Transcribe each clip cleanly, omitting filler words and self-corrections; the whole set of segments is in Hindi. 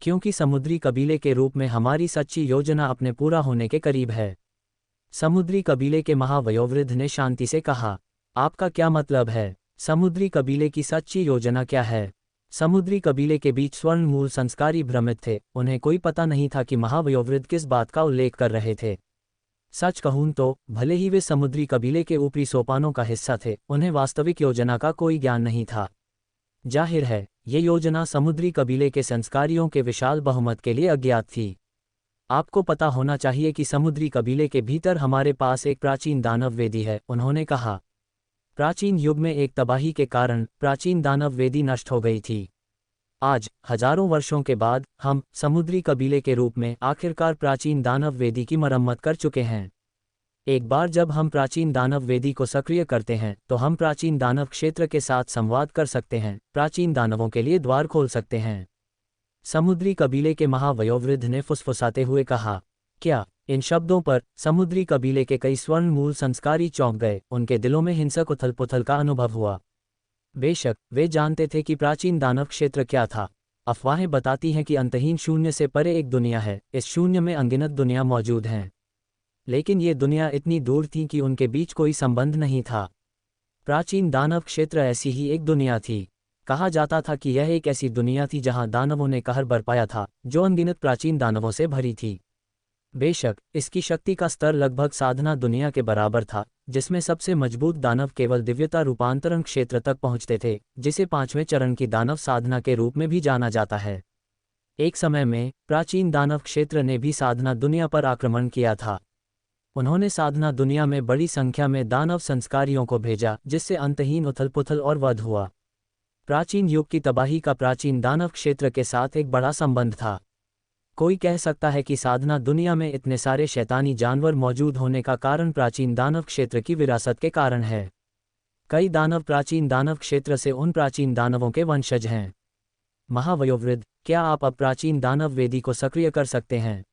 क्योंकि समुद्री कबीले के रूप में हमारी सच्ची योजना अपने पूरा होने के करीब है। समुद्री कबीले के महावयोवृद्ध ने शांति से कहा। आपका क्या मतलब है? समुद्री कबीले की सच्ची योजना क्या है? समुद्री कबीले के बीच स्वर्ण मूल संस्कारी भ्रमित थे, उन्हें कोई पता नहीं था कि महावयोवृद्ध किस बात का उल्लेख कर रहे थे। सच कहूं तो भले ही वे समुद्री कबीले के ऊपरी सोपानों का हिस्सा थे, उन्हें वास्तविक योजना का कोई ज्ञान नहीं था। जाहिर है, ये योजना समुद्री कबीले के संस्कारियों के विशाल बहुमत के लिए अज्ञात थी। आपको पता होना चाहिए कि समुद्री कबीले के भीतर हमारे पास एक प्राचीन दानव वेदी है, उन्होंने कहा। प्राचीन युग में एक तबाही के कारण प्राचीन दानव वेदी नष्ट हो गई थी। आज हजारों वर्षों के बाद हम समुद्री कबीले के रूप में आखिरकार प्राचीन दानव वेदी की मरम्मत कर चुके हैं। एक बार जब हम प्राचीन दानव वेदी को सक्रिय करते हैं तो हम प्राचीन दानव क्षेत्र के साथ संवाद कर सकते हैं, प्राचीन दानवों के लिए द्वार खोल सकते हैं। समुद्री कबीले के महावयोवृद्ध ने फुसफुसाते हुए कहा। क्या? इन शब्दों पर समुद्री कबीले के कई स्वर्ण मूल संस्कारी चौंक गए, उनके दिलों में हिंसक उथल पुथल का अनुभव हुआ। बेशक वे जानते थे कि प्राचीन दानव क्षेत्र क्या था। अफवाहें बताती हैं कि अंतहीन शून्य से परे एक दुनिया है, इस शून्य में अनगिनत दुनिया मौजूद हैं। लेकिन ये दुनिया इतनी दूर थी कि उनके बीच कोई संबंध नहीं था। प्राचीन दानव क्षेत्र ऐसी ही एक दुनिया थी। कहा जाता था कि यह एक ऐसी दुनिया थी जहां दानवों ने कहर बरपाया था, जो अनगिनत प्राचीन दानवों से भरी थी। बेशक इसकी शक्ति का स्तर लगभग साधना दुनिया के बराबर था, जिसमें सबसे मजबूत दानव केवल दिव्यता रूपांतरण क्षेत्र तक पहुंचते थे, जिसे 5वें चरण की दानव साधना के रूप में भी जाना जाता है। एक समय में प्राचीन दानव क्षेत्र ने भी साधना दुनिया पर आक्रमण किया था। उन्होंने साधना दुनिया में बड़ी संख्या में दानव संस्कारियों को भेजा, जिससे अंतहीन उथल पुथल और वध हुआ। प्राचीन युग की तबाही का प्राचीन दानव क्षेत्र के साथ एक बड़ा संबंध था। कोई कह सकता है कि साधना दुनिया में इतने सारे शैतानी जानवर मौजूद होने का कारण प्राचीन दानव क्षेत्र की विरासत के कारण है। कई दानव प्राचीन दानव क्षेत्र से उन प्राचीन दानवों के वंशज हैं। महावयोवृद्ध, क्या आप अब प्राचीन दानव वेदी को सक्रिय कर सकते हैं?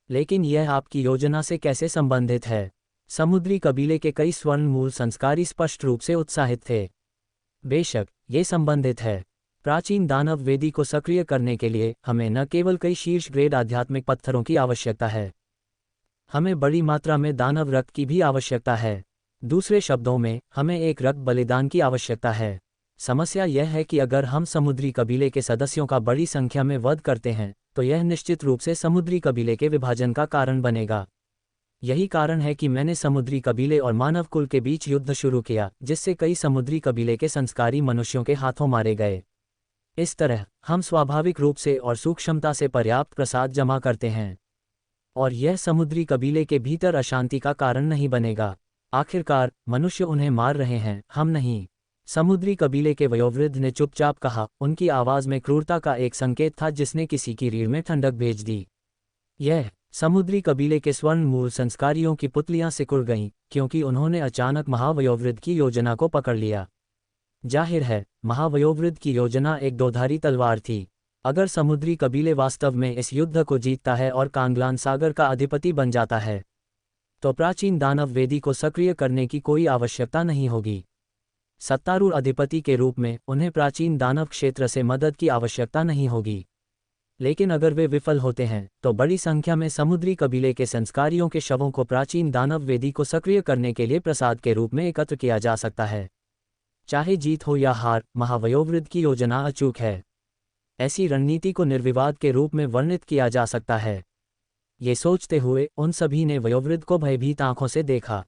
लेकिन यह आपकी योजना से कैसे संबंधित है? समुद्री कबीले के कई स्वर्ण मूल संस्कारी स्पष्ट रूप से उत्साहित थे। बेशक ये संबंधित है। प्राचीन दानव वेदी को सक्रिय करने के लिए हमें न केवल कई शीर्ष ग्रेड आध्यात्मिक पत्थरों की आवश्यकता है, हमें बड़ी मात्रा में दानव रक्त की भी आवश्यकता है। दूसरे शब्दों में, हमें एक रक्त बलिदान की आवश्यकता है। समस्या यह है कि अगर हम समुद्री कबीले के सदस्यों का बड़ी संख्या में वध करते हैं तो यह निश्चित रूप से समुद्री कबीले के विभाजन का कारण बनेगा। यही कारण है कि मैंने समुद्री कबीले और मानव कुल के बीच युद्ध शुरू किया, जिससे कई समुद्री कबीले के संस्कारी मनुष्यों के हाथों मारे गए। इस तरह हम स्वाभाविक रूप से और सूक्ष्मता से पर्याप्त प्रसाद जमा करते हैं, और यह समुद्री कबीले के भीतर अशांति का कारण नहीं बनेगा। आखिरकार मनुष्य उन्हें मार रहे हैं, हम नहीं। समुद्री कबीले के वयोवृद्ध ने चुपचाप कहा, उनकी आवाज में क्रूरता का एक संकेत था जिसने किसी की रीढ़ में ठंडक भेज दी। यह समुद्री कबीले के स्वर्ण मूल संस्कारियों की पुतलियां सिकुड़ गईं, क्योंकि उन्होंने अचानक महावयोवृद्ध की योजना को पकड़ लिया। जाहिर है, महावयोवृद्ध की योजना एक दोधारी तलवार थी। अगर समुद्री कबीले वास्तव में इस युद्ध को जीतता है और कांगलान सागर का अधिपति बन जाता है, तो प्राचीन दानव वेदी को सक्रिय करने की कोई आवश्यकता नहीं होगी। सत्तारूढ़ अधिपति के रूप में उन्हें प्राचीन दानव क्षेत्र से मदद की आवश्यकता नहीं होगी। लेकिन अगर वे विफल होते हैं तो बड़ी संख्या में समुद्री कबीले के संस्कारियों के शवों को प्राचीन दानव वेदी को सक्रिय करने के लिए प्रसाद के रूप में एकत्र किया जा सकता है। चाहे जीत हो या हार, महावयोवृद्ध की योजना अचूक है। ऐसी रणनीति को निर्विवाद के रूप में वर्णित किया जा सकता है। ये सोचते हुए उन सभी ने वयोवृद्ध को भयभीत आंखों से देखा।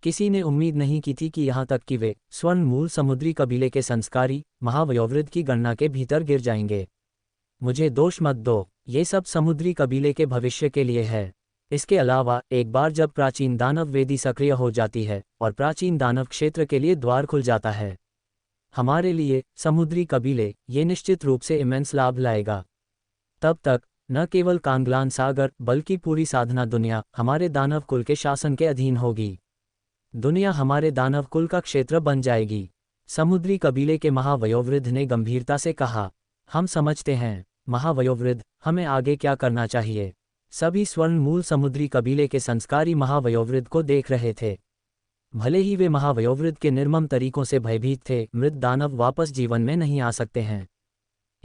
किसी ने उम्मीद नहीं की थी कि यहाँ तक कि वे स्वर्ण मूल समुद्री कबीले के संस्कारी महावयोवृद्ध की गणना के भीतर गिर जाएंगे। मुझे दोष मत दो, ये सब समुद्री कबीले के भविष्य के लिए है। इसके अलावा एक बार जब प्राचीन दानव वेदी सक्रिय हो जाती है और प्राचीन दानव क्षेत्र के लिए द्वार खुल जाता है, हमारे लिए समुद्री कबीले ये निश्चित रूप से इमेंस लाभ लाएगा। तब तक न केवल कांगलान सागर बल्कि पूरी साधना दुनिया हमारे दानव कुल के शासन के अधीन होगी। दुनिया हमारे दानव कुल का क्षेत्र बन जाएगी। समुद्री कबीले के महावयोवृद्ध ने गंभीरता से कहा। हम समझते हैं महावयोवृद्ध, हमें आगे क्या करना चाहिए? सभी स्वर्ण मूल समुद्री कबीले के संस्कारी महावयोवृद्ध को देख रहे थे। भले ही वे महावयोवृद्ध के निर्मम तरीकों से भयभीत थे, मृत दानव वापस जीवन में नहीं आ सकते हैं।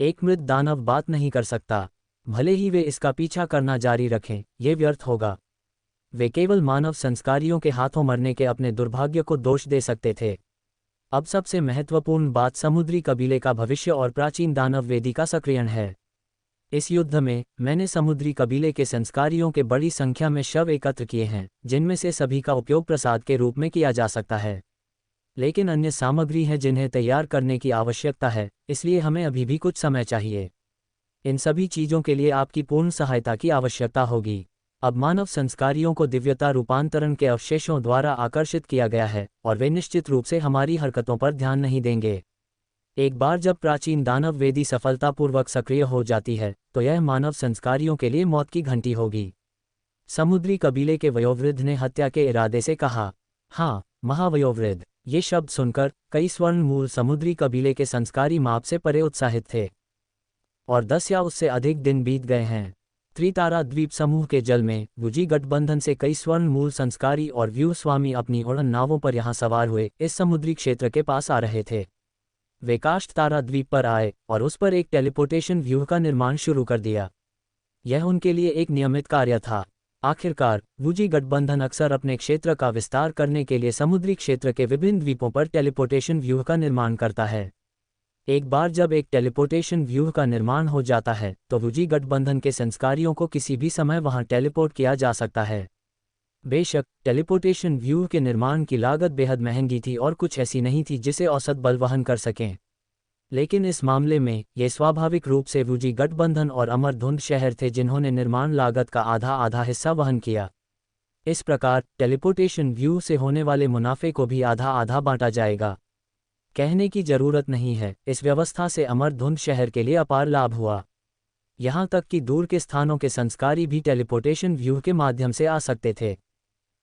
एक मृत दानव बात नहीं कर सकता, भले ही वे इसका पीछा करना जारी रखें, ये व्यर्थ होगा। वे केवल मानव संस्कारियों के हाथों मरने के अपने दुर्भाग्य को दोष दे सकते थे। अब सबसे महत्वपूर्ण बात समुद्री कबीले का भविष्य और प्राचीन दानव वेदी का सक्रियण है। इस युद्ध में मैंने समुद्री कबीले के संस्कारियों के बड़ी संख्या में शव एकत्र किए हैं, जिनमें से सभी का उपयोग प्रसाद के रूप में किया जा सकता है। लेकिन अन्य सामग्री है जिन्हें तैयार करने की आवश्यकता है, इसलिए हमें अभी भी कुछ समय चाहिए। इन सभी चीज़ों के लिए आपकी पूर्ण सहायता की आवश्यकता होगी। अब मानव संस्कारियों को दिव्यता रूपांतरण के अवशेषों द्वारा आकर्षित किया गया है और वे निश्चित रूप से हमारी हरकतों पर ध्यान नहीं देंगे। एक बार जब प्राचीन दानव वेदी सफलतापूर्वक सक्रिय हो जाती है तो यह मानव संस्कारियों के लिए मौत की घंटी होगी। समुद्री कबीले के वयोवृद्ध ने हत्या के इरादे से कहा। हाँ, महावयोवृद्ध। ये शब्द सुनकर कई स्वर्ण मूल समुद्री कबीले के संस्कारी माप से परे उत्साहित थे। और 10 या उससे अधिक दिन बीत गए हैं। त्रितारा द्वीप समूह के जल में वुजी गठबंधन से कई स्वर्ण मूल संस्कारी और व्यूह स्वामी अपनी उड़न नावों पर यहाँ सवार हुए इस समुद्री क्षेत्र के पास आ रहे थे। वे काष्ठ तारा द्वीप पर आए और उस पर एक टेलीपोर्टेशन व्यूह का निर्माण शुरू कर दिया। यह उनके लिए एक नियमित कार्य था। आखिरकार वुजी गठबंधन अक्सर अपने क्षेत्र का विस्तार करने के लिए समुद्री क्षेत्र के विभिन्न द्वीपों पर टेलीपोर्टेशन व्यूह का निर्माण करता है। एक बार जब एक टेलीपोर्टेशन व्यूह का निर्माण हो जाता है तो वुजी गठबंधन के संस्कारियों को किसी भी समय वहां टेलीपोर्ट किया जा सकता है। बेशक टेलीपोर्टेशन व्यूह के निर्माण की लागत बेहद महंगी थी और कुछ ऐसी नहीं थी जिसे औसत बल वहन कर सकें। लेकिन इस मामले में ये स्वाभाविक रूप से वुजी गठबंधन और अमरधुंद शहर थे जिन्होंने निर्माण लागत का आधा हिस्सा वहन किया। इस प्रकार टेलीपोर्टेशन व्यूह से होने वाले मुनाफे को भी आधा बांटा जाएगा। कहने की जरूरत नहीं है, इस व्यवस्था से अमरधुंद शहर के लिए अपार लाभ हुआ। यहाँ तक कि दूर के स्थानों के संस्कारी भी टेलीपोर्टेशन व्यूह के माध्यम से आ सकते थे।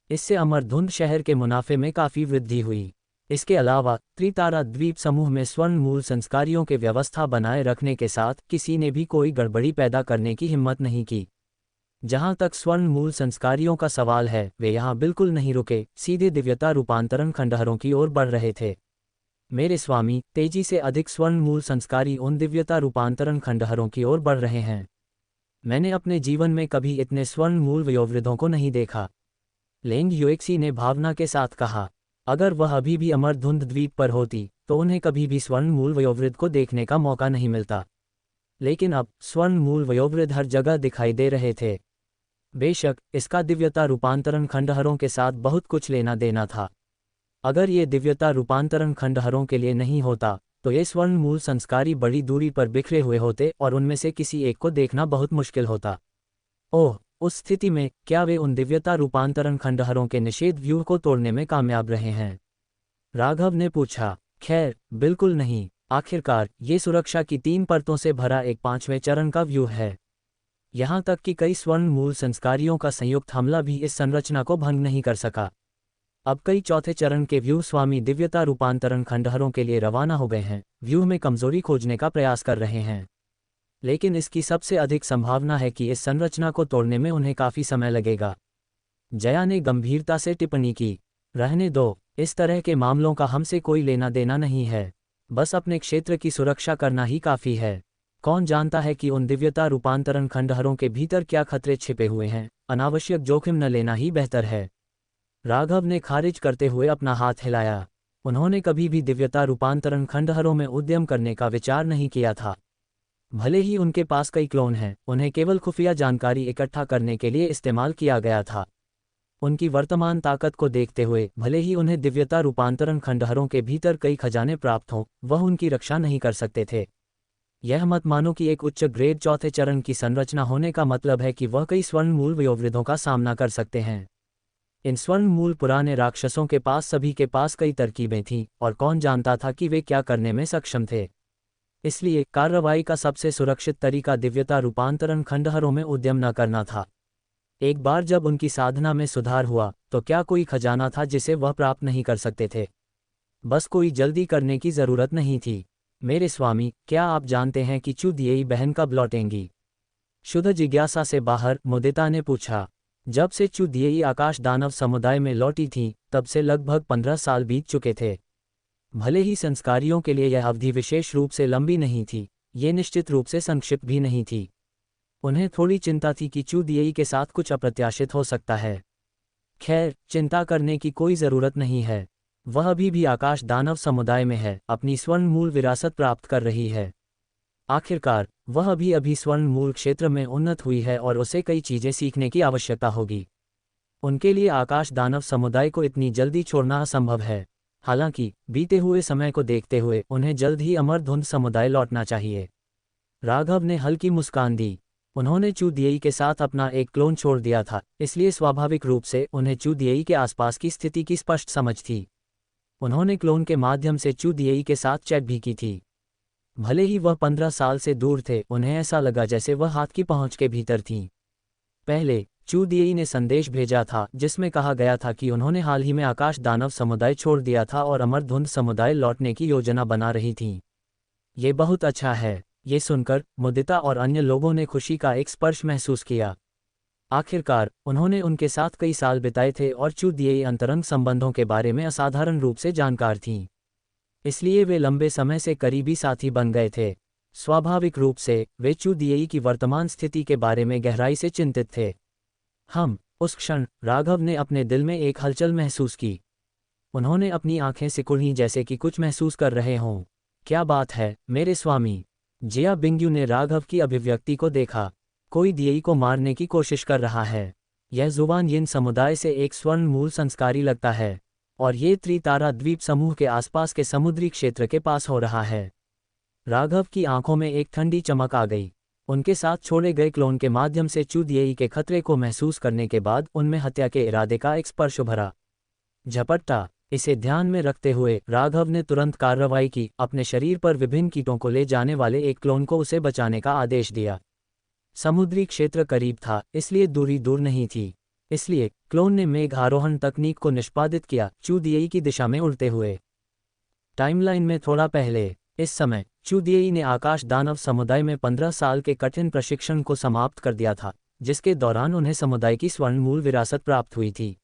इससे अमरधुंद शहर के मुनाफे में काफ़ी वृद्धि हुई। इसके अलावा त्रितारा द्वीप समूह में स्वर्ण मूल संस्कारियों के व्यवस्था बनाए रखने के साथ किसी ने भी कोई गड़बड़ी पैदा करने की हिम्मत नहीं की। जहाँ तक स्वर्ण मूल संस्कारियों का सवाल है, वे यहाँ बिल्कुल नहीं रुके, सीधे दिव्यता रूपांतरण खंडहरों की ओर बढ़ रहे थे। मेरे स्वामी, तेजी से अधिक स्वर्ण मूल संस्कारी उन दिव्यता रूपांतरण खंडहरों की ओर बढ़ रहे हैं। मैंने अपने जीवन में कभी इतने स्वर्ण मूल वयोवृद्धों को नहीं देखा। लेंग युएक्सी ने भावना के साथ कहा। अगर वह अभी भी अमरधुंद द्वीप पर होती तो उन्हें कभी भी स्वर्ण मूल वयोवृद्ध को देखने का मौका नहीं मिलता। लेकिन अब स्वर्ण मूल वयोवृद्ध हर जगह दिखाई दे रहे थे। बेशक इसका दिव्यता रूपांतरण खंडहरों के साथ बहुत कुछ लेना देना था। अगर ये दिव्यता रूपांतरण खंडहरों के लिए नहीं होता तो ये स्वर्ण मूल संस्कारी बड़ी दूरी पर बिखरे हुए होते और उनमें से किसी एक को देखना बहुत मुश्किल होता। ओह, उस स्थिति में क्या वे उन दिव्यता रूपांतरण खंडहरों के निषेध व्यूह को तोड़ने में कामयाब रहे हैं? राघव ने पूछा। खैर, बिल्कुल नहीं। आखिरकार ये सुरक्षा की 3 परतों से भरा एक 5वें चरण का व्यूह है। यहाँ तक कि कई स्वर्ण मूल संस्कारियों का संयुक्त हमला भी इस संरचना को भंग नहीं कर सका। अब कई चौथे चरण के व्यूह स्वामी दिव्यता रूपांतरण खंडहरों के लिए रवाना हो गए हैं, व्यूह में कमजोरी खोजने का प्रयास कर रहे हैं। लेकिन इसकी सबसे अधिक संभावना है कि इस संरचना को तोड़ने में उन्हें काफ़ी समय लगेगा। जया ने गंभीरता से टिप्पणी की। रहने दो, इस तरह के मामलों का हमसे कोई लेना देना नहीं है। बस अपने क्षेत्र की सुरक्षा करना ही काफ़ी है। कौन जानता है कि उन दिव्यता रूपांतरण खंडहरों के भीतर क्या खतरे छिपे हुए हैं। अनावश्यक जोखिम न लेना ही बेहतर है। राघव ने खारिज करते हुए अपना हाथ हिलाया। उन्होंने कभी भी दिव्यता रूपांतरण खंडहरों में उद्यम करने का विचार नहीं किया था। भले ही उनके पास कई क्लोन हैं, उन्हें केवल खुफिया जानकारी इकट्ठा करने के लिए इस्तेमाल किया गया था। उनकी वर्तमान ताकत को देखते हुए भले ही उन्हें दिव्यता रूपांतरण खंडहरों के भीतर कई खजाने प्राप्त हों, वह उनकी रक्षा नहीं कर सकते थे। यह मत मानो कि एक उच्च ग्रेड चौथे चरण की संरचना होने का मतलब है कि वह कई स्वर्ण मूल वयोवृद्धों का सामना कर सकते हैं। इन स्वर्ण मूल पुराने राक्षसों के पास सभी के पास कई तरकीबें थीं और कौन जानता था कि वे क्या करने में सक्षम थे। इसलिए कार्रवाई का सबसे सुरक्षित तरीका दिव्यता रूपांतरण खंडहरों में उद्यम न करना था। एक बार जब उनकी साधना में सुधार हुआ तो क्या कोई खजाना था जिसे वह प्राप्त नहीं कर सकते थे? बस कोई जल्दी करने की जरूरत नहीं थी। मेरे स्वामी, क्या आप जानते हैं कि चुदियेई बहन कब लौटेंगी? शुद्ध जिज्ञासा से बाहर मुदिता ने पूछा। जब से चुदियेई आकाश दानव समुदाय में लौटी थीं, तब से लगभग 15 साल बीत चुके थे। भले ही संस्कारियों के लिए यह अवधि विशेष रूप से लंबी नहीं थी, ये निश्चित रूप से संक्षिप्त भी नहीं थी। उन्हें थोड़ी चिंता थी कि चू दिएई के साथ कुछ अप्रत्याशित हो सकता है। खैर, चिंता करने की कोई ज़रूरत नहीं है। वह अभी भी आकाश दानव समुदाय में है, अपनी स्वर्ण मूल विरासत प्राप्त कर रही है। आखिरकार, वह अभी स्वर्ण मूल क्षेत्र में उन्नत हुई है और उसे कई चीज़ें सीखने की आवश्यकता होगी। उनके लिए आकाश दानव समुदाय को इतनी जल्दी छोड़ना असंभव है। हालांकि, बीते हुए समय को देखते हुए उन्हें जल्द ही अमरधुंद समुदाय लौटना चाहिए। राघव ने हल्की मुस्कान दी। उन्होंने चू दिएई के साथ अपना एक क्लोन छोड़ दिया था, इसलिए स्वाभाविक रूप से उन्हें चू दिएई के आसपास की स्थिति की स्पष्ट समझ थी। उन्होंने क्लोन के माध्यम से चू दिएई के साथ चैट भी की थी। भले ही वह 15 साल से दूर थे, उन्हें ऐसा लगा जैसे वह हाथ की पहुंच के भीतर थीं। पहले, चू दिएई ने संदेश भेजा था जिसमें कहा गया था कि उन्होंने हाल ही में आकाश दानव समुदाय छोड़ दिया था और अमरधुंद समुदाय लौटने की योजना बना रही थीं। ये बहुत अच्छा है। ये सुनकर मुदिता और अन्य लोगों ने खुशी का एक स्पर्श महसूस किया। आखिरकार, उन्होंने उनके साथ कई साल बिताए थे और चू दिएई अंतरंग संबंधों के बारे में असाधारण रूप से जानकार थीं। इसलिए वे लंबे समय से करीबी साथी बन गए थे। स्वाभाविक रूप से वे चू दिएई की वर्तमान स्थिति के बारे में गहराई से चिंतित थे। उस क्षण राघव ने अपने दिल में एक हलचल महसूस की। उन्होंने अपनी आंखें सिकुड़ीं जैसे कि कुछ महसूस कर रहे हों। क्या बात है, मेरे स्वामी? जिया बिंगयू ने राघव की अभिव्यक्ति को देखा। कोई दिएई को मारने की कोशिश कर रहा है। यह जुवान यिन समुदाय से एक स्वर्ण मूल संस्कारी लगता है, और ये त्रितारा द्वीप समूह के आसपास के समुद्री क्षेत्र के पास हो रहा है। राघव की आंखों में एक ठंडी चमक आ गई। उनके साथ छोड़े गए क्लोन के माध्यम से चू दिएई के खतरे को महसूस करने के बाद उनमें हत्या के इरादे का एक स्पर्श उभरा। झपट्टा। इसे ध्यान में रखते हुए राघव ने तुरंत कार्रवाई की, अपने शरीर पर विभिन्न कीटों को ले जाने वाले एक क्लोन को उसे बचाने का आदेश दिया। समुद्री क्षेत्र करीब था, इसलिए दूरी दूर नहीं थी। इसलिए क्लोन ने मेघ आरोहण तकनीक को निष्पादित किया, चू दिएई की दिशा में उड़ते हुए। टाइमलाइन में थोड़ा पहले, इस समय चू दिएई ने आकाश दानव समुदाय में 15 साल के कठिन प्रशिक्षण को समाप्त कर दिया था, जिसके दौरान उन्हें समुदाय की स्वर्ण मूल विरासत प्राप्त हुई थी।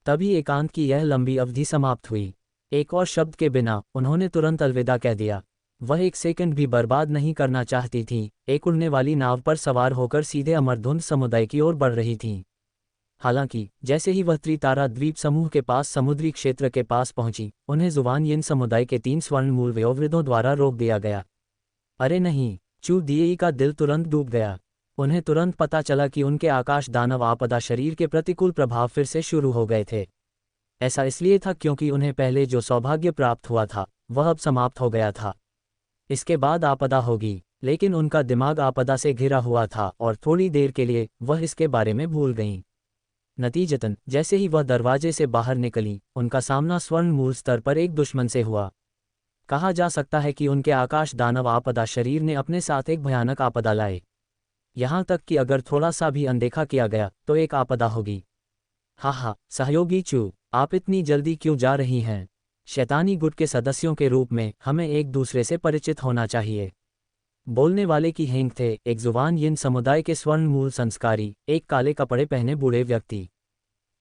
तभी एकांत की यह लंबी अवधि समाप्त हुई। एक और शब्द के बिना उन्होंने तुरंत अलविदा कह दिया। वह एक सेकंड भी बर्बाद नहीं करना चाहती थीं, एक उड़ने वाली नाव पर सवार होकर सीधे अमरधुंद समुदाय की ओर बढ़ रही थीं। हालांकि, जैसे ही वह त्रितारा द्वीप समूह के पास समुद्री क्षेत्र के पास पहुंची, उन्हें जुवान यिन समुदाय के 3 स्वर्ण मूल वयोवृद्धों द्वारा रोक दिया गया। अरे नहीं! चू दिएई का दिल तुरंत डूब गया। उन्हें तुरंत पता चला कि उनके आकाश दानव आपदा शरीर के प्रतिकूल प्रभाव फिर से शुरू हो गए थे। ऐसा इसलिए था क्योंकि उन्हें पहले जो सौभाग्य प्राप्त हुआ था, वह अब समाप्त हो गया था। इसके बाद आपदा होगी, लेकिन उनका दिमाग आपदा से घिरा हुआ था और थोड़ी देर के लिए वह इसके बारे में भूल गईं। नतीजतन, जैसे ही वह दरवाजे से बाहर निकली, उनका सामना स्वर्ण मूल स्तर पर एक दुश्मन से हुआ। कहा जा सकता है कि उनके आकाश दानव आपदा शरीर ने अपने साथ एक भयानक आपदा लाए। यहाँ तक कि अगर थोड़ा सा भी अनदेखा किया गया तो एक आपदा होगी। हा, सहयोगी चू, आप इतनी जल्दी क्यों जा रही हैं? शैतानी गुट के सदस्यों के रूप में हमें एक दूसरे से परिचित होना चाहिए। बोलने वाले की हेंग थे एक जुवान यिन समुदाय के स्वर्ण मूल संस्कारी, एक काले कपड़े पहने बूढ़े व्यक्ति।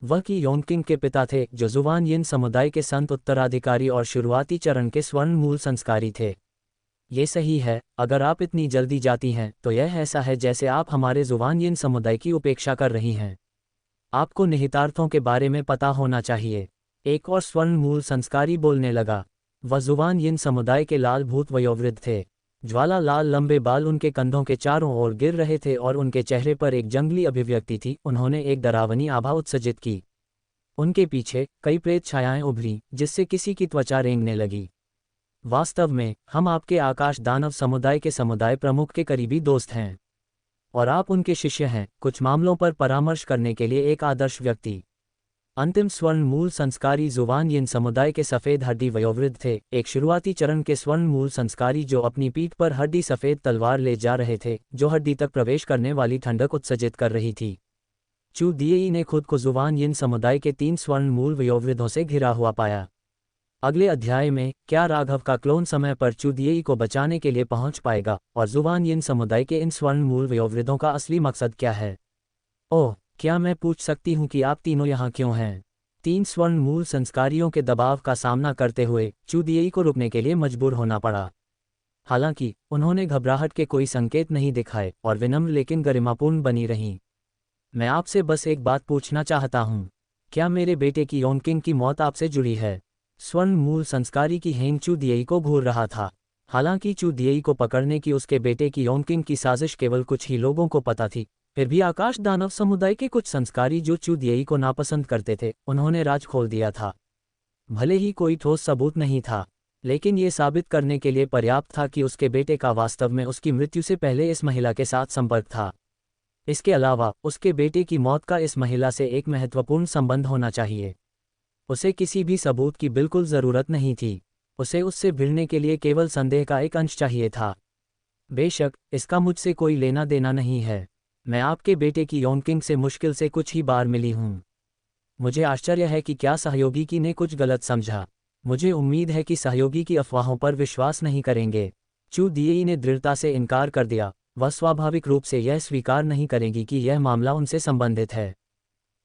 वह की योनकिंग के पिता थे, जो जुवान यिन समुदाय के संत उत्तराधिकारी और शुरुआती चरण के स्वर्ण मूल संस्कारी थे। ये सही है, अगर आप इतनी जल्दी जाती हैं तो यह ऐसा है जैसे आप हमारे जुवान यिन समुदाय की उपेक्षा कर रही हैं। आपको निहितार्थों के बारे में पता होना चाहिए। एक और स्वर्ण मूल संस्कारी बोलने लगा। वह जुवान यिन समुदाय के लाल भूत वयोवृद्ध थे। ज्वाला लाल लंबे बाल उनके कंधों के चारों ओर गिर रहे थे और उनके चेहरे पर एक जंगली अभिव्यक्ति थी। उन्होंने एक डरावनी आभा उत्सर्जित की। उनके पीछे कई प्रेत छायाएं उभरी, जिससे किसी की त्वचा रेंगने लगी। वास्तव में हम आपके आकाश दानव समुदाय के समुदाय प्रमुख के करीबी दोस्त हैं, और आप उनके शिष्य हैं, कुछ मामलों पर परामर्श करने के लिए एक आदर्श व्यक्ति। अंतिम स्वर्ण मूल संस्कारी जुवान यिन समुदाय के सफ़ेद हड्डी वयोवृद्ध थे, एक शुरुआती चरण के स्वर्ण मूल संस्कारी जो अपनी पीठ पर हड्डी सफ़ेद तलवार ले जा रहे थे, जो हड्डी तक प्रवेश करने वाली ठंडक उत्सर्जित कर रही थी। चू दिएई ने खुद को जुवान यिन समुदाय के 3 स्वर्ण मूल वयोवृद्धों से घिरा हुआ पाया। अगले अध्याय में क्या राघव का क्लोन समय पर चू दिएई को बचाने के लिए पहुंच पाएगा, और जुवान यिन समुदाय के इन स्वर्ण मूल वयोवृद्धों का असली मकसद क्या है? ओह, क्या मैं पूछ सकती हूँ कि आप तीनों यहाँ क्यों हैं? 3 स्वर्ण मूल संस्कारियों के दबाव का सामना करते हुए चू दिएई को रुकने के लिए मजबूर होना पड़ा। हालांकि उन्होंने घबराहट के कोई संकेत नहीं दिखाए और विनम्र लेकिन गरिमापूर्ण बनी रहीं। मैं आपसे बस एक बात पूछना चाहता हूँ, क्या मेरे बेटे की योनकिंग की मौत आपसे जुड़ी है? स्वर्ण मूल संस्कारी की हेंग चू दिएई को घूर रहा था। हालांकि चू दिएई को पकड़ने की उसके बेटे की योनकिंग की साजिश केवल कुछ ही लोगों को पता थी, फिर भी आकाश दानव समुदाय के कुछ संस्कारी जो चू दिएई को नापसंद करते थे, उन्होंने राज खोल दिया था। भले ही कोई ठोस सबूत नहीं था, लेकिन ये साबित करने के लिए पर्याप्त था कि उसके बेटे का वास्तव में उसकी मृत्यु से पहले इस महिला के साथ संपर्क था। इसके अलावा उसके बेटे की मौत का इस महिला से एक महत्वपूर्ण संबंध होना चाहिए। उसे किसी भी सबूत की बिल्कुल ज़रूरत नहीं थी, उसे उससे भिड़ने के लिए केवल संदेह का एक अंश चाहिए था। बेशक इसका मुझसे कोई लेना देना नहीं है। मैं आपके बेटे की योनकिंग से मुश्किल से कुछ ही बार मिली हूँ। मुझे आश्चर्य है कि क्या सहयोगी की ने कुछ गलत समझा। मुझे उम्मीद है कि सहयोगी की अफवाहों पर विश्वास नहीं करेंगे। चू दिएई ने दृढ़ता से इनकार कर दिया। वह स्वाभाविक रूप से यह स्वीकार नहीं करेंगी कि यह मामला उनसे संबंधित है,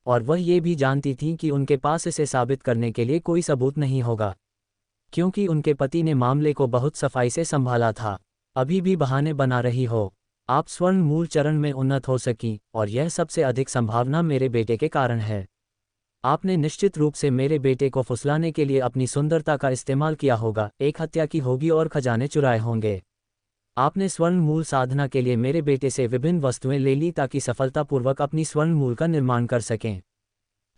और वह ये भी जानती थीं कि उनके पास इसे साबित करने के लिए कोई सबूत नहीं होगा, क्योंकि उनके पति ने मामले को बहुत सफाई से संभाला था। अभी भी बहाने बना रही हो। आप स्वर्ण मूल चरण में उन्नत हो सकी, और यह सबसे अधिक संभावना मेरे बेटे के कारण है। आपने निश्चित रूप से मेरे बेटे को फुसलाने के लिए अपनी सुंदरता का इस्तेमाल किया होगा, एक हत्या की होगी और खजाने चुराए होंगे। आपने स्वर्ण मूल साधना के लिए मेरे बेटे से विभिन्न वस्तुएं ले ली ताकि सफलतापूर्वक अपनी स्वर्ण मूल का निर्माण कर सकें।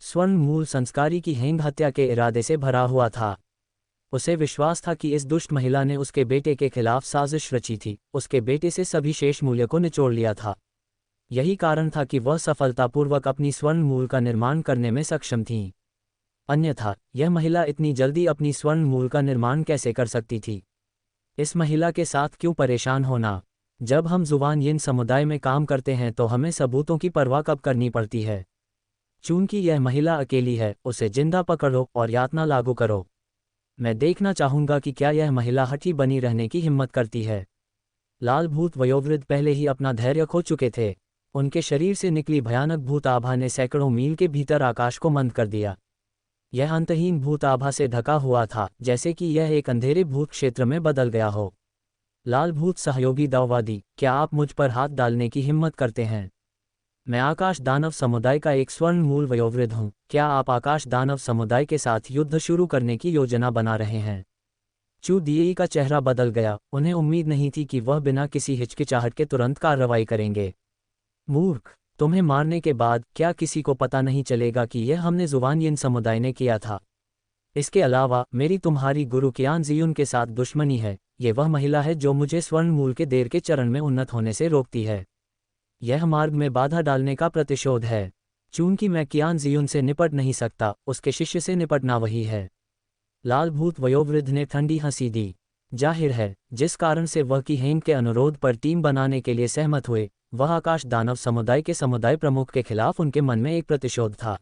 स्वर्ण मूल संस्कारी की हेंग हत्या के इरादे से भरा हुआ था। उसे विश्वास था कि इस दुष्ट महिला ने उसके बेटे के खिलाफ साजिश रची थी, उसके बेटे से सभी शेष मूल्य को निचोड़ लिया था। यही कारण था कि वह सफलतापूर्वक अपनी स्वर्ण मूल का निर्माण करने में सक्षम थीं। अन्यथा यह महिला इतनी जल्दी अपनी स्वर्ण मूल का निर्माण कैसे कर सकती थी? इस महिला के साथ क्यों परेशान होना? जब हम जुबान यिन समुदाय में काम करते हैं तो हमें सबूतों की परवाह कब करनी पड़ती है? चूंकि यह महिला अकेली है, उसे जिंदा पकड़ो और यातना लागू करो। मैं देखना चाहूंगा कि क्या यह महिला हठी बनी रहने की हिम्मत करती है। लाल भूत वयोवृद्ध पहले ही अपना धैर्य खो चुके थे। उनके शरीर से निकली भयानक भूत आभा ने सैकड़ों मील के भीतर आकाश को मंद कर दिया। यह अंतहीन भूत आभा से ढका हुआ था, जैसे कि यह एक अंधेरे भूत क्षेत्र में बदल गया हो। लाल भूत सहयोगी दाववादी, क्या आप मुझ पर हाथ डालने की हिम्मत करते हैं? मैं आकाश दानव समुदाय का एक स्वर्ण मूल वयोवृद्ध हूँ। क्या आप आकाश दानव समुदाय के साथ युद्ध शुरू करने की योजना बना रहे हैं? चू दिएई का चेहरा बदल गया। उन्हें उम्मीद नहीं थी कि वह बिना किसी हिचकिचाहट के तुरंत कार्रवाई करेंगे। मूर्ख, तुम्हें मारने के बाद क्या किसी को पता नहीं चलेगा कि यह हमने जुबान यिन समुदाय ने किया था? इसके अलावा मेरी तुम्हारी गुरु कियान जियुन के साथ दुश्मनी है। ये वह महिला है जो मुझे स्वर्ण मूल के देर के चरण में उन्नत होने से रोकती है। यह मार्ग में बाधा डालने का प्रतिशोध है। चूंकि मैं कियान जियुन से निपट नहीं सकता, उसके शिष्य से निपटना वही है। लाल भूत वयोवृद्ध ने ठंडी हंसी दी। जाहिर है, जिस कारण से वह की हेंग के अनुरोध पर टीम बनाने के लिए सहमत हुए, वह आकाश दानव समुदाय के समुदाय प्रमुख के खिलाफ उनके मन में एक प्रतिशोध था।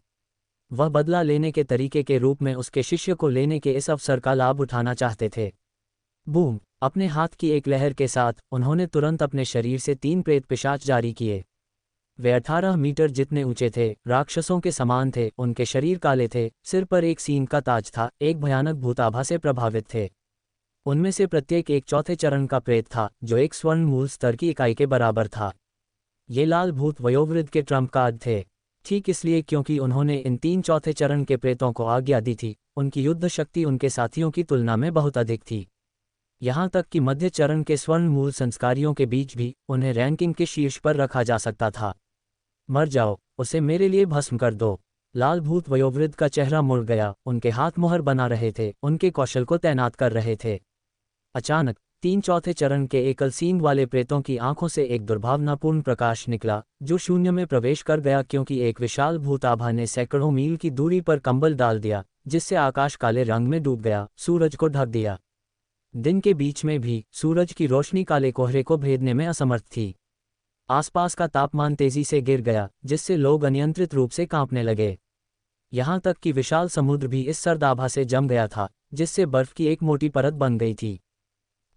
वह बदला लेने के तरीके के रूप में उसके शिष्य को लेने के इस अवसर का लाभ उठाना चाहते थे। बूम! अपने हाथ की एक लहर के साथ उन्होंने तुरंत अपने शरीर से 3 प्रेत पिशाच जारी किए। वे 18 मीटर जितने ऊंचे थे, राक्षसों के समान थे, उनके शरीर काले थे, सिर पर एक सींग का ताज था, एक भयानक भूताभा से प्रभावित थे। उनमें से प्रत्येक एक चौथे चरण का प्रेत था, जो एक स्वर्ण मूल स्तर की इकाई के बराबर था। ये लाल भूत वयोवृद्ध के ट्रम्प कार्ड थे। ठीक इसलिए क्योंकि उन्होंने इन 3 चौथे चरण के प्रेतों को आज्ञा दी थी, उनकी युद्ध शक्ति उनके साथियों की तुलना में बहुत अधिक थी। यहाँ तक कि मध्य चरण के स्वर्ण मूल संस्कारियों के बीच भी उन्हें रैंकिंग के शीर्ष पर रखा जा सकता था। मर जाओ, उसे मेरे लिए भस्म कर दो। लाल भूत वयोवृद्ध का चेहरा मुड़ गया। उनके हाथ मुहर बना रहे थे, उनके कौशल को तैनात कर रहे थे। अचानक 3 चौथे चरण के एकल सींग वाले प्रेतों की आंखों से एक दुर्भावनापूर्ण प्रकाश निकला, जो शून्य में प्रवेश कर गया, क्योंकि एक विशाल भूताभा ने सैकड़ों मील की दूरी पर कंबल डाल दिया, जिससे आकाश काले रंग में डूब गया, सूरज को ढक दिया। दिन के बीच में भी सूरज की रोशनी काले कोहरे को भेदने में असमर्थ थी। आसपास का तापमान तेजी से गिर गया, जिससे लोग अनियंत्रित रूप से कांपने लगे। यहाँ तक कि विशाल समुद्र भी इस सर्द आभा से जम गया था, जिससे बर्फ की एक मोटी परत बन गई थी।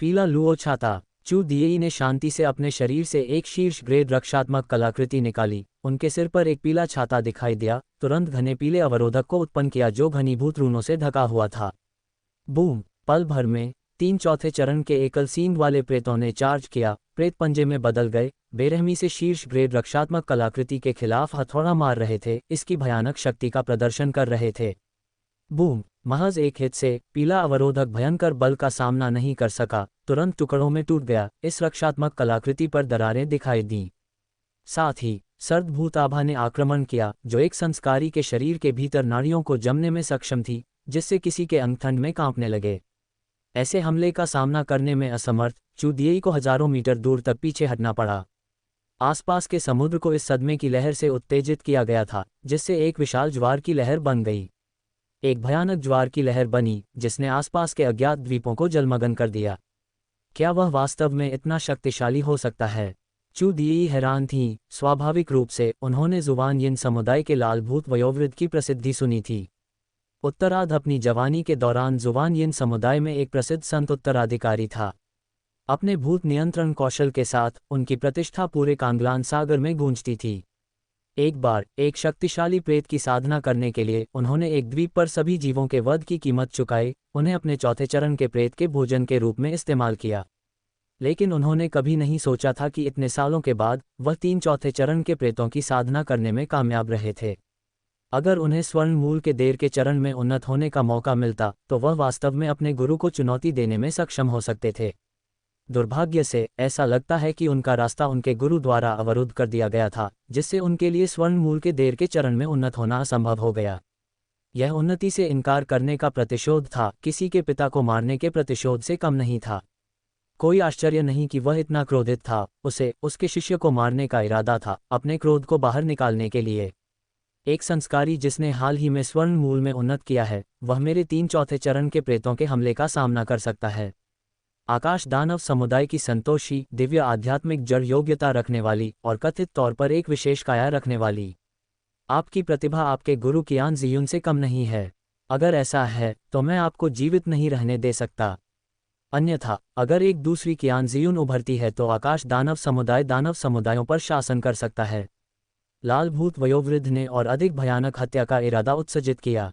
पीला लुओ छाता। चू दिएई ने शांति से अपने शरीर से एक शीर्ष ग्रेड रक्षात्मक कलाकृति निकाली। उनके सिर पर एक पीला छाता दिखाई दिया, तुरंत घने पीले अवरोधक को उत्पन्न किया जो घनीभूत रूनों से ढका हुआ था। बूम! पल भर में तीन चौथे चरण के एकल सींग वाले प्रेतों ने चार्ज किया, प्रेत पंजे में बदल गए, बेरहमी से शीर्ष ग्रेड रक्षात्मक कलाकृति के खिलाफ हथौड़ा मार रहे थे, इसकी भयानक शक्ति का प्रदर्शन कर रहे थे। बूम! महज एक हिट से पीला अवरोधक भयंकर बल का सामना नहीं कर सका, तुरंत टुकड़ों में टूट गया। इस रक्षात्मक कलाकृति पर दरारें दिखाई दीं। साथ ही सर्द भूत आभा ने आक्रमण किया, जो एक संस्कारी के शरीर के भीतर नाड़ियों को जमने में सक्षम थी, जिससे किसी के अंग ठंड में कांपने लगे। ऐसे हमले का सामना करने में असमर्थ चू दिएई को हजारों मीटर दूर तक पीछे हटना पड़ा। आसपास के समुद्र को इस सदमे की लहर से उत्तेजित किया गया था, जिससे एक विशाल ज्वार की लहर बन गई। एक भयानक ज्वार की लहर बनी, जिसने आसपास के अज्ञात द्वीपों को जलमग्न कर दिया। क्या वह वास्तव में इतना शक्तिशाली हो सकता है? चू दिएई हैरान थीं। स्वाभाविक रूप से उन्होंने जुवान यिन समुदाय के लाल भूत वयोवृद्ध की प्रसिद्धि सुनी थी। उत्तरार्ध अपनी जवानी के दौरान जुवान यिन समुदाय में एक प्रसिद्ध संत उत्तराधिकारी था। अपने भूत नियंत्रण कौशल के साथ उनकी प्रतिष्ठा पूरे कांगलान सागर में गूंजती थी। एक बार एक शक्तिशाली प्रेत की साधना करने के लिए उन्होंने एक द्वीप पर सभी जीवों के वध की कीमत चुकाई, उन्हें अपने चौथे चरण के प्रेत के भोजन के रूप में इस्तेमाल किया। लेकिन उन्होंने कभी नहीं सोचा था कि इतने सालों के बाद वह तीन चौथे चरण के प्रेतों की साधना करने में कामयाब रहे थे। अगर उन्हें स्वर्ण मूल के देर के चरण में उन्नत होने का मौका मिलता तो वह वास्तव में अपने गुरु को चुनौती देने में सक्षम हो सकते थे। दुर्भाग्य से ऐसा लगता है कि उनका रास्ता उनके गुरु द्वारा अवरुद्ध कर दिया गया था, जिससे उनके लिए स्वर्ण मूल के देर के चरण में उन्नत होना असंभव हो गया। यह उन्नति से इनकार करने का प्रतिशोध था, किसी के पिता को मारने के प्रतिशोध से कम नहीं था। कोई आश्चर्य नहीं कि वह इतना क्रोधित था। उसे उसके शिष्य को मारने का इरादा था, अपने क्रोध को बाहर निकालने के लिए। एक संस्कारी जिसने हाल ही में स्वर्ण मूल में उन्नत किया है, वह मेरे तीन चौथे चरण के प्रेतों के हमले का सामना कर सकता है। आकाश दानव समुदाय की संतोषी, दिव्य आध्यात्मिक जड़ योग्यता रखने वाली और कथित तौर पर एक विशेष काया रखने वाली। आपकी प्रतिभा आपके गुरु कियान जियुन से कम नहीं है। अगर ऐसा है तो मैं आपको जीवित नहीं रहने दे सकता। अन्यथा अगर एक दूसरी कियान जियुन उभरती है तो आकाश दानव समुदायों पर शासन कर सकता है। लाल भूत वयोवृद्ध ने और अधिक भयानक हत्या का इरादा उत्सर्जित किया।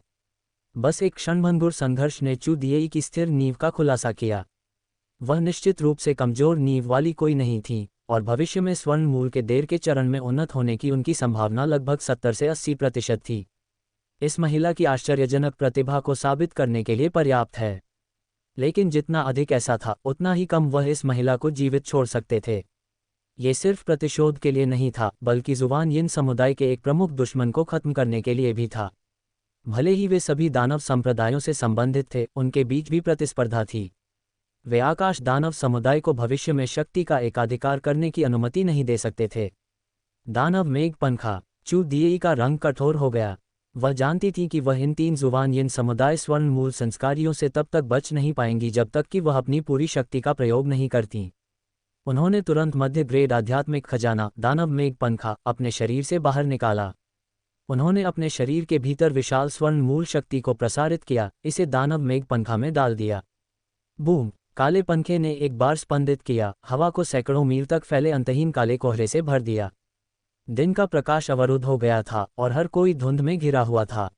बस एक क्षणभंगुर संघर्ष ने चू दिएई की स्थिर नींव का खुलासा किया। वह निश्चित रूप से कमजोर नींव वाली कोई नहीं थी, और भविष्य में स्वर्ण मूल के देर के चरण में उन्नत होने की उनकी संभावना लगभग 70 से 80% थी। इस महिला की आश्चर्यजनक प्रतिभा को साबित करने के लिए पर्याप्त है। लेकिन जितना अधिक ऐसा था, उतना ही कम वह इस महिला को जीवित छोड़ सकते थे। ये सिर्फ प्रतिशोध के लिए नहीं था, बल्कि जुवान यिन समुदाय के एक प्रमुख दुश्मन को खत्म करने के लिए भी था। भले ही वे सभी दानव संप्रदायों से संबंधित थे, उनके बीच भी प्रतिस्पर्धा थी। वे आकाश दानव समुदाय को भविष्य में शक्ति का एकाधिकार करने की अनुमति नहीं दे सकते थे। दानव मेघ पंखा। चू दिएई का रंग कठोर हो गया। वह जानती थी कि वह इन तीन जुवान यिन समुदाय स्वर्ण मूल संस्कारियों से तब तक बच नहीं पाएंगी जब तक कि वह अपनी पूरी शक्ति का प्रयोग नहीं करती। उन्होंने तुरंत मध्य ग्रेड आध्यात्मिक खजाना दानव मेघ पंखा अपने शरीर से बाहर निकाला। उन्होंने अपने शरीर के भीतर विशाल स्वर्ण मूल शक्ति को प्रसारित किया, इसे दानव मेघ पंखा में डाल दिया। बूम! काले पंखे ने एक बार स्पंदित किया, हवा को सैकड़ों मील तक फैले अंतहीन काले कोहरे से भर दिया। दिन का प्रकाश अवरुद्ध हो गया था और हर कोई धुंध में घिरा हुआ था।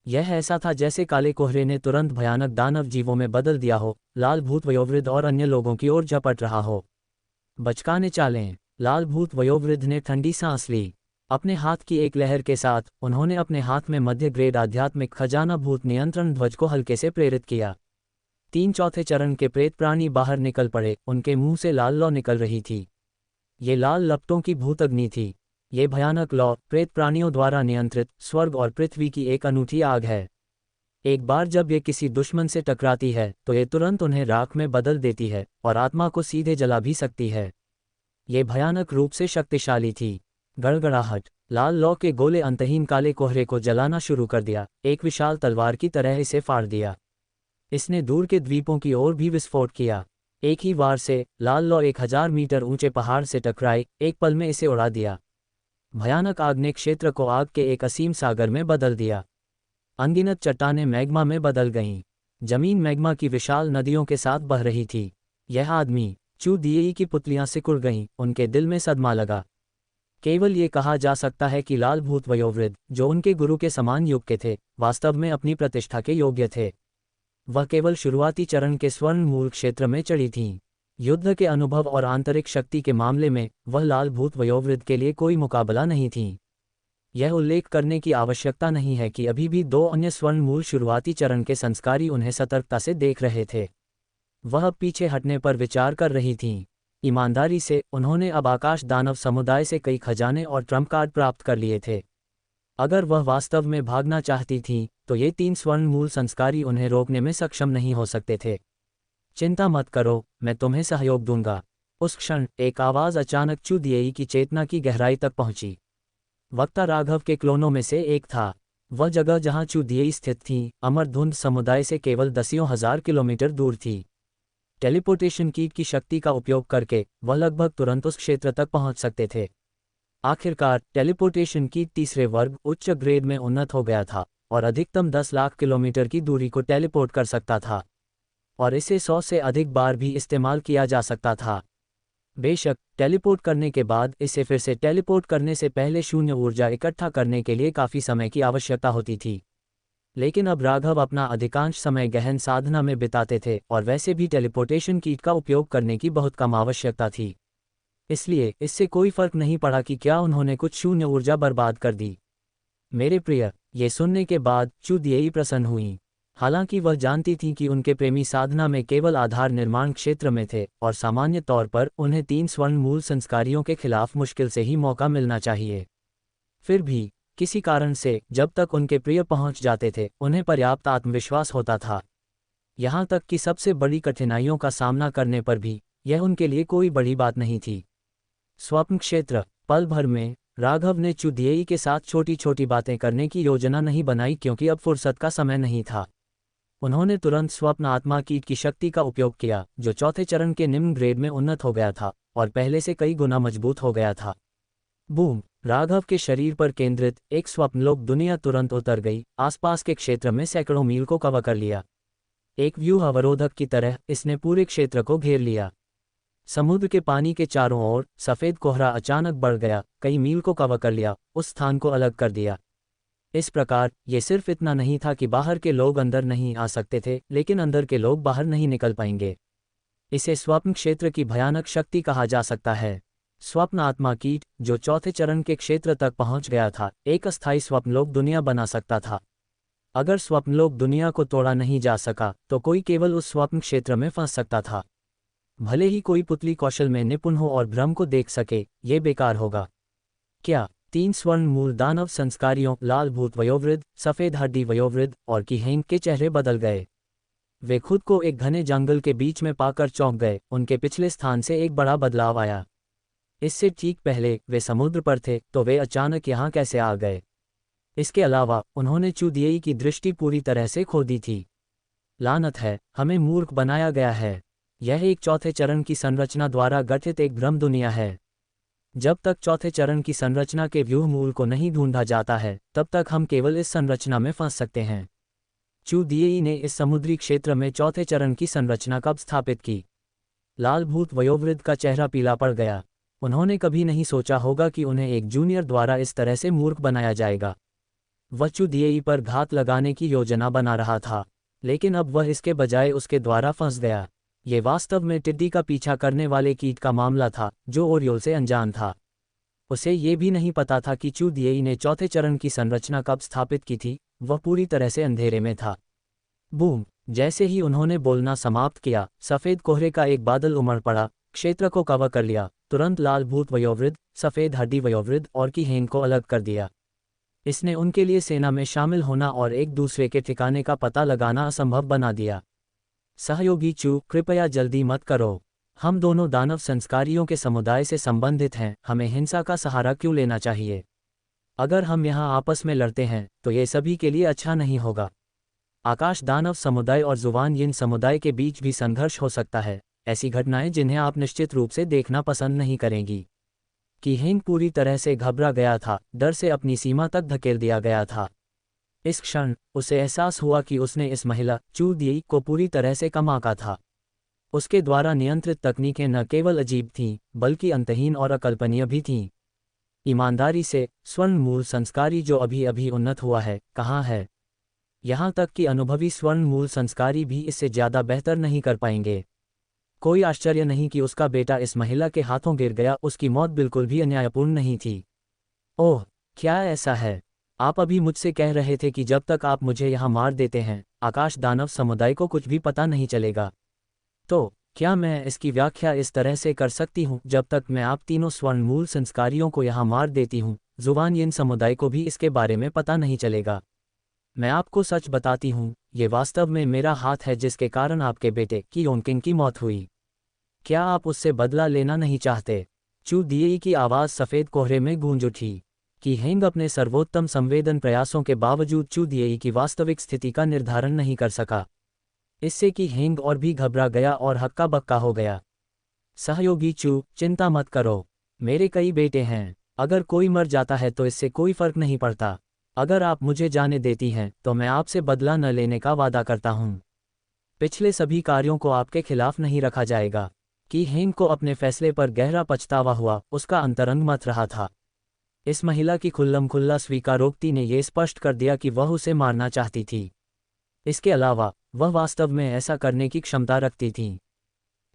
यह ऐसा था जैसे काले कोहरे ने तुरंत भयानक दानव जीवों में बदल दिया हो, लाल भूत वयोवृद्ध और अन्य लोगों की ओर झपट रहा हो। बचकाने चालें। लाल भूत वयोवृद्ध ने ठंडी सांस ली। अपने हाथ की एक लहर के साथ उन्होंने अपने हाथ में मध्य ग्रेड आध्यात्मिक खजाना भूत नियंत्रण ध्वज को हल्के से प्रेरित किया। तीन चौथे चरण के प्रेत प्राणी बाहर निकल पड़े, उनके मुंह से लाल लौ निकल रही थी। ये लाल लपटों की भूत अग्नि थी। ये भयानक लौ प्रेत प्राणियों द्वारा नियंत्रित स्वर्ग और पृथ्वी की एक अनूठी आग है। एक बार जब ये किसी दुश्मन से टकराती है तो ये तुरंत उन्हें राख में बदल देती है और आत्मा को सीधे जला भी सकती है। ये भयानक रूप से शक्तिशाली थी। गड़गड़ाहट। लाल लौ के गोले अंतहीन काले कोहरे को जलाना शुरू कर दिया, एक विशाल तलवार की तरह इसे फाड़ दिया। इसने दूर के द्वीपों की ओर भी विस्फोट किया। एक ही वार से लाल लौ 1000 मीटर ऊंचे पहाड़ से टकराई, एक पल में इसे उड़ा दिया। भयानक आग ने क्षेत्र को आग के एक असीम सागर में बदल दिया। अनगिनत चट्टानें मैग्मा में बदल गईं। जमीन मैग्मा की विशाल नदियों के साथ बह रही थी। यह आदमी। चू दिएई की पुतलियां सिकुड़ गईं, उनके दिल में सदमा लगा। केवल ये कहा जा सकता है कि लाल भूत वयोवृद्ध, जो उनके गुरु के समान युग के थे, वास्तव में अपनी प्रतिष्ठा के योग्य थे। वह केवल शुरुआती चरण के स्वर्ण मूल क्षेत्र में चढ़ी थीं। युद्ध के अनुभव और आंतरिक शक्ति के मामले में वह लाल भूत वयोवृद्ध के लिए कोई मुकाबला नहीं थीं। यह उल्लेख करने की आवश्यकता नहीं है कि अभी भी 2 अन्य स्वर्ण मूल शुरुआती चरण के संस्कारी उन्हें सतर्कता से देख रहे थे। वह पीछे हटने पर विचार कर रही थीं। ईमानदारी से उन्होंने अब आकाश दानव समुदाय से कई खजाने और ट्रम्प कार्ड प्राप्त कर लिए थे। अगर वह वास्तव में भागना चाहती थीं, तो ये 3 स्वर्ण मूल संस्कारी उन्हें रोकने में सक्षम नहीं हो सकते थे। चिंता मत करो, मैं तुम्हें सहयोग दूंगा। उस क्षण एक आवाज़ अचानक चू दिएई की चेतना की गहराई तक पहुंची। वक्ता राघव के क्लोनों में से एक था। वह जगह जहां चू दिएई स्थित थी, अमरधुंध समुदाय से केवल दसियों हजार किलोमीटर दूर थी। टेलीपोर्टेशन की शक्ति का उपयोग करके वह लगभग तुरंत उस क्षेत्र तक पहुंच सकते थे। आखिरकार टेलीपोर्टेशन की तीसरे वर्ग उच्च ग्रेड में उन्नत हो गया था और अधिकतम 10 लाख किलोमीटर की दूरी को टेलीपोर्ट कर सकता था, और इसे 100 से अधिक बार भी इस्तेमाल किया जा सकता था। बेशक टेलीपोर्ट करने के बाद इसे फिर से टेलीपोर्ट करने से पहले शून्य ऊर्जा इकट्ठा करने के लिए काफ़ी समय की आवश्यकता होती थी। लेकिन अब राघव अपना अधिकांश समय गहन साधना में बिताते थे और वैसे भी टेलीपोर्टेशन किट का उपयोग करने की बहुत कम आवश्यकता थी। इसलिए इससे कोई फर्क नहीं पड़ा कि क्या उन्होंने कुछ शून्य ऊर्जा बर्बाद कर दी। मेरे प्रिय, ये सुनने के बाद चू दिएई प्रसन्न हुईं। हालांकि वह जानती थीं कि उनके प्रेमी साधना में केवल आधार निर्माण क्षेत्र में थे और सामान्य तौर पर उन्हें 3 स्वर्ण मूल संस्कारियों के खिलाफ मुश्किल से ही मौका मिलना चाहिए। फिर भी किसी कारण से जब तक उनके प्रिय पहुंच जाते थे, उन्हें पर्याप्त आत्मविश्वास होता था। यहाँ तक कि सबसे बड़ी कठिनाइयों का सामना करने पर भी यह उनके लिए कोई बड़ी बात नहीं थी। स्वप्न क्षेत्र। पल भर में राघव ने चू दिएई के साथ छोटी छोटी बातें करने की योजना नहीं बनाई, क्योंकि अब फुर्सत का समय नहीं था। उन्होंने तुरंत स्वप्न आत्मा कीट की शक्ति का उपयोग किया, जो चौथे चरण के निम्न ग्रेड में उन्नत हो गया था और पहले से कई गुना मजबूत हो गया था। बूम! राघव के शरीर पर केंद्रित एक स्वप्नलोक दुनिया तुरंत उतर गई। आसपास के क्षेत्र में सैकड़ों मील को कवर कर लिया। एक व्यूह अवरोधक की तरह इसने पूरे क्षेत्र को घेर लिया। समुद्र के पानी के चारों ओर सफ़ेद कोहरा अचानक बढ़ गया, कई मील को कवर कर लिया, उस स्थान को अलग कर दिया। इस प्रकार ये सिर्फ इतना नहीं था कि बाहर के लोग अंदर नहीं आ सकते थे, लेकिन अंदर के लोग बाहर नहीं निकल पाएंगे। इसे स्वप्न क्षेत्र की भयानक शक्ति कहा जा सकता है। स्वप्न आत्मा कीट, जो चौथे चरण के क्षेत्र तक पहुंच गया था, एक अस्थायी स्वप्नलोक दुनिया बना सकता था। अगर स्वप्नलोक दुनिया को तोड़ा नहीं जा सका, तो कोई केवल उस स्वप्न क्षेत्र में फंस सकता था। भले ही कोई पुतली कौशल में निपुण हो और भ्रम को देख सके, ये बेकार होगा। क्या 3 स्वर्ण मूल दानव संस्कारियों लाल भूत वयोवृद्ध, सफ़ेद हड्डी वयोवृद्ध और कीहेंग के चेहरे बदल गए। वे खुद को एक घने जंगल के बीच में पाकर चौंक गए। उनके पिछले स्थान से एक बड़ा बदलाव आया। इससे ठीक पहले वे समुद्र पर थे, तो वे अचानक यहाँ कैसे आ गए? इसके अलावा उन्होंने चू दिएई की दृष्टि पूरी तरह से खो दी थी। लानत है, हमें मूर्ख बनाया गया है। यह एक चौथे चरण की संरचना द्वारा गठित एक भ्रम दुनिया है। जब तक चौथे चरण की संरचना के व्यूह मूल को नहीं ढूंढा जाता है, तब तक हम केवल इस संरचना में फंस सकते हैं। चू दिएई ने इस समुद्री क्षेत्र में चौथे चरण की संरचना कब स्थापित की? लाल भूत वयोवृद्ध का चेहरा पीला पड़ गया। उन्होंने कभी नहीं सोचा होगा कि उन्हें एक जूनियर द्वारा इस तरह से मूर्ख बनाया जाएगा। वह चू दिएई पर घात लगाने की योजना बना रहा था, लेकिन अब वह इसके बजाय उसके द्वारा फंस गया। ये वास्तव में टिड्डी का पीछा करने वाले कीट का मामला था, जो ओरियोल से अनजान था। उसे ये भी नहीं पता था कि चू दिएई ने चौथे चरण की संरचना कब स्थापित की थी। वह पूरी तरह से अंधेरे में था। बूम! जैसे ही उन्होंने बोलना समाप्त किया, सफ़ेद कोहरे का एक बादल उमड़ पड़ा, क्षेत्र को कवर कर लिया। तुरंत लाल भूत वयोवृद्ध, सफ़ेद हड्डी वयोवृद्ध और कीहेंग को अलग कर दिया। इसने उनके लिए सेना में शामिल होना और एक दूसरे के ठिकाने का पता लगाना असंभव बना दिया। सहयोगी चू, कृपया जल्दी मत करो। हम दोनों दानव संस्कारियों के समुदाय से संबंधित हैं, हमें हिंसा का सहारा क्यों लेना चाहिए? अगर हम यहाँ आपस में लड़ते हैं, तो ये सभी के लिए अच्छा नहीं होगा। आकाश दानव समुदाय और जुवान यिन समुदाय के बीच भी संघर्ष हो सकता है, ऐसी घटनाएं जिन्हें आप निश्चित रूप से देखना पसंद नहीं करेंगी। कीहेंग पूरी तरह से घबरा गया था, डर से अपनी सीमा तक धकेल दिया गया था। इस क्षण उसे एहसास हुआ कि उसने इस महिला चू दिएई को पूरी तरह से कम आंका था। उसके द्वारा नियंत्रित तकनीकें न केवल अजीब थीं, बल्कि अंतहीन और अकल्पनीय भी थीं। ईमानदारी से, स्वर्ण मूल संस्कारी जो अभी अभी उन्नत हुआ है, कहाँ है? यहाँ तक कि अनुभवी स्वर्ण मूल संस्कारी भी इससे ज़्यादा बेहतर नहीं कर पाएंगे। कोई आश्चर्य नहीं कि उसका बेटा इस महिला के हाथों गिर गया, उसकी मौत बिल्कुल भी अन्यायपूर्ण नहीं थी। ओह, क्या ऐसा है? आप अभी मुझसे कह रहे थे कि जब तक आप मुझे यहाँ मार देते हैं, आकाश दानव समुदाय को कुछ भी पता नहीं चलेगा। तो क्या मैं इसकी व्याख्या इस तरह से कर सकती हूँ, जब तक मैं आप तीनों स्वर्ण मूल संस्कारियों को यहाँ मार देती हूँ, जुवानयिन समुदाय को भी इसके बारे में पता नहीं चलेगा। मैं आपको सच बताती हूँ, ये वास्तव में मेरा हाथ है जिसके कारण आपके बेटे की योनकिंग की मौत हुई। क्या आप उससे बदला लेना नहीं चाहते? चू दिएई की आवाज़ सफ़ेद कोहरे में गूंज उठी। कि हेंग अपने सर्वोत्तम संवेदन प्रयासों के बावजूद चू दिएई की वास्तविक स्थिति का निर्धारण नहीं कर सका। इससे कि हेंग और भी घबरा गया और हक्का बक्का हो गया। सहयोगी चू, चिंता मत करो, मेरे कई बेटे हैं, अगर कोई मर जाता है तो इससे कोई फर्क नहीं पड़ता। अगर आप मुझे जाने देती हैं तो मैं आपसे बदला न लेने का वादा करता हूँ। पिछले सभी कार्यों को आपके खिलाफ नहीं रखा जाएगा। कि हेंग को अपने फैसले पर गहरा पछतावा हुआ, उसका अंतरंग मत रहा था। इस महिला की खुल्लम-खुल्ला स्वीकारोक्ति ने यह स्पष्ट कर दिया कि वह उसे मारना चाहती थी। इसके अलावा वह वास्तव में ऐसा करने की क्षमता रखती थी।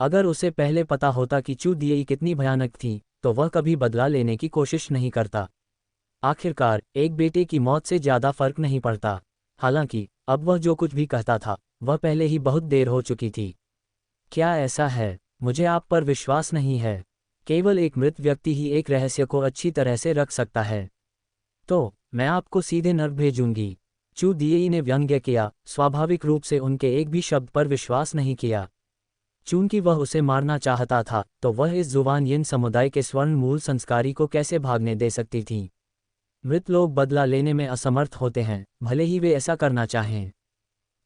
अगर उसे पहले पता होता कि चू दिएई कितनी भयानक थी, तो वह कभी बदला लेने की कोशिश नहीं करता। आखिरकार एक बेटे की मौत से ज़्यादा फर्क नहीं पड़ता। हालांकि अब वह जो कुछ भी कहता था, वह पहले ही बहुत देर हो चुकी थी। क्या ऐसा है? मुझे आप पर विश्वास नहीं है। केवल एक मृत व्यक्ति ही एक रहस्य को अच्छी तरह से रख सकता है। तो मैं आपको सीधे नर्क भेजूंगी। चू दिएई ने व्यंग्य किया, स्वाभाविक रूप से उनके एक भी शब्द पर विश्वास नहीं किया। चूंकि वह उसे मारना चाहता था, तो वह इस जुवानयिन समुदाय के स्वर्ण मूल संस्कारी को कैसे भागने दे सकती थी? मृत लोग बदला लेने में असमर्थ होते हैं, भले ही वे ऐसा करना चाहें।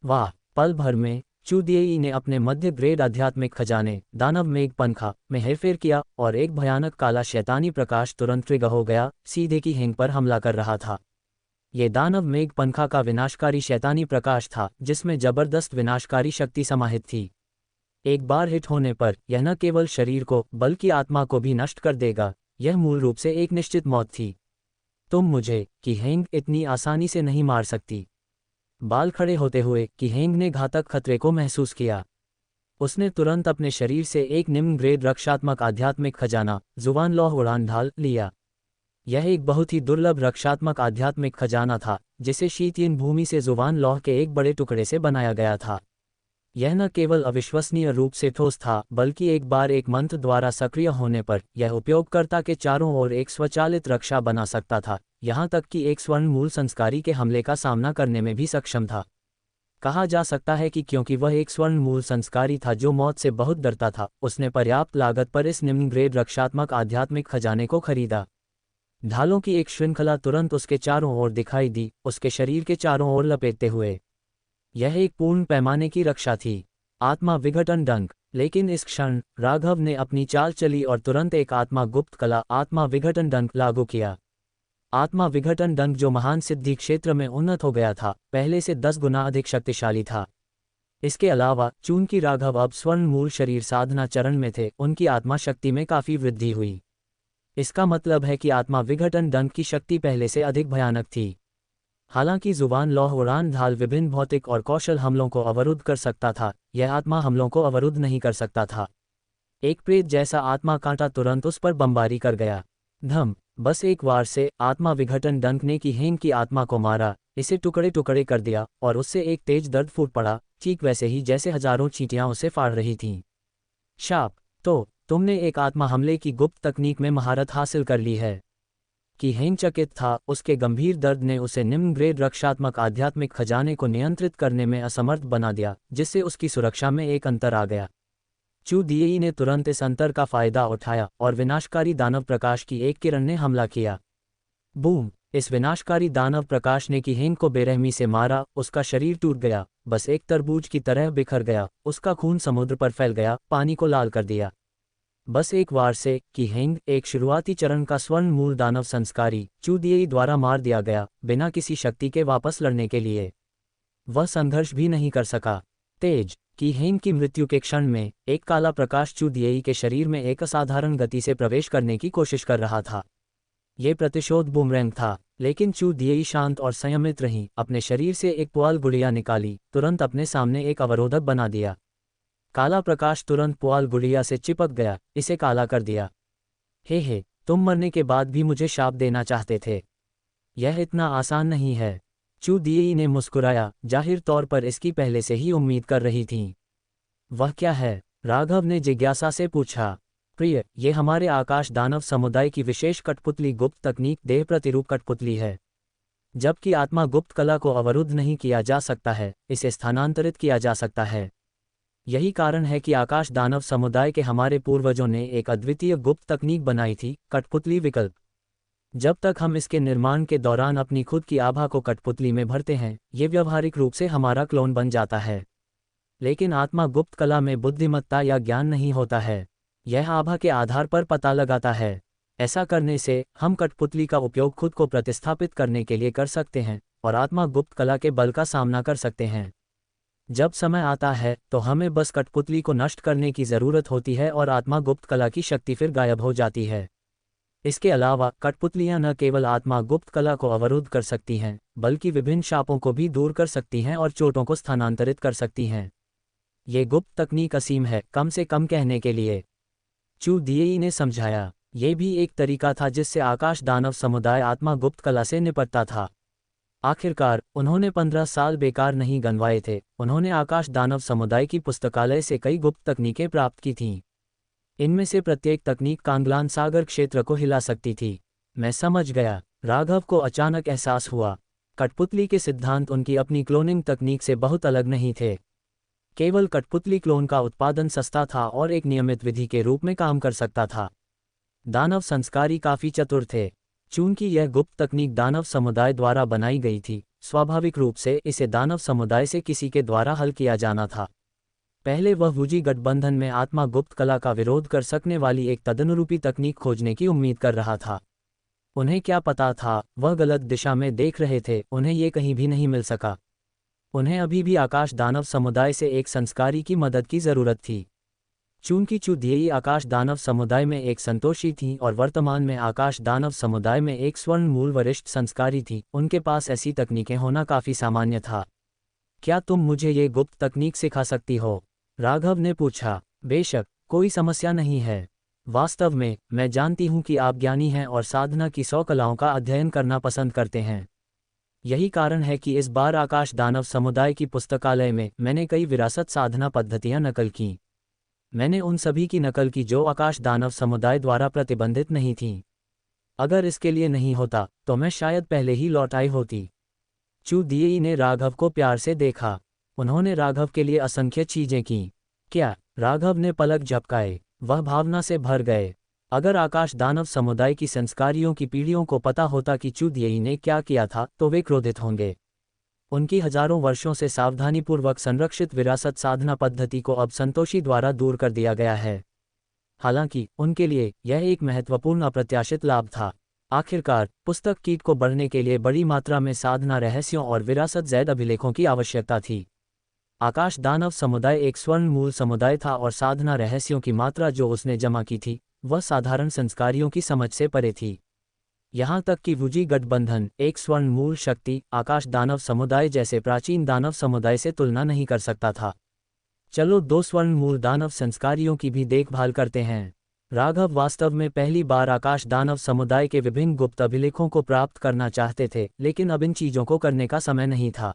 वाह! पल भर में चू दिएई ने अपने मध्य ग्रेड आध्यात्मिक खजाने दानव मेघ पंखा में हेरफेर किया और एक भयानक काला शैतानी प्रकाश तुरंत ट्रिगर हो गया, सीधे की हेंग पर हमला कर रहा था। ये दानव मेघ पंखा का विनाशकारी शैतानी प्रकाश था, जिसमें जबरदस्त विनाशकारी शक्ति समाहित थी। एक बार हिट होने पर यह न केवल शरीर को बल्कि आत्मा को भी नष्ट कर देगा। यह मूल रूप से एक निश्चित मौत थी। तुम मुझे कि हेंग इतनी आसानी से नहीं मार सकती। बाल खड़े होते हुए कि हेंग ने घातक खतरे को महसूस किया। उसने तुरंत अपने शरीर से एक निम्न ग्रेड रक्षात्मक आध्यात्मिक खजाना जुवान लौह उड़ान ढाल लिया। यह एक बहुत ही दुर्लभ रक्षात्मक आध्यात्मिक खजाना था, जिसे शीतयिन भूमि से जुवान लौह के एक बड़े टुकड़े से बनाया गया था। यह न केवल अविश्वसनीय रूप से ठोस था, बल्कि एक बार एक मंत्र द्वारा सक्रिय होने पर यह उपयोगकर्ता के चारों ओर एक स्वचालित रक्षा बना सकता था, यहाँ तक कि एक स्वर्ण मूल संस्कारी के हमले का सामना करने में भी सक्षम था। कहा जा सकता है कि क्योंकि वह एक स्वर्ण मूल संस्कारी था जो मौत से बहुत डरता था, उसने पर्याप्त लागत पर इस निम्न ग्रेड रक्षात्मक आध्यात्मिक खजाने को खरीदा। ढालों की एक श्रृंखला तुरंत उसके चारों ओर दिखाई दी, उसके शरीर के चारों ओर लपेटते हुए। यह एक पूर्ण पैमाने की रक्षा थी। आत्मा विघटन डंक। लेकिन इस क्षण राघव ने अपनी चाल चली और तुरंत एक आत्मा गुप्त कला आत्मा विघटन डंक लागू किया। आत्मा विघटन डंक, जो महान सिद्धि क्षेत्र में उन्नत हो गया था, पहले से 10 गुना अधिक शक्तिशाली था। इसके अलावा चूंकि राघव अब स्वर्ण मूल शरीर साधना चरण में थे, उनकी आत्मा शक्ति में काफ़ी वृद्धि हुई। इसका मतलब है कि आत्मा विघटन डंक की शक्ति पहले से अधिक भयानक थी। हालांकि जुबान लौह उड़ान ढाल विभिन्न भौतिक और कौशल हमलों को अवरुद्ध कर सकता था, यह आत्मा हमलों को अवरुद्ध नहीं कर सकता था। एक प्रेत जैसा आत्मा कांटा तुरंत उस पर बमबारी कर गया। धम! बस एक वार से आत्मा विघटन डंक ने की हेंग की आत्मा को मारा, इसे टुकड़े टुकड़े कर दिया और उससे एक तेज दर्द फूट पड़ा, ठीक वैसे ही जैसे हजारों चींटियां उसे फाड़ रही थीं। शाप! तो तुमने एक आत्मा हमले की गुप्त तकनीक में महारत हासिल कर ली है। कि हेंग चकित था, उसके गंभीर दर्द ने उसे निम्न ग्रेड रक्षात्मक आध्यात्मिक खजाने को नियंत्रित करने में असमर्थ बना दिया, जिससे उसकी सुरक्षा में एक अंतर आ गया। चू दिएई ने तुरंत इस अंतर का फायदा उठाया और विनाशकारी दानव प्रकाश की एक किरण ने हमला किया। बूम! इस विनाशकारी दानव प्रकाश ने कि हेंग को बेरहमी से मारा, उसका शरीर टूट गया, बस एक तरबूज की तरह बिखर गया, उसका खून समुद्र पर फैल गया, पानी को लाल कर दिया। बस एक वार से कि हेंग, एक शुरुआती चरण का स्वर्ण मूल दानव संस्कारी, चू दिएई द्वारा मार दिया गया, बिना किसी शक्ति के वापस लड़ने के लिए। वह संघर्ष भी नहीं कर सका। तेज! कि हेंग की मृत्यु के क्षण में एक काला प्रकाश चू दिएई के शरीर में एक असाधारण गति से प्रवेश करने की कोशिश कर रहा था। ये प्रतिशोध बूमरैंग था। लेकिन चू दिएई शांत और संयमित रहीं, अपने शरीर से एक पुआल गुड़िया निकाली, तुरंत अपने सामने एक अवरोधक बना दिया। काला प्रकाश तुरंत पुआल गुड़िया से चिपक गया, इसे काला कर दिया। हे, तुम मरने के बाद भी मुझे शाप देना चाहते थे। यह इतना आसान नहीं है। चू दिएई ने मुस्कुराया, जाहिर तौर पर इसकी पहले से ही उम्मीद कर रही थीं। वह क्या है? राघव ने जिज्ञासा से पूछा। प्रिय, ये हमारे आकाश दानव समुदाय की विशेष कठपुतली गुप्त तकनीक देह प्रतिरूप कठपुतली है। जबकि आत्मा गुप्त कला को अवरुद्ध नहीं किया जा सकता है, इसे स्थानांतरित किया जा सकता है। यही कारण है कि आकाश दानव समुदाय के हमारे पूर्वजों ने एक अद्वितीय गुप्त तकनीक बनाई थी, कठपुतली विकल्प। जब तक हम इसके निर्माण के दौरान अपनी खुद की आभा को कठपुतली में भरते हैं, ये व्यवहारिक रूप से हमारा क्लोन बन जाता है। लेकिन आत्मा गुप्त कला में बुद्धिमत्ता या ज्ञान नहीं होता है, यह आभा के आधार पर पता लगाता है। ऐसा करने से हम कठपुतली का उपयोग खुद को प्रतिस्थापित करने के लिए कर सकते हैं और आत्मा गुप्त कला के बल का सामना कर सकते हैं। जब समय आता है तो हमें बस कठपुतली को नष्ट करने की ज़रूरत होती है और आत्मा गुप्त कला की शक्ति फिर गायब हो जाती है। इसके अलावा कठपुतलियां न केवल आत्मा गुप्त कला को अवरुद्ध कर सकती हैं, बल्कि विभिन्न शापों को भी दूर कर सकती हैं और चोटों को स्थानांतरित कर सकती हैं। ये गुप्त तकनीक असीम है, कम से कम कहने के लिए, चू दिएई ने समझाया। ये भी एक तरीका था जिससे आकाश दानव समुदाय आत्मा गुप्त कला से निपटता था। आखिरकार उन्होंने 15 साल बेकार नहीं गंवाए थे। उन्होंने आकाश दानव समुदाय की पुस्तकालय से कई गुप्त तकनीकें प्राप्त की थीं। इनमें से प्रत्येक तकनीक कांगलान सागर क्षेत्र को हिला सकती थी। मैं समझ गया, राघव को अचानक एहसास हुआ। कठपुतली के सिद्धांत उनकी अपनी क्लोनिंग तकनीक से बहुत अलग नहीं थे। केवल कठपुतली क्लोन का उत्पादन सस्ता था और एक नियमित विधि के रूप में काम कर सकता था। दानव संस्कारी काफी चतुर थे। चूंकि यह गुप्त तकनीक दानव समुदाय द्वारा बनाई गई थी, स्वाभाविक रूप से इसे दानव समुदाय से किसी के द्वारा हल किया जाना था। पहले वह वुजी गठबंधन में आत्मा गुप्त कला का विरोध कर सकने वाली एक तदनुरूपी तकनीक खोजने की उम्मीद कर रहा था। उन्हें क्या पता था, वह गलत दिशा में देख रहे थे। उन्हें ये कहीं भी नहीं मिल सका। उन्हें अभी भी आकाश दानव समुदाय से एक संस्कारी की मदद की जरूरत थी। चूंकि चू दिएई आकाश दानव समुदाय में एक संतोषी थी और वर्तमान में आकाश दानव समुदाय में एक स्वर्ण मूल वरिष्ठ संस्कारी थी, उनके पास ऐसी तकनीकें होना काफी सामान्य था। क्या तुम मुझे ये गुप्त तकनीक सिखा सकती हो? राघव ने पूछा। बेशक, कोई समस्या नहीं है। वास्तव में मैं जानती हूँ कि आप ज्ञानी हैं और साधना की 100 कलाओं का अध्ययन करना पसंद करते हैं। यही कारण है कि इस बार आकाश दानव समुदाय की पुस्तकालय में मैंने कई विरासत साधना पद्धतियां नकल की। मैंने उन सभी की नकल की जो आकाश दानव समुदाय द्वारा प्रतिबंधित नहीं थीं। अगर इसके लिए नहीं होता तो मैं शायद पहले ही लौट आई होती। चू दिएई ने राघव को प्यार से देखा। उन्होंने राघव के लिए असंख्य चीजें की। क्या? राघव ने पलक झपकाए। वह भावना से भर गए। अगर आकाश दानव समुदाय की संस्कारियों की पीढ़ियों को पता होता कि चू दिएई ने क्या किया था तो वे क्रोधित होंगे। उनकी हजारों वर्षों से सावधानीपूर्वक संरक्षित विरासत साधना पद्धति को अब संतोषी द्वारा दूर कर दिया गया है। हालांकि उनके लिए यह एक महत्वपूर्ण अप्रत्याशित लाभ था। आखिरकार पुस्तक कीट को बढ़ने के लिए बड़ी मात्रा में साधना रहस्यों और विरासत ज़ैद अभिलेखों की आवश्यकता थी। आकाश दानव समुदाय एक स्वर्ण मूल समुदाय था और साधना रहस्यों की मात्रा जो उसने जमा की थी वह साधारण संस्कारियों की समझ से परे थी। यहाँ तक कि वुजी गठबंधन एक स्वर्ण मूल शक्ति आकाश दानव समुदाय जैसे प्राचीन दानव समुदाय से तुलना नहीं कर सकता था। चलो 2 स्वर्ण मूल दानव संस्कारियों की भी देखभाल करते हैं। राघव वास्तव में पहली बार आकाश दानव समुदाय के विभिन्न गुप्त अभिलेखों को प्राप्त करना चाहते थे, लेकिन अब इन चीजों को करने का समय नहीं था।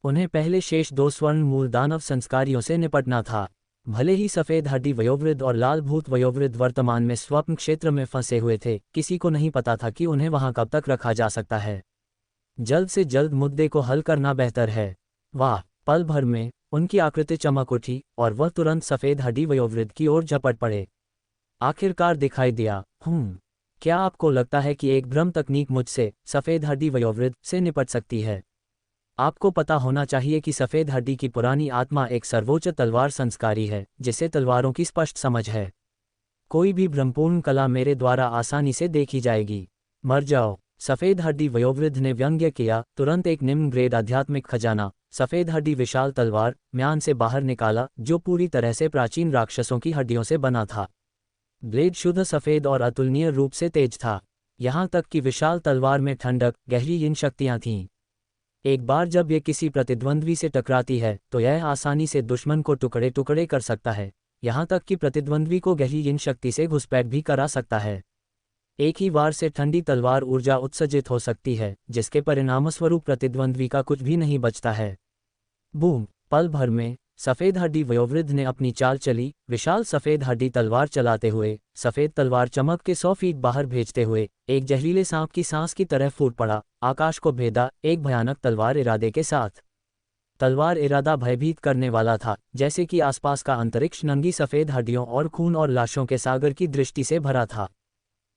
उन्हें पहले शेष 2 स्वर्ण मूल दानव संस्कारियों से निपटना था। भले ही सफेद हड्डी वयोवृद्ध और लाल भूत वयोवृद्ध वर्तमान में स्वप्न क्षेत्र में फंसे हुए थे, किसी को नहीं पता था कि उन्हें वहां कब तक रखा जा सकता है। जल्द से जल्द मुद्दे को हल करना बेहतर है। वाह! पल भर में उनकी आकृति चमक उठी और वह तुरंत सफेद हड्डी वयोवृद्ध की ओर झपट पड़े। आखिरकार दिखाई दिया। क्या आपको लगता है कि एक भ्रम तकनीक मुझसे, सफेद हड्डी वयोवृद्ध, से निपट सकती है? आपको पता होना चाहिए कि सफेद हड्डी की पुरानी आत्मा एक सर्वोच्च तलवार संस्कारी है जिसे तलवारों की स्पष्ट समझ है। कोई भी भ्रमपूर्ण कला मेरे द्वारा आसानी से देखी जाएगी। मर जाओ, सफेद हड्डी वयोवृद्ध ने व्यंग्य किया। तुरंत एक निम्न ग्रेड आध्यात्मिक खजाना, सफेद हड्डी विशाल तलवार, म्यान से बाहर निकाला जो पूरी तरह से प्राचीन राक्षसों की हड्डियों से बना था। ब्लेड शुद्ध सफेद और अतुलनीय रूप से तेज था। यहाँ तक कि विशाल तलवार में ठंडक, गहरी इन शक्तियाँ थीं। एक बार जब ये किसी प्रतिद्वंद्वी से टकराती है तो यह आसानी से दुश्मन को टुकड़े टुकड़े कर सकता है, यहाँ तक कि प्रतिद्वंद्वी को गहरी इन शक्ति से घुसपैठ भी करा सकता है। एक ही वार से ठंडी तलवार ऊर्जा उत्सर्जित हो सकती है, जिसके परिणामस्वरूप प्रतिद्वंद्वी का कुछ भी नहीं बचता है। बूम! पल भर में सफ़ेद हड्डी वयोवृद्ध ने अपनी चाल चली, विशाल सफ़ेद हड्डी तलवार चलाते हुए, सफ़ेद तलवार चमक के 100 फीट बाहर भेजते हुए, एक जहरीले सांप की सांस की तरह फूट पड़ा, आकाश को भेदा, एक भयानक तलवार इरादे के साथ। तलवार इरादा भयभीत करने वाला था, जैसे कि आसपास का अंतरिक्ष नंगी सफ़ेद हड्डियों और खून और लाशों के सागर की दृष्टि से भरा था।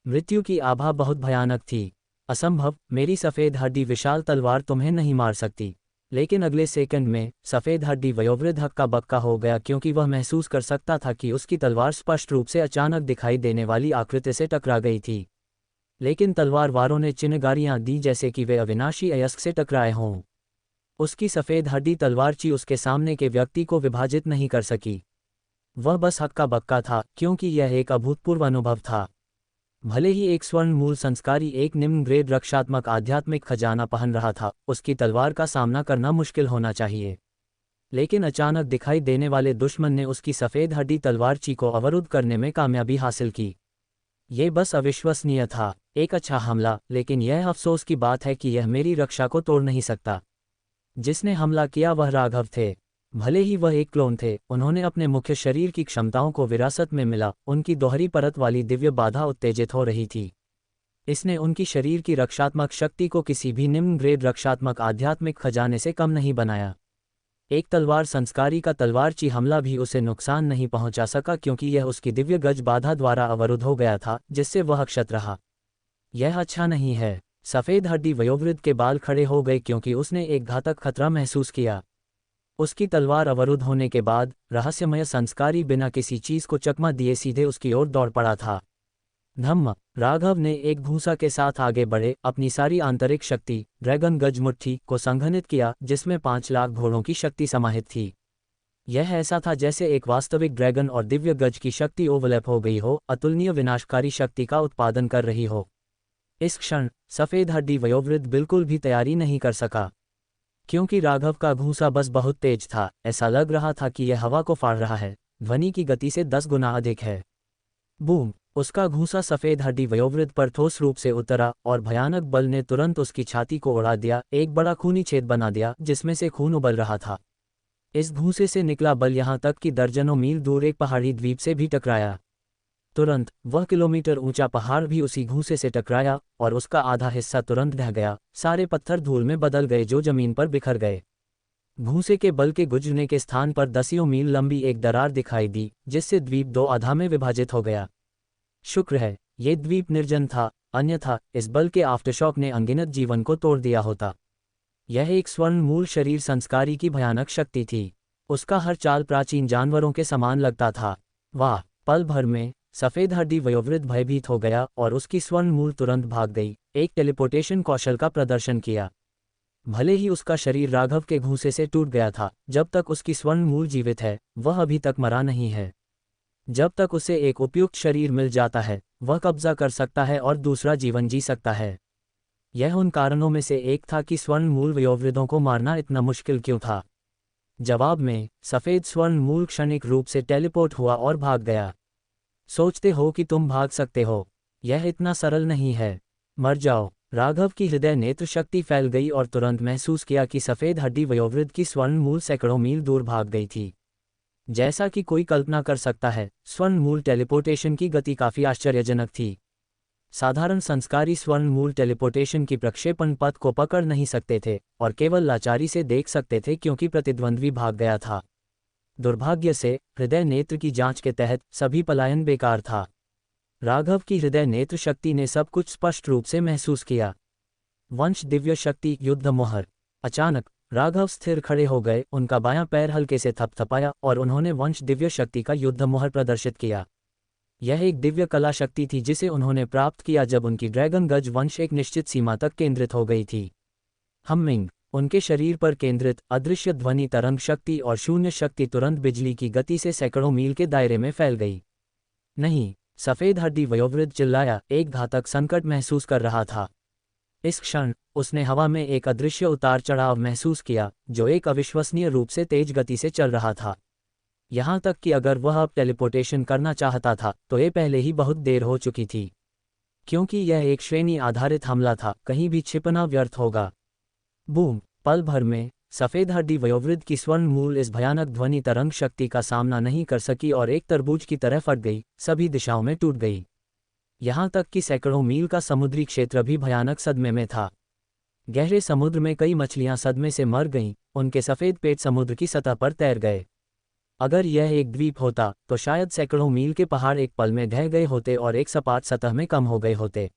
मृत्यु की आभा बहुत भयानक थी। असंभव, मेरी सफ़ेद हड्डी विशाल तलवार तुम्हें नहीं मार सकती। लेकिन अगले सेकंड में सफ़ेद हड्डी वयोवृद्ध हक्का बक्का हो गया, क्योंकि वह महसूस कर सकता था कि उसकी तलवार स्पष्ट रूप से अचानक दिखाई देने वाली आकृति से टकरा गई थी। लेकिन तलवारवारों ने चिन्हगारियां दी जैसे कि वे अविनाशी अयस्क से टकराए हों। उसकी सफ़ेद हड्डी तलवारची उसके सामने के व्यक्ति को विभाजित नहीं कर सकी। वह बस हक्का बक्का था, क्योंकि यह एक अभूतपूर्व अनुभव था। भले ही एक स्वर्ण मूल संस्कारी एक निम्न ग्रेड रक्षात्मक आध्यात्मिक खजाना पहन रहा था, उसकी तलवार का सामना करना मुश्किल होना चाहिए। लेकिन अचानक दिखाई देने वाले दुश्मन ने उसकी सफ़ेद हड्डी तलवारची को अवरुद्ध करने में कामयाबी हासिल की। ये बस अविश्वसनीय था। एक अच्छा हमला, लेकिन यह अफसोस की बात है कि यह मेरी रक्षा को तोड़ नहीं सकता। जिसने हमला किया वह राघव थे। भले ही वह एक क्लोन थे, उन्होंने अपने मुख्य शरीर की क्षमताओं को विरासत में मिला। उनकी दोहरी परत वाली दिव्य बाधा उत्तेजित हो रही थी। इसने उनकी शरीर की रक्षात्मक शक्ति को किसी भी निम्न ग्रेड रक्षात्मक आध्यात्मिक खजाने से कम नहीं बनाया। एक तलवार संस्कारी का तलवारची हमला भी उसे नुकसान नहीं पहुंचा सका, क्योंकि यह उसकी दिव्य गज बाधा द्वारा अवरुद्ध हो गया था, जिससे वह अक्षत रहा। यह अच्छा नहीं है। सफ़ेद हड्डी वयोवृद्ध के बाल खड़े हो गए, क्योंकि उसने एक घातक खतरा महसूस किया। उसकी तलवार अवरुद्ध होने के बाद रहस्यमय संस्कारी बिना किसी चीज को चकमा दिए सीधे उसकी ओर दौड़ पड़ा था। धम्म! राघव ने एक घूंसा के साथ आगे बढ़े, अपनी सारी आंतरिक शक्ति ड्रैगन गज मुट्ठी को संघनित किया, जिसमें 5 लाख घोड़ों की शक्ति समाहित थी। यह ऐसा था जैसे एक वास्तविक ड्रैगन और दिव्य गज की शक्ति ओवरलैप हो गई हो, अतुलनीय विनाशकारी शक्ति का उत्पादन कर रही हो। इस क्षण सफ़ेद हड्डी वयोवृद्ध बिल्कुल भी तैयारी नहीं कर सका, क्योंकि राघव का घूंसा बस बहुत तेज था। ऐसा लग रहा था कि यह हवा को फाड़ रहा है, ध्वनि की गति से 10 गुना अधिक है। बूम! उसका घूंसा सफ़ेद हड्डी वयोवृद्ध पर ठोस रूप से उतरा और भयानक बल ने तुरंत उसकी छाती को उड़ा दिया, एक बड़ा खूनी छेद बना दिया जिसमें से खून उबल रहा था। इस घूंसे से निकला बल यहाँ तक कि दर्जनों मील दूर एक पहाड़ी द्वीप से भी टकराया। तुरंत वह किलोमीटर ऊंचा पहाड़ भी उसी घूंसे से टकराया और उसका आधा हिस्सा तुरंत ढह गया। सारे पत्थर धूल में बदल गए जो जमीन पर बिखर गए। घूंसे के बल के गुजरने के स्थान पर 10 मील लंबी एक दरार दिखाई दी, जिससे द्वीप 2 आधा में विभाजित हो गया। शुक्र है ये द्वीप निर्जन था, अन्यथा इस बल के आफ्टरशॉक ने अनगिनत जीवन को तोड़ दिया होता। यह एक स्वर्ण मूल शरीर संस्कारी की भयानक शक्ति थी। उसका हर चाल प्राचीन जानवरों के समान लगता था। वाह! पल भर में सफ़ेद हड्डी वयोवृद्ध भयभीत हो गया और उसकी स्वर्ण मूल तुरंत भाग गई, एक टेलीपोर्टेशन कौशल का प्रदर्शन किया। भले ही उसका शरीर राघव के घूंसे से टूट गया था, जब तक उसकी स्वर्ण मूल जीवित है, वह अभी तक मरा नहीं है। जब तक उसे एक उपयुक्त शरीर मिल जाता है, वह कब्जा कर सकता है और दूसरा जीवन जी सकता है। यह उन कारणों में से एक था कि स्वर्ण मूल वयोवृद्धों को मारना इतना मुश्किल क्यों था। जवाब में सफ़ेद स्वर्ण मूल क्षणिक रूप से टेलीपोर्ट हुआ और भाग गया। सोचते हो कि तुम भाग सकते हो? यह इतना सरल नहीं है। मर जाओ! राघव की हृदय नेत्र शक्ति फैल गई और तुरंत महसूस किया कि सफ़ेद हड्डी वयोवृद्ध की स्वर्ण मूल सैकड़ों मील दूर भाग गई थी। जैसा कि कोई कल्पना कर सकता है, स्वर्ण मूल टेलीपोर्टेशन की गति काफ़ी आश्चर्यजनक थी। साधारण संस्कारी स्वर्ण मूल टेलीपोर्टेशन की प्रक्षेपण पथ को पकड़ नहीं सकते थे और केवल लाचारी से देख सकते थे, क्योंकि प्रतिद्वंद्वी भाग गया था। दुर्भाग्य से हृदय नेत्र की जांच के तहत सभी पलायन बेकार था। राघव की हृदय नेत्र शक्ति ने सब कुछ स्पष्ट रूप से महसूस किया। वंश दिव्य शक्ति युद्ध मोहर। अचानक राघव स्थिर खड़े हो गए, उनका बायां पैर हल्के से थपथपाया और उन्होंने वंश दिव्य शक्ति का युद्ध मोहर प्रदर्शित किया। यह एक दिव्य कला शक्ति थी जिसे उन्होंने प्राप्त किया जब उनकी ड्रैगन गज वंश एक निश्चित सीमा तक केंद्रित हो गई थी। हमिंग। उनके शरीर पर केंद्रित अदृश्य ध्वनि तरंग शक्ति और शून्य शक्ति तुरंत बिजली की गति से सैकड़ों मील के दायरे में फैल गई। नहीं, सफ़ेद हड्डी वयोवृद्ध चिल्लाया, एक घातक संकट महसूस कर रहा था। इस क्षण उसने हवा में एक अदृश्य उतार चढ़ाव महसूस किया, जो एक अविश्वसनीय रूप से तेज गति से चल रहा था। यहाँ तक कि अगर वह अब टेलीपोर्टेशन करना चाहता था तो ये पहले ही बहुत देर हो चुकी थी, क्योंकि यह एक श्रेणी आधारित हमला था, कहीं भी छिपना व्यर्थ होगा। बूम! पल भर में सफ़ेद हड्डी वयोवृद्ध की स्वर्ण मूल इस भयानक ध्वनि तरंग शक्ति का सामना नहीं कर सकी और एक तरबूज की तरह फट गई, सभी दिशाओं में टूट गई। यहाँ तक कि सैकड़ों मील का समुद्री क्षेत्र भी भयानक सदमे में था। गहरे समुद्र में कई मछलियां सदमे से मर गईं, उनके सफ़ेद पेट समुद्र की सतह पर तैर गए। अगर यह एक द्वीप होता तो शायद सैकड़ों मील के पहाड़ एक पल में ढह गए होते और एक सपाट सतह में कम हो गए होते।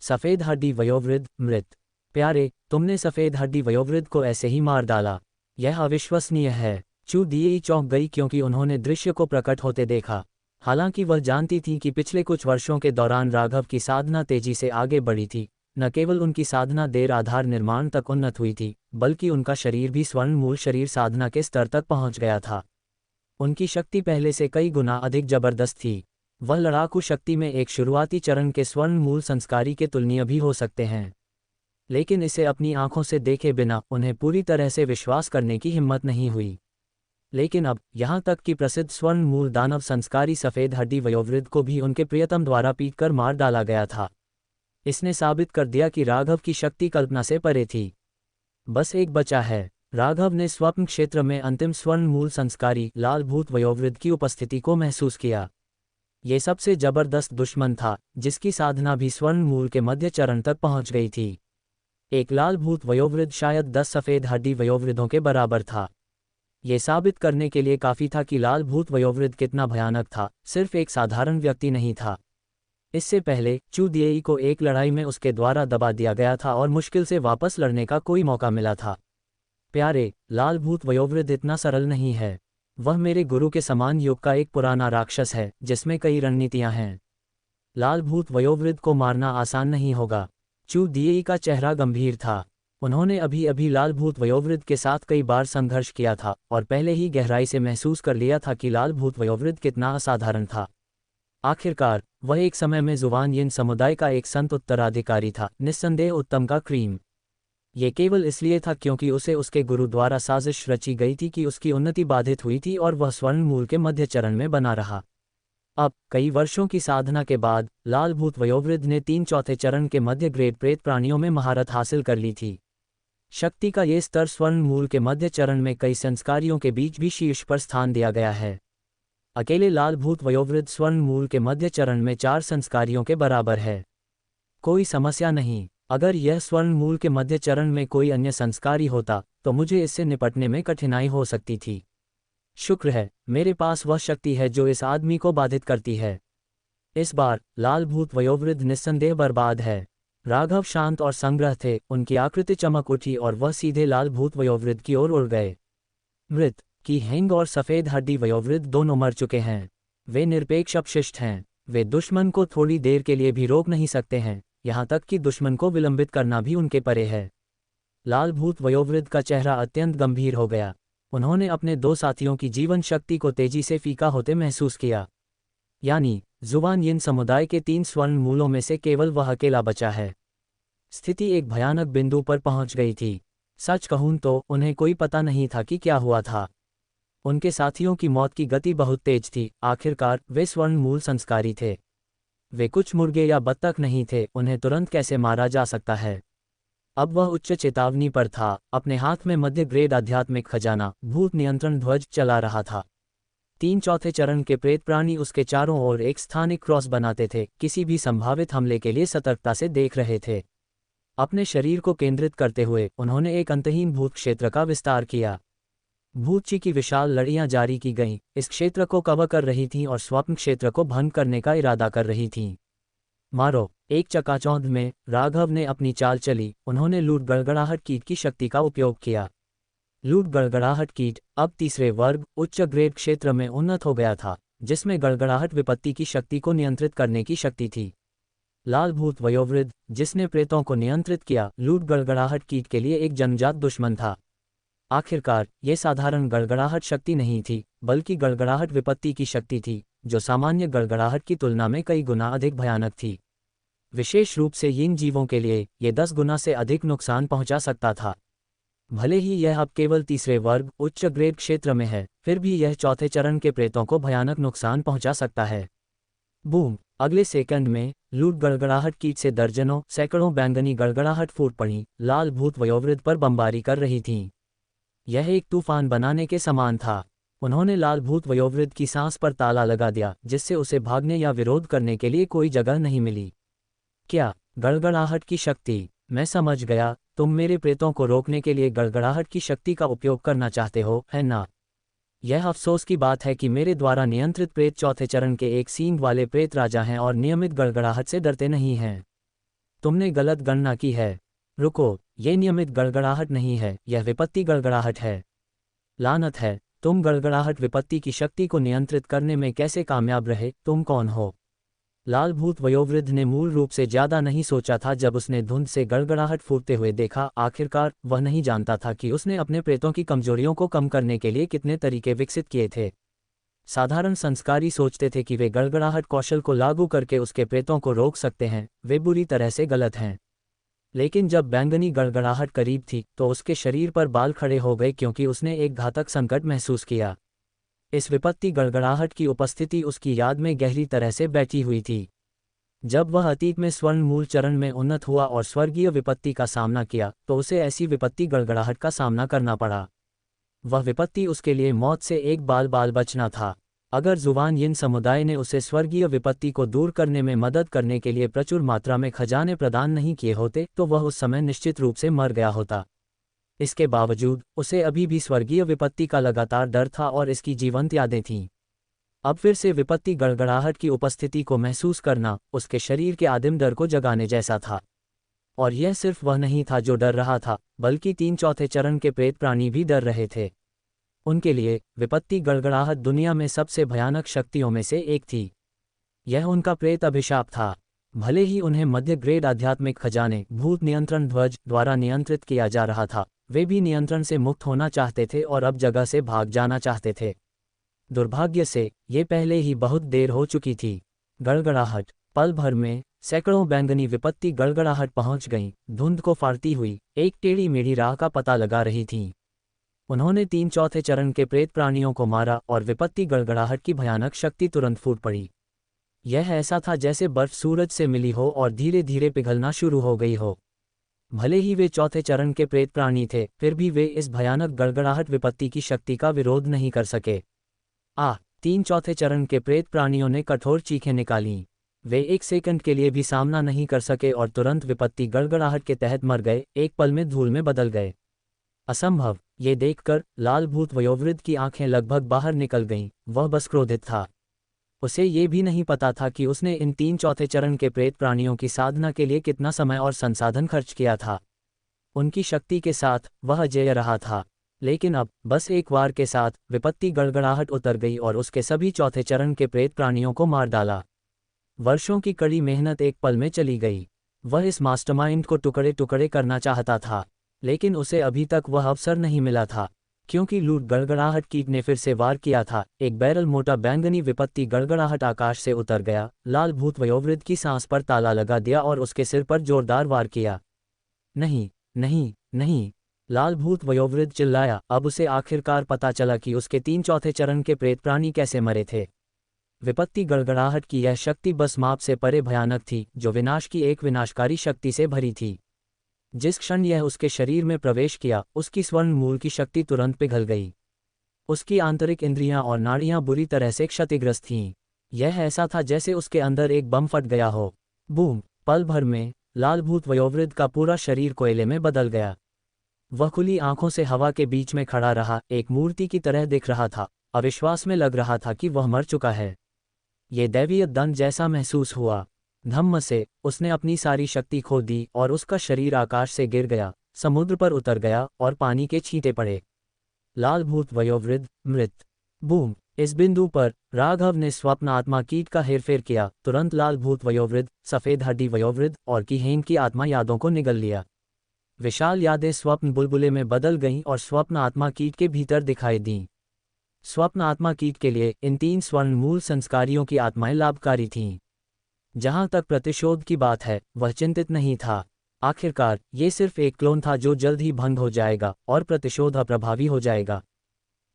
सफ़ेद हड्डी वयोवृद्ध मृत। प्यारे, तुमने सफ़ेद हड्डी वयोवृद्ध को ऐसे ही मार डाला। यह अविश्वसनीय है। चू दिए चौंक गई क्योंकि उन्होंने दृश्य को प्रकट होते देखा। हालांकि वह जानती थी कि पिछले कुछ वर्षों के दौरान राघव की साधना तेजी से आगे बढ़ी थी। न केवल उनकी साधना देर आधार निर्माण तक उन्नत हुई थी, बल्कि उनका शरीर भी स्वर्ण मूल शरीर साधना के स्तर तक पहुंच गया था। उनकी शक्ति पहले से कई गुना अधिक जबरदस्त थी। वह लड़ाकू शक्ति में एक शुरुआती चरण के स्वर्ण मूल संस्कारी के तुलनीय भी हो सकते हैं, लेकिन इसे अपनी आंखों से देखे बिना उन्हें पूरी तरह से विश्वास करने की हिम्मत नहीं हुई। लेकिन अब यहाँ तक कि प्रसिद्ध स्वर्ण मूल दानव संस्कारी सफ़ेद हड्डी वयोवृद्ध को भी उनके प्रियतम द्वारा पीटकर मार डाला गया था। इसने साबित कर दिया कि राघव की शक्ति कल्पना से परे थी। बस एक बचा है। राघव ने स्वप्न क्षेत्र में अंतिम स्वर्ण मूल संस्कारी लाल भूत वयोवृद्ध की उपस्थिति को महसूस किया। ये सबसे जबरदस्त दुश्मन था, जिसकी साधना भी स्वर्ण मूल के मध्य चरण तक पहुंच गई थी। एक लाल भूत वयोवृद्ध शायद 10 सफ़ेद हड्डी वयोवृद्धों के बराबर था। ये साबित करने के लिए काफ़ी था कि लाल भूत वयोवृद्ध कितना भयानक था, सिर्फ एक साधारण व्यक्ति नहीं था। इससे पहले चू दिएई को एक लड़ाई में उसके द्वारा दबा दिया गया था और मुश्किल से वापस लड़ने का कोई मौका मिला था। प्यारे, लाल भूत वयोवृद्ध इतना सरल नहीं है। वह मेरे गुरु के समान युग का एक पुराना राक्षस है, जिसमें कई रणनीतियां हैं। लाल भूत वयोवृद्ध को मारना आसान नहीं होगा। चू दिएई का चेहरा गंभीर था। उन्होंने अभी अभी लाल भूत वयोवृद्ध के साथ कई बार संघर्ष किया था और पहले ही गहराई से महसूस कर लिया था कि लाल भूत वयोवृद्ध कितना असाधारण था। आखिरकार वह एक समय में जुवान यिन समुदाय का एक संत उत्तराधिकारी था, निस्संदेह उत्तम का क्रीम। ये केवल इसलिए था क्योंकि उसे उसके गुरु द्वारा साजिश रची गई थी कि उसकी उन्नति बाधित हुई थी और वह स्वर्ण मूल के मध्य चरण में बना रहा। अब कई वर्षों की साधना के बाद लाल भूत वयोवृद्ध ने 3/4 चरण के मध्य ग्रेड प्रेत प्राणियों में महारत हासिल कर ली थी। शक्ति का ये स्तर स्वर्ण मूल के मध्य चरण में कई संस्कारियों के बीच भी शीर्ष पर स्थान दिया गया है। अकेले लाल भूत वयोवृद्ध स्वर्ण मूल के मध्य चरण में 4 संस्कारियों के बराबर है। कोई समस्या नहीं। अगर यह स्वर्ण मूल के मध्य चरण में कोई अन्य संस्कारी होता तो मुझे इससे निपटने में कठिनाई हो सकती थी। शुक्र है मेरे पास वह शक्ति है जो इस आदमी को बाधित करती है। इस बार लाल भूत वयोवृद्ध निस्संदेह बर्बाद है। राघव शांत और संग्रह थे, उनकी आकृति चमक उठी और वह सीधे लाल भूत वयोवृद्ध की ओर उड़ गए। मृत की हेंग और सफ़ेद हड्डी वयोवृद्ध दोनों मर चुके हैं। वे निरपेक्ष अपशिष्ट हैं। वे दुश्मन को थोड़ी देर के लिए भी रोक नहीं सकते हैं, यहाँ तक कि दुश्मन को विलंबित करना भी उनके परे है। लाल भूत वयोवृद्ध का चेहरा अत्यंत गंभीर हो गया। उन्होंने अपने 2 साथियों की जीवन शक्ति को तेजी से फीका होते महसूस किया। यानी जुबान यिन समुदाय के 3 स्वर्ण मूलों में से केवल वह अकेला बचा है। स्थिति एक भयानक बिंदु पर पहुंच गई थी। सच कहूं तो उन्हें कोई पता नहीं था कि क्या हुआ था। उनके साथियों की मौत की गति बहुत तेज थी। आखिरकार वे स्वर्ण मूल संस्कारी थे। वे कुछ मुर्गे या बत्तख नहीं थे, उन्हें तुरंत कैसे मारा जा सकता है। अब वह उच्च चेतावनी पर था। अपने हाथ में मध्य ग्रेड आध्यात्मिक खजाना भूत नियंत्रण ध्वज चला रहा था। 3/4 चरण के प्रेत प्राणी उसके चारों ओर एक स्थानिक क्रॉस बनाते थे, किसी भी संभावित हमले के लिए सतर्कता से देख रहे थे। अपने शरीर को केंद्रित करते हुए उन्होंने एक अंतहीन भूत क्षेत्र का विस्तार किया। भूतची की विशाल लड़ियां जारी की गईं, इस क्षेत्र को कवर कर रही थीं और स्वप्न क्षेत्र को भंग करने का इरादा कर रही थीं। मारो! एक चकाचौंध में राघव ने अपनी चाल चली। उन्होंने लूट गड़गड़ाहट कीट की शक्ति का उपयोग किया। लूट गड़गड़ाहट कीट अब तीसरे वर्ग उच्च ग्रेड क्षेत्र में उन्नत हो गया था, जिसमें गड़गड़ाहट विपत्ति की शक्ति को नियंत्रित करने की शक्ति थी। लाल भूत वयोवृद्ध, जिसने प्रेतों को नियंत्रित किया, लूट गड़गड़ाहट कीट के लिए एक जन्मजात दुश्मन था। आखिरकार ये साधारण गड़गड़ाहट शक्ति नहीं थी, बल्कि गड़गड़ाहट विपत्ति की शक्ति थी, जो सामान्य गड़गड़ाहट की तुलना में कई गुना अधिक भयानक थी। विशेष रूप से इन जीवों के लिए ये 10 गुना से अधिक नुकसान पहुंचा सकता था। भले ही यह अब केवल तीसरे वर्ग उच्च ग्रेड क्षेत्र में है, फिर भी यह चौथे चरण के प्रेतों को भयानक नुकसान पहुंचा सकता है। बूम! अगले सेकंड में लूट गड़गड़ाहट कीट से दर्जनों सैकड़ों बैंगनी गड़गड़ाहट फूट पड़ी, लाल भूत वयोवृद्ध पर बमबारी कर रही थीं। यह एक तूफान बनाने के समान था। उन्होंने लाल भूत वयोवृद्ध की सांस पर ताला लगा दिया, जिससे उसे भागने या विरोध करने के लिए कोई जगह नहीं मिली। क्या गड़गड़ाहट की शक्ति? मैं समझ गया, तुम मेरे प्रेतों को रोकने के लिए गड़गड़ाहट की शक्ति का उपयोग करना चाहते हो, है ना? यह अफसोस की बात है कि मेरे द्वारा नियंत्रित प्रेत चौथे चरण के एक सींग वाले प्रेत राजा हैं और नियमित गड़गड़ाहट से डरते नहीं हैं। तुमने गलत गणना की है। रुको, ये नियमित गड़गड़ाहट नहीं है, यह विपत्ति गड़गड़ाहट है। लानत है, तुम गड़गड़ाहट विपत्ति की शक्ति को नियंत्रित करने में कैसे कामयाब रहे? तुम कौन हो? लाल भूत वयोवृद्ध ने मूल रूप से ज्यादा नहीं सोचा था जब उसने धुंध से गड़गड़ाहट फूटते हुए देखा। आखिरकार वह नहीं जानता था कि उसने अपने प्रेतों की कमजोरियों को कम करने के लिए कितने तरीके विकसित किए थे। साधारण संस्कारी सोचते थे कि वे गड़गड़ाहट कौशल को लागू करके उसके प्रेतों को रोक सकते हैं। वे बुरी तरह से गलत हैं। लेकिन जब बैंगनी गड़गड़ाहट करीब थी तो उसके शरीर पर बाल खड़े हो गए, क्योंकि उसने एक घातक संकट महसूस किया। इस विपत्ति गड़गड़ाहट की उपस्थिति उसकी याद में गहरी तरह से बैठी हुई थी। जब वह अतीत में स्वर्ण मूल चरण में उन्नत हुआ और स्वर्गीय विपत्ति का सामना किया, तो उसे ऐसी विपत्ति गड़गड़ाहट का सामना करना पड़ा। वह विपत्ति उसके लिए मौत से एक बाल बचना था। अगर जुवान यिन समुदाय ने उसे स्वर्गीय विपत्ति को दूर करने में मदद करने के लिए प्रचुर मात्रा में खजाने प्रदान नहीं किए होते, तो वह उस समय निश्चित रूप से मर गया होता। इसके बावजूद उसे अभी भी स्वर्गीय विपत्ति का लगातार डर था और इसकी जीवंत यादें थीं। अब फिर से विपत्ति गड़गड़ाहट की उपस्थिति को महसूस करना उसके शरीर के आदिम डर को जगाने जैसा था। और यह सिर्फ वह नहीं था जो डर रहा था, बल्कि 3/4 चरण के प्रेत प्राणी भी डर रहे थे। उनके लिए विपत्ति गड़गड़ाहट दुनिया में सबसे भयानक शक्तियों में से एक थी। यह उनका प्रेत अभिशाप था। भले ही उन्हें मध्य ग्रेड आध्यात्मिक खजाने भूत नियंत्रण ध्वज द्वारा नियंत्रित किया जा रहा था, वे भी नियंत्रण से मुक्त होना चाहते थे और अब जगह से भाग जाना चाहते थे। दुर्भाग्य से ये पहले ही बहुत देर हो चुकी थी। गड़गड़ाहट पल भर में सैकड़ों बैंगनी विपत्ति गड़गड़ाहट पहुंच गईं, धुंध को फाड़ती हुई एक टेढ़ी मेढ़ी राह का पता लगा रही थीं। उन्होंने 3/4 चरण के प्रेत प्राणियों को मारा और विपत्ति गड़गड़ाहट की भयानक शक्ति तुरंत फूट पड़ी। यह ऐसा था जैसे बर्फ सूरज से मिली हो और धीरे धीरे पिघलना शुरू हो गई हो। भले ही वे चौथे चरण के प्रेत प्राणी थे, फिर भी वे इस भयानक गड़गड़ाहट विपत्ति की शक्ति का विरोध नहीं कर सके। 3/4 चरण के प्रेत प्राणियों ने कठोर चीखें निकालीं। वे एक सेकंड के लिए भी सामना नहीं कर सके और तुरंत विपत्ति गड़गड़ाहट के तहत मर गए, एक पल में धूल में बदल गए। असंभव! ये देखकर लाल भूत वयोवृद्ध की आंखें लगभग बाहर निकल गईं। वह बस क्रोधित था। उसे ये भी नहीं पता था कि उसने इन 3/4 चरण के प्रेत प्राणियों की साधना के लिए कितना समय और संसाधन खर्च किया था। उनकी शक्ति के साथ वह अजेय रहा था, लेकिन अब बस एक वार के साथ विपत्ति गड़गड़ाहट उतर गई और उसके सभी चौथे चरण के प्रेत प्राणियों को मार डाला। वर्षों की कड़ी मेहनत एक पल में चली गई। वह इस मास्टरमाइंड को टुकड़े टुकड़े करना चाहता था, लेकिन उसे अभी तक वह अवसर नहीं मिला था, क्योंकि लूट गड़गड़ाहट कीट ने फिर से वार किया था। एक बैरल मोटा बैंगनी विपत्ति गड़गड़ाहट आकाश से उतर गया, लाल भूत वयोवृद्ध की सांस पर ताला लगा दिया और उसके सिर पर जोरदार वार किया। नहीं, नहीं, नहीं! लाल भूत वयोवृद्ध चिल्लाया। अब उसे आखिरकार पता चला कि उसके 3/4 चरण के प्रेत प्राणी कैसे मरे थे। विपत्ति गड़गड़ाहट की यह शक्ति बस माप से परे भयानक थी, जो विनाश की एक विनाशकारी शक्ति से भरी थी। जिस क्षण यह उसके शरीर में प्रवेश किया, उसकी स्वर्ण मूल की शक्ति तुरंत पिघल गई। उसकी आंतरिक इंद्रियां और नाड़ियां बुरी तरह से क्षतिग्रस्त थीं। यह ऐसा था जैसे उसके अंदर एक बम फट गया हो। बूम! पल भर में लाल भूत वयोवृद्ध का पूरा शरीर कोयले में बदल गया। वह खुली आंखों से हवा के बीच में खड़ा रहा, एक मूर्ति की तरह दिख रहा था। अविश्वास में लग रहा था कि वह मर चुका है। ये दैवीय दंड जैसा महसूस हुआ। धम्म से उसने अपनी सारी शक्ति खो दी और उसका शरीर आकाश से गिर गया, समुद्र पर उतर गया और पानी के छींटे पड़े। लाल भूत वयोवृद्ध मृत। बूम! इस बिंदु पर राघव ने स्वप्न आत्मा कीट का हेरफेर किया। तुरंत लाल भूत वयोवृद्ध, सफेद हड्डी वयोवृद्ध और कीहेन की आत्मा यादों को निगल लिया। विशाल यादें स्वप्न बुलबुले में बदल गईं और स्वप्न आत्मा कीट के भीतर दिखाई दीं। स्वप्न आत्मा कीट के लिए इन 3 स्वर्ण मूल संस्कारियों की आत्माएं लाभकारी थीं। जहां तक प्रतिशोध की बात है, वह चिंतित नहीं था। आखिरकार ये सिर्फ एक क्लोन था जो जल्द ही भंग हो जाएगा और प्रतिशोध अप्रभावी हो जाएगा।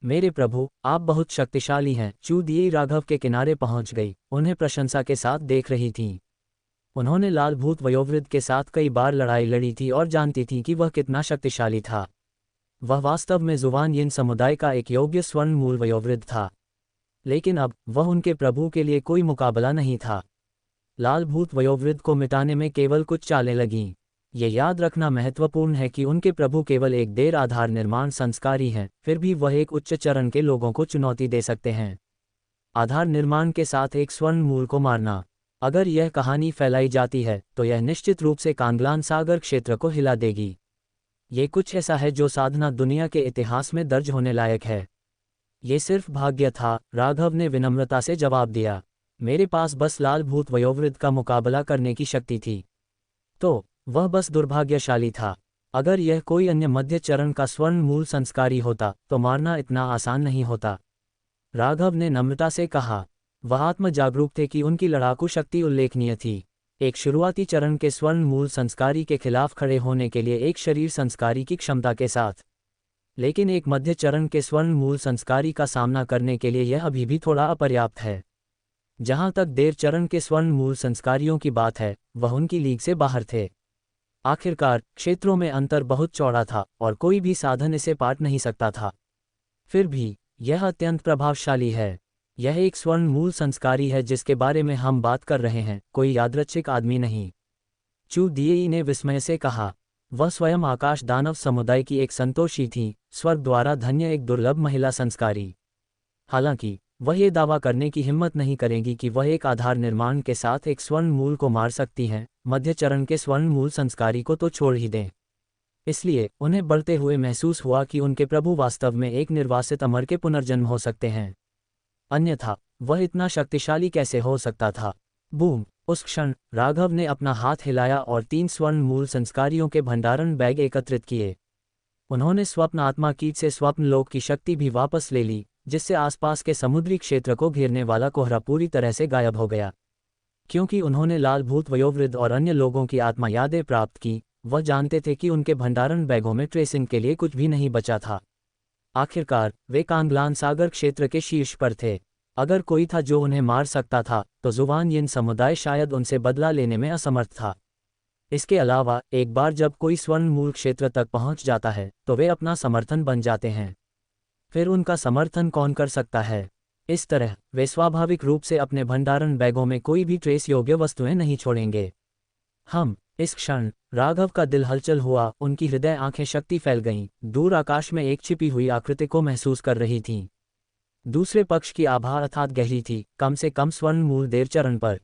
मेरे प्रभु, आप बहुत शक्तिशाली हैं। चू दिए राघव के किनारे पहुंच गई, उन्हें प्रशंसा के साथ देख रही थीं। उन्होंने लाल भूत वयोवृद्ध के साथ कई बार लड़ाई लड़ी थी और जानती थी कि वह कितना शक्तिशाली था। वह वास्तव में जुवान यिन समुदाय का एक योग्य स्वर्ण मूल वयोवृद्ध था। लेकिन अब वह उनके प्रभु के लिए कोई मुकाबला नहीं था। लाल भूत वयोवृद्ध को मिटाने में केवल कुछ चालें लगीं। ये याद रखना महत्वपूर्ण है कि उनके प्रभु केवल एक देर आधार निर्माण संस्कारी हैं, फिर भी वह एक उच्च चरण के लोगों को चुनौती दे सकते हैं। आधार निर्माण के साथ एक स्वर्ण मूल को मारना। अगर यह कहानी फैलाई जाती है तो यह निश्चित रूप से कांगलान सागर क्षेत्र को हिला देगी। ये कुछ ऐसा है जो साधना दुनिया के इतिहास में दर्ज होने लायक है। ये सिर्फ भाग्य था, राघव ने विनम्रता से जवाब दिया। मेरे पास बस लाल भूत वयोवृद्ध का मुकाबला करने की शक्ति थी। तो वह बस दुर्भाग्यशाली था। अगर यह कोई अन्य मध्य चरण का स्वर्ण मूल संस्कारी होता तो मारना इतना आसान नहीं होता, राघव ने नम्रता से कहा। वह आत्म जागरूक थे कि उनकी लड़ाकू शक्ति उल्लेखनीय थी। एक शुरुआती चरण के स्वर्ण मूल संस्कारी के खिलाफ खड़े होने के लिए एक शरीर संस्कारी की क्षमता के साथ, लेकिन एक मध्य चरण के स्वर्ण मूल संस्कारी का सामना करने के लिए यह अभी भी थोड़ा अपर्याप्त है। जहां तक देर चरण के स्वर्ण मूल संस्कारियों की बात है, वह उनकी लीग से बाहर थे। आखिरकार क्षेत्रों में अंतर बहुत चौड़ा था और कोई भी साधन इसे पाट नहीं सकता था। फिर भी यह अत्यंत प्रभावशाली है। यह एक स्वर्ण मूल संस्कारी है जिसके बारे में हम बात कर रहे हैं, कोई यादृच्छिक आदमी नहीं। चू दिएई ने विस्मय से कहा। वह स्वयं आकाश दानव समुदाय की एक संतोषी थी, स्वर्ग द्वारा धन्य एक दुर्लभ महिला संस्कारी। हालांकि वह ये दावा करने की हिम्मत नहीं करेगी कि वह एक आधार निर्माण के साथ एक स्वर्ण मूल को मार सकती हैं, मध्य चरण के स्वर्ण मूल संस्कारी को तो छोड़ ही दें। इसलिए उन्हें बढ़ते हुए महसूस हुआ कि उनके प्रभु वास्तव में एक निर्वासित अमर के पुनर्जन्म हो सकते हैं। अन्यथा वह इतना शक्तिशाली कैसे हो सकता था? बूम! उस क्षण राघव ने अपना हाथ हिलाया और 3 स्वर्ण मूल संस्कारियों के भंडारण बैग एकत्रित किए। उन्होंने स्वप्न आत्मा कीट से स्वप्न लोक की शक्ति भी वापस ले ली, जिससे आसपास के समुद्री क्षेत्र को घेरने वाला कोहरा पूरी तरह से गायब हो गया। क्योंकि उन्होंने लाल भूत वयोवृद्ध और अन्य लोगों की आत्मा यादें प्राप्त की, वह जानते थे कि उनके भंडारण बैगों में ट्रेसिंग के लिए कुछ भी नहीं बचा था। आखिरकार वे कांगलान सागर क्षेत्र के शीर्ष पर थे। अगर कोई था जो उन्हें मार सकता था तो जुवान यिन समुदाय शायद उनसे बदला लेने में असमर्थ था। इसके अलावा एक बार जब कोई स्वर्ण मूल क्षेत्र तक पहुंच जाता है तो वे अपना समर्थन बन जाते हैं। फिर उनका समर्थन कौन कर सकता है? इस तरह वे स्वाभाविक रूप से अपने भंडारण बैगों में कोई भी ट्रेस योग्य वस्तुएं नहीं छोड़ेंगे। इस क्षण राघव का दिल हलचल हुआ, उनकी हृदय आंखें शक्ति फैल गईं, दूर आकाश में एक छिपी हुई आकृति को महसूस कर रही थीं। दूसरे पक्ष की आभा अर्थात गहरी थी, कम से कम स्वर्ण मूल देर चरण पर।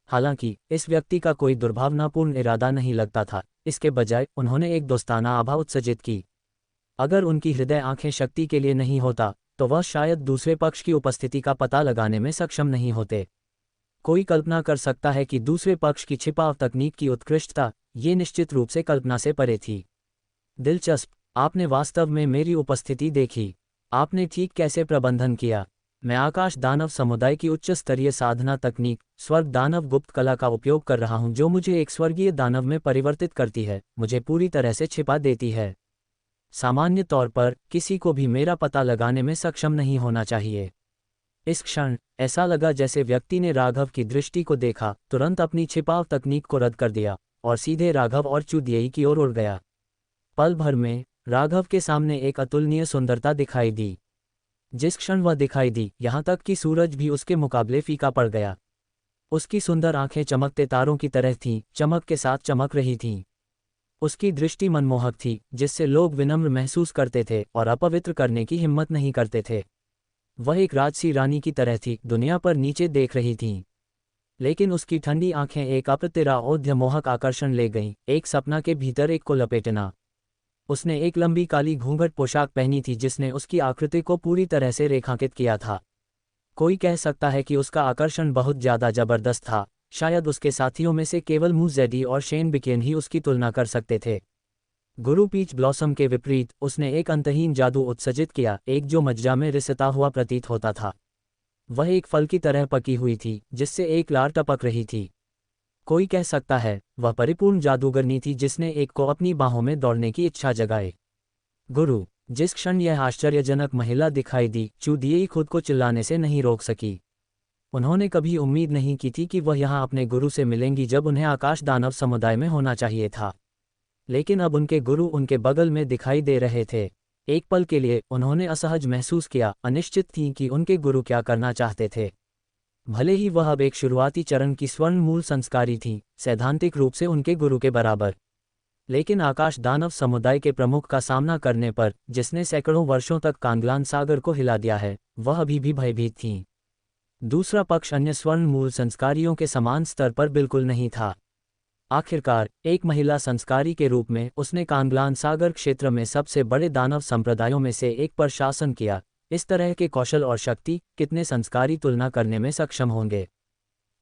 हालांकि इस व्यक्ति का कोई दुर्भावनापूर्ण इरादा नहीं लगता था, इसके बजाय उन्होंने एक दोस्ताना आभा उत्सर्जित की। अगर उनकी हृदय आंखें शक्ति के लिए नहीं होता तो वह शायद दूसरे पक्ष की उपस्थिति का पता लगाने में सक्षम नहीं होते। कोई कल्पना कर सकता है कि दूसरे पक्ष की छिपाव तकनीक की उत्कृष्टता, ये निश्चित रूप से कल्पना से परे थी। दिलचस्प, आपने वास्तव में मेरी उपस्थिति देखी। आपने ठीक कैसे प्रबंधन किया? मैं आकाश दानव समुदाय की उच्च स्तरीय साधना तकनीक, स्वर्ग दानव गुप्त कला का उपयोग कर रहा हूं, जो मुझे एक स्वर्गीय दानव में परिवर्तित करती है, मुझे पूरी तरह से छिपा देती है। सामान्य तौर पर किसी को भी मेरा पता लगाने में सक्षम नहीं होना चाहिए। इस क्षण ऐसा लगा जैसे व्यक्ति ने राघव की दृष्टि को देखा, तुरंत अपनी छिपाव तकनीक को रद्द कर दिया और सीधे राघव और चुदियई की ओर उड़ गया। पल भर में राघव के सामने एक अतुलनीय सुंदरता दिखाई दी। जिस क्षण वह दिखाई दी, यहाँ तक कि सूरज भी उसके मुकाबले फीका पड़ गया। उसकी सुंदर आंखें चमकते तारों की तरह थीं, चमक के साथ चमक रही थीं। उसकी दृष्टि मनमोहक थी, जिससे लोग विनम्र महसूस करते थे और अपवित्र करने की हिम्मत नहीं करते थे। वह एक राजसी रानी की तरह थी, दुनिया पर नीचे देख रही थीं। लेकिन उसकी ठंडी आंखें एक अप्रतिरोध्य मोहक आकर्षण ले गईं, एक सपना के भीतर एक को लपेटना। उसने एक लंबी काली घूंघट पोशाक पहनी थी जिसने उसकी आकृति को पूरी तरह से रेखांकित किया था। कोई कह सकता है कि उसका आकर्षण बहुत ज्यादा जबरदस्त था, शायद उसके साथियों में से केवल मुजेडी और शेन बिकेन ही उसकी तुलना कर सकते थे। गुरु पीच ब्लॉसम के विपरीत उसने एक अंतहीन जादू उत्सर्जित किया, एक जो मज्जा में रिसता हुआ प्रतीत होता था। वह एक फल की तरह पकी हुई थी जिससे एक लार टपक रही थी। कोई कह सकता है वह परिपूर्ण जादूगरनी थी जिसने एक को अपनी बाहों में दौड़ने की इच्छा जगाई। गुरु, जिस क्षण यह आश्चर्यजनक महिला दिखाई दी, चू दिए खुद को चिल्लाने से नहीं रोक सकी। उन्होंने कभी उम्मीद नहीं की थी कि वह यहाँ अपने गुरु से मिलेंगी जब उन्हें आकाश दानव समुदाय में होना चाहिए था। लेकिन अब उनके गुरु उनके बगल में दिखाई दे रहे थे। एक पल के लिए उन्होंने असहज महसूस किया, अनिश्चित थी कि उनके गुरु क्या करना चाहते थे। भले ही वह अब एक शुरुआती चरण की स्वर्ण मूल संस्कारी थी, सैद्धांतिक रूप से उनके गुरु के बराबर, लेकिन आकाश दानव समुदाय के प्रमुख का सामना करने पर, जिसने सैकड़ों वर्षों तक कांगलान सागर को हिला दिया है, वह अभी भी भयभीत थीं। दूसरा पक्ष अन्य स्वर्ण मूल संस्कारियों के समान स्तर पर बिल्कुल नहीं था। आखिरकार एक महिला संस्कारी के रूप में उसने कांगलान सागर क्षेत्र में सबसे बड़े दानव संप्रदायों में से एक पर शासन किया। इस तरह के कौशल और शक्ति कितने संस्कारी तुलना करने में सक्षम होंगे।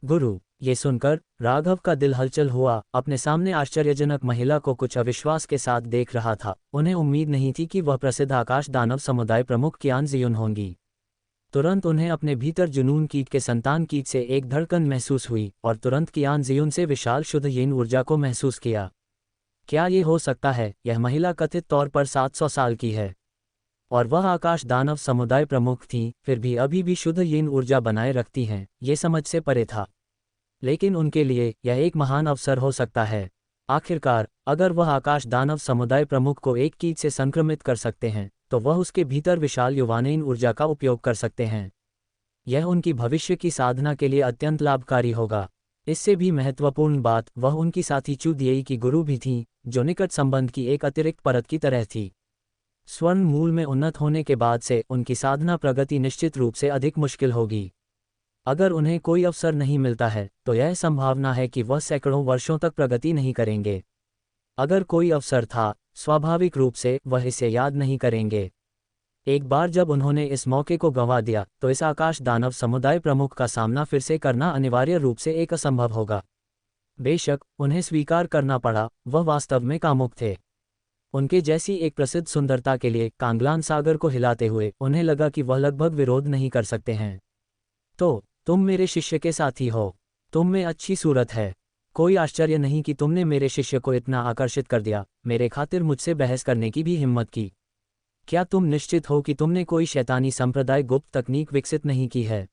गुरु, ये सुनकर राघव का दिल हलचल हुआ। अपने सामने आश्चर्यजनक महिला को कुछ अविश्वास के साथ देख रहा था। उन्हें उम्मीद नहीं थी कि वह प्रसिद्ध आकाश दानव समुदाय प्रमुख कियान जियुन होंगी। तुरंत उन्हें अपने भीतर जुनून कीट के संतान कीट से एक धड़कन महसूस हुई और तुरंत कियान जियुन से विशाल शुद्ध यीन ऊर्जा को महसूस किया। क्या ये हो सकता है? यह महिला कथित तौर पर 700 साल की है और वह आकाश दानव समुदाय प्रमुख थीं, फिर भी अभी भी शुद्ध यीन ऊर्जा बनाए रखती हैं। ये समझ से परे था, लेकिन उनके लिए यह एक महान अवसर हो सकता है। आखिरकार अगर वह आकाश दानव समुदाय प्रमुख को एक कीट से संक्रमित कर सकते हैं, तो वह उसके भीतर विशाल युवानेन ऊर्जा का उपयोग कर सकते हैं। यह उनकी भविष्य की साधना के लिए अत्यंत लाभकारी होगा। इससे भी महत्वपूर्ण बात, वह उनकी साथी चू दिएई की गुरु भी थीं, जो निकट संबंध की एक अतिरिक्त परत की तरह थी। स्वर्ण मूल में उन्नत होने के बाद से उनकी साधना प्रगति निश्चित रूप से अधिक मुश्किल होगी। अगर उन्हें कोई अवसर नहीं मिलता है, तो यह संभावना है कि वह सैकड़ों वर्षों तक प्रगति नहीं करेंगे। अगर कोई अवसर था, स्वाभाविक रूप से वह इसे याद नहीं करेंगे। एक बार जब उन्होंने इस मौके को गंवा दिया, तो इस आकाश दानव समुदाय प्रमुख का सामना फिर से करना अनिवार्य रूप से एक असंभव होगा। बेशक उन्हें स्वीकार करना पड़ा, वह वास्तव में कामुक थे। उनके जैसी एक प्रसिद्ध सुंदरता के लिए कांगलान सागर को हिलाते हुए उन्हें लगा कि वह लगभग विरोध नहीं कर सकते हैं। तो तुम मेरे शिष्य के साथी हो, तुम में अच्छी सूरत है। कोई आश्चर्य नहीं कि तुमने मेरे शिष्य को इतना आकर्षित कर दिया, मेरे खातिर मुझसे बहस करने की भी हिम्मत की। क्या तुम निश्चित हो कि तुमने कोई शैतानी संप्रदाय गुप्त तकनीक विकसित नहीं की है?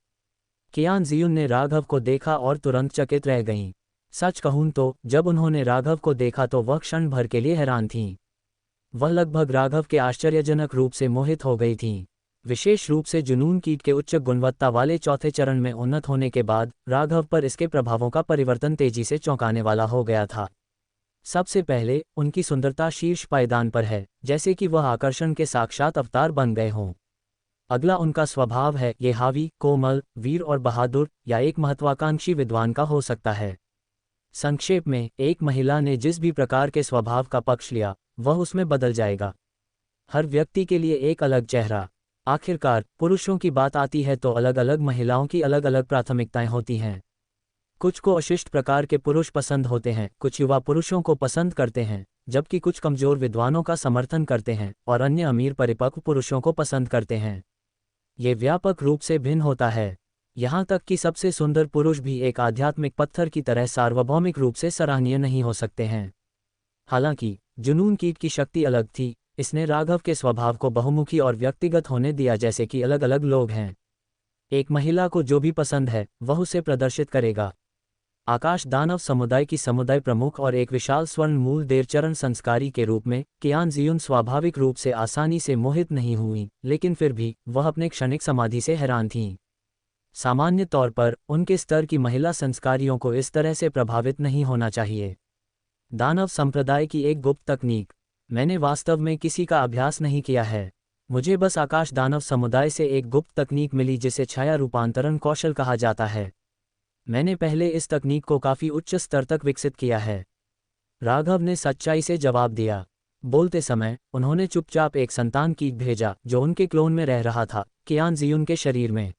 कियान जियुन ने राघव को देखा और तुरंत चकित रह गईं। सच कहूं तो जब उन्होंने राघव को देखा तो वह क्षण भर के लिए हैरान थीं। वह लगभग राघव के आश्चर्यजनक रूप से मोहित हो गई थीं। विशेष रूप से जुनून कीट के उच्च गुणवत्ता वाले चौथे चरण में उन्नत होने के बाद राघव पर इसके प्रभावों का परिवर्तन तेजी से चौंकाने वाला हो गया था। सबसे पहले उनकी सुंदरता शीर्ष पायदान पर है, जैसे कि वह आकर्षण के साक्षात अवतार बन गए हों। अगला उनका स्वभाव है, ये हावी, कोमल, वीर और बहादुर या एक महत्वाकांक्षी विद्वान का हो सकता है। संक्षेप में, एक महिला ने जिस भी प्रकार के स्वभाव का पक्ष लिया, वह उसमें बदल जाएगा। हर व्यक्ति के लिए एक अलग चेहरा। आखिरकार पुरुषों की बात आती है तो अलग अलग महिलाओं की अलग अलग प्राथमिकताएं होती हैं। कुछ को अशिष्ट प्रकार के पुरुष पसंद होते हैं, कुछ युवा पुरुषों को पसंद करते हैं, जबकि कुछ कमजोर विद्वानों का समर्थन करते हैं और अन्य अमीर परिपक्व पुरुषों को पसंद करते हैं। ये व्यापक रूप से भिन्न होता है, यहाँ तक कि सबसे सुंदर पुरुष भी एक आध्यात्मिक पत्थर की तरह सार्वभौमिक रूप से सराहनीय नहीं हो सकते हैं। हालांकि जुनून कीट की शक्ति अलग थी, इसने राघव के स्वभाव को बहुमुखी और व्यक्तिगत होने दिया, जैसे कि अलग अलग लोग हैं। एक महिला को जो भी पसंद है वह उसे प्रदर्शित करेगा। आकाश दानव समुदाय की समुदाय प्रमुख और एक विशाल स्वर्ण मूल देरचरण संस्कारी के रूप में कियान जियुन स्वाभाविक रूप से आसानी से मोहित नहीं हुई, लेकिन फिर भी वह अपने क्षणिक समाधि से हैरान थीं। सामान्य तौर पर उनके स्तर की महिला संस्कारियों को इस तरह से प्रभावित नहीं होना चाहिए। दानव संप्रदाय की एक गुप्त तकनीक। मैंने वास्तव में किसी का अभ्यास नहीं किया है। मुझे बस आकाश दानव समुदाय से एक गुप्त तकनीक मिली जिसे छाया रूपांतरण कौशल कहा जाता है। मैंने पहले इस तकनीक को काफी उच्च स्तर तक विकसित किया है। राघव ने सच्चाई से जवाब दिया। बोलते समय उन्होंने चुपचाप एक संतान कीट भेजा जो उनके क्लोन में रह रहा था, कियान जियुन के शरीर में।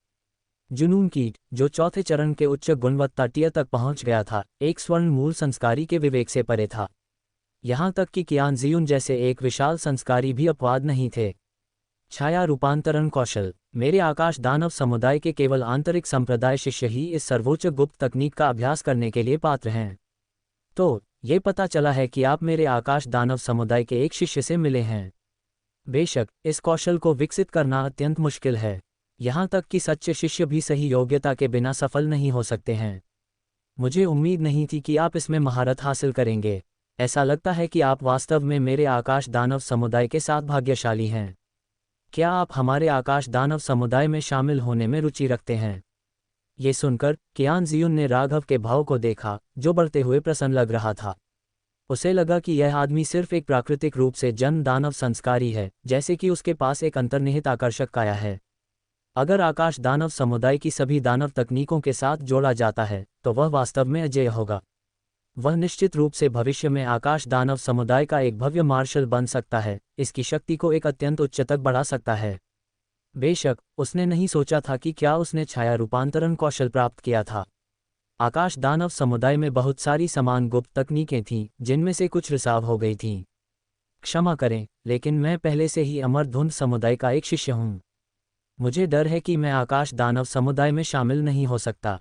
जुनून कीट, जो चौथे चरण के उच्च गुणवत्ता टियर तक पहुंच गया था, एक स्वर्ण मूल संस्कारी के विवेक से परे था। यहाँ तक कि कियान जियुन जैसे एक विशाल संस्कारी भी अपवाद नहीं थे। छाया रूपांतरण कौशल। मेरे आकाश दानव समुदाय के केवल आंतरिक संप्रदाय शिष्य ही इस सर्वोच्च गुप्त तकनीक का अभ्यास करने के लिए पात्र हैं। तो ये पता चला है कि आप मेरे आकाश दानव समुदाय के एक शिष्य से मिले हैं। बेशक इस कौशल को विकसित करना अत्यंत मुश्किल है। यहाँ तक कि सच्चे शिष्य भी सही योग्यता के बिना सफल नहीं हो सकते हैं। मुझे उम्मीद नहीं थी कि आप इसमें महारत हासिल करेंगे। ऐसा लगता है कि आप वास्तव में मेरे आकाश दानव समुदाय के साथ भाग्यशाली हैं। क्या आप हमारे आकाश दानव समुदाय में शामिल होने में रुचि रखते हैं? ये सुनकर कियान जियुन ने राघव के भाव को देखा, जो बढ़ते हुए प्रसन्न लग रहा था। उसे लगा कि यह आदमी सिर्फ एक प्राकृतिक रूप से जन्म दानव संस्कारी है, जैसे कि उसके पास एक अंतर्निहित आकर्षक काया है। अगर आकाश दानव समुदाय की सभी दानव तकनीकों के साथ जोड़ा जाता है तो वह वास्तव में अजेय होगा। वह निश्चित रूप से भविष्य में आकाश दानव समुदाय का एक भव्य मार्शल बन सकता है, इसकी शक्ति को एक अत्यंत उच्च तक बढ़ा सकता है। बेशक उसने नहीं सोचा था कि क्या उसने छाया रूपांतरण कौशल प्राप्त किया था। आकाश दानव समुदाय में बहुत सारी समान गुप्त तकनीकें थीं, जिनमें से कुछ रिसाव हो गई थीं। क्षमा करें, लेकिन मैं पहले से ही अमर धुंध समुदाय का एक शिष्य हूँ। मुझे डर है कि मैं आकाश दानव समुदाय में शामिल नहीं हो सकता।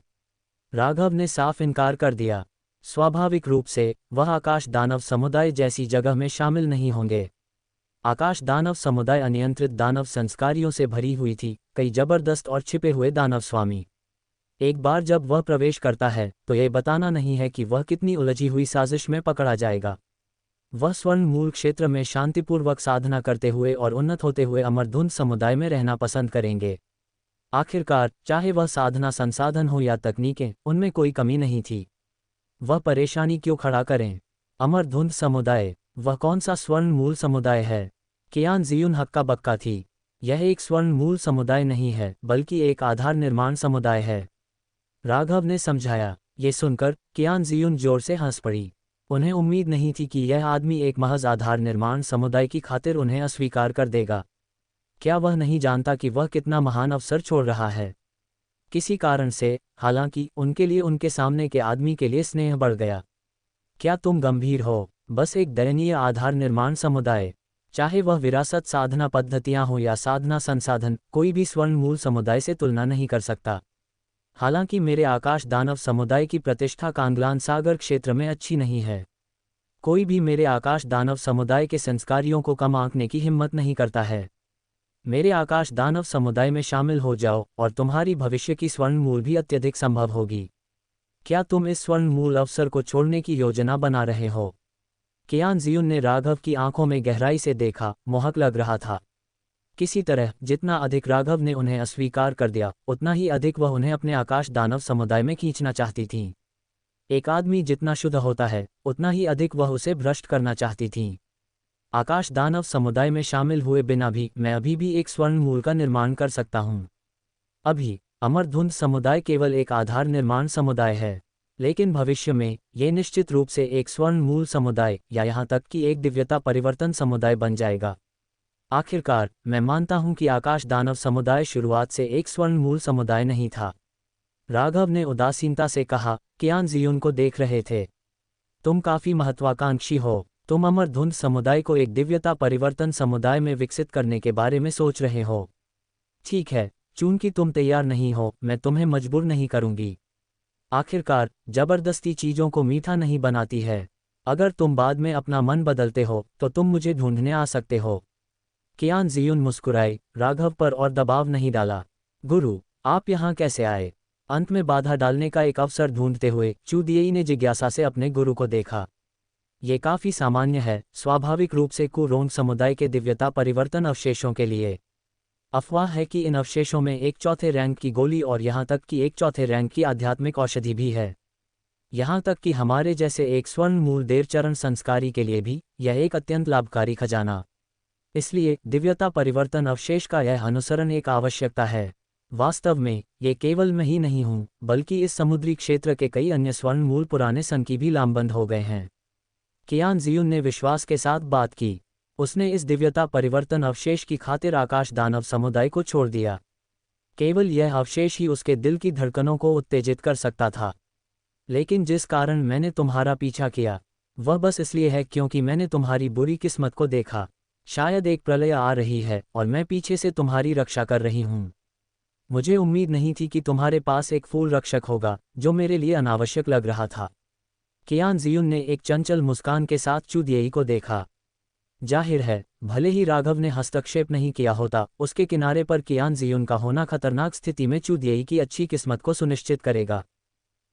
राघव ने साफ इनकार कर दिया। स्वाभाविक रूप से वह आकाश दानव समुदाय जैसी जगह में शामिल नहीं होंगे। आकाश दानव समुदाय अनियंत्रित दानव संस्कारियों से भरी हुई थी, कई जबरदस्त और छिपे हुए दानव स्वामी। एक बार जब वह प्रवेश करता है तो यह बताना नहीं है कि वह कितनी उलझी हुई साजिश में पकड़ा जाएगा। वह स्वर्ण मूल क्षेत्र में शांतिपूर्वक साधना करते हुए और उन्नत होते हुए अमरधुंध समुदाय में रहना पसंद करेंगे। आखिरकार चाहे वह साधना संसाधन हो या तकनीकें, उनमें कोई कमी नहीं थी। वह परेशानी क्यों खड़ा करें? अमरधुंध समुदाय, वह कौन सा स्वर्ण मूल समुदाय है? कियान जियुन हक्का बक्का थी। यह एक स्वर्ण मूल समुदाय नहीं है, बल्कि एक आधार निर्माण समुदाय है, राघव ने समझाया। ये सुनकर कियान जियुन जोर से हंस पड़ी। उन्हें उम्मीद नहीं थी कि यह आदमी एक महज आधार निर्माण समुदाय की खातिर उन्हें अस्वीकार कर देगा। क्या वह नहीं जानता कि वह कितना महान अवसर छोड़ रहा है? किसी कारण से, हालांकि उनके लिए उनके सामने के आदमी के लिए स्नेह बढ़ गया। क्या तुम गंभीर हो? बस एक दयनीय आधार निर्माण समुदाय। चाहे वह विरासत साधना पद्धतियां हो या साधना संसाधन, कोई भी स्वर्ण मूल समुदाय से तुलना नहीं कर सकता। हालांकि मेरे आकाश दानव समुदाय की प्रतिष्ठा कांगलान सागर क्षेत्र में अच्छी नहीं है। कोई भी मेरे आकाश दानव समुदाय के संस्कारियों को कम आंकने की हिम्मत नहीं करता है। मेरे आकाश दानव समुदाय में शामिल हो जाओ और तुम्हारी भविष्य की स्वर्ण मूल भी अत्यधिक संभव होगी। क्या तुम इस स्वर्ण मूल अवसर को छोड़ने की योजना बना रहे हो? कियान जियुन ने राघव की आंखों में गहराई से देखा, मोहक लग रहा था। किसी तरह जितना अधिक राघव ने उन्हें अस्वीकार कर दिया, उतना ही अधिक वह उन्हें अपने आकाश दानव समुदाय में खींचना चाहती थीं। एक आदमी जितना शुद्ध होता है, उतना ही अधिक वह उसे भ्रष्ट करना चाहती थीं। आकाश दानव समुदाय में शामिल हुए बिना भी मैं अभी भी एक स्वर्ण मूल का निर्माण कर सकता हूँ। अभी अमरधुंध समुदाय केवल एक आधार निर्माण समुदाय है, लेकिन भविष्य में ये निश्चित रूप से एक स्वर्ण मूल समुदाय या यहाँ तक कि एक दिव्यता परिवर्तन समुदाय बन जाएगा। आखिरकार मैं मानता हूँ कि आकाश दानव समुदाय शुरुआत से एक स्वर्ण मूल समुदाय नहीं था। राघव ने उदासीनता से कहा। कियान जियुन को देख रहे थे। तुम काफी महत्वाकांक्षी हो। तुम अमरधुंध समुदाय को एक दिव्यता परिवर्तन समुदाय में विकसित करने के बारे में सोच रहे हो। ठीक है, चूंकि तुम तैयार नहीं हो, मैं तुम्हें मजबूर नहीं करूंगी। आखिरकार जबरदस्ती चीजों को मीठा नहीं बनाती है। अगर तुम बाद में अपना मन बदलते हो तो तुम मुझे ढूंढने आ सकते हो। कियान जियुन मुस्कुराए, राघव पर और दबाव नहीं डाला। गुरु, आप यहाँ कैसे आए? अंत में बाधा डालने का एक अवसर ढूंढते हुए चू दिएई ने जिज्ञासा से अपने गुरु को देखा। ये काफी सामान्य है, स्वाभाविक रूप से कुरोंग समुदाय के दिव्यता परिवर्तन अवशेषों के लिए। अफवाह है कि इन अवशेषों में एक चौथे रैंक की गोली और यहाँ तक कि एक चौथे रैंक की आध्यात्मिक औषधि भी है। यहाँ तक कि हमारे जैसे एक स्वर्ण मूल देवचरण संस्कारी के लिए भी यह एक अत्यंत लाभकारी खजाना। इसलिए दिव्यता परिवर्तन अवशेष का यह अनुसरण एक आवश्यकता है। वास्तव में ये केवल मैं ही नहीं हूँ, बल्कि इस समुद्री क्षेत्र के कई अन्य स्वर्ण मूल पुराने संकी भी लामबंद हो गए हैं। कियान जियुन ने विश्वास के साथ बात की। उसने इस दिव्यता परिवर्तन अवशेष की खातिर आकाश दानव समुदाय को छोड़ दिया। केवल यह अवशेष ही उसके दिल की धड़कनों को उत्तेजित कर सकता था। लेकिन जिस कारण मैंने तुम्हारा पीछा किया, वह बस इसलिए है क्योंकि मैंने तुम्हारी बुरी किस्मत को देखा। शायद एक प्रलय आ रही है और मैं पीछे से तुम्हारी रक्षा कर रही हूँ। मुझे उम्मीद नहीं थी कि तुम्हारे पास एक फूल रक्षक होगा, जो मेरे लिए अनावश्यक लग रहा था। कियान जियुन ने एक चंचल मुस्कान के साथ चू दिएई को देखा। जाहिर है, भले ही राघव ने हस्तक्षेप नहीं किया होता, उसके किनारे पर कियान जियुन का होना खतरनाक स्थिति में चू दिएई की अच्छी किस्मत को सुनिश्चित करेगा।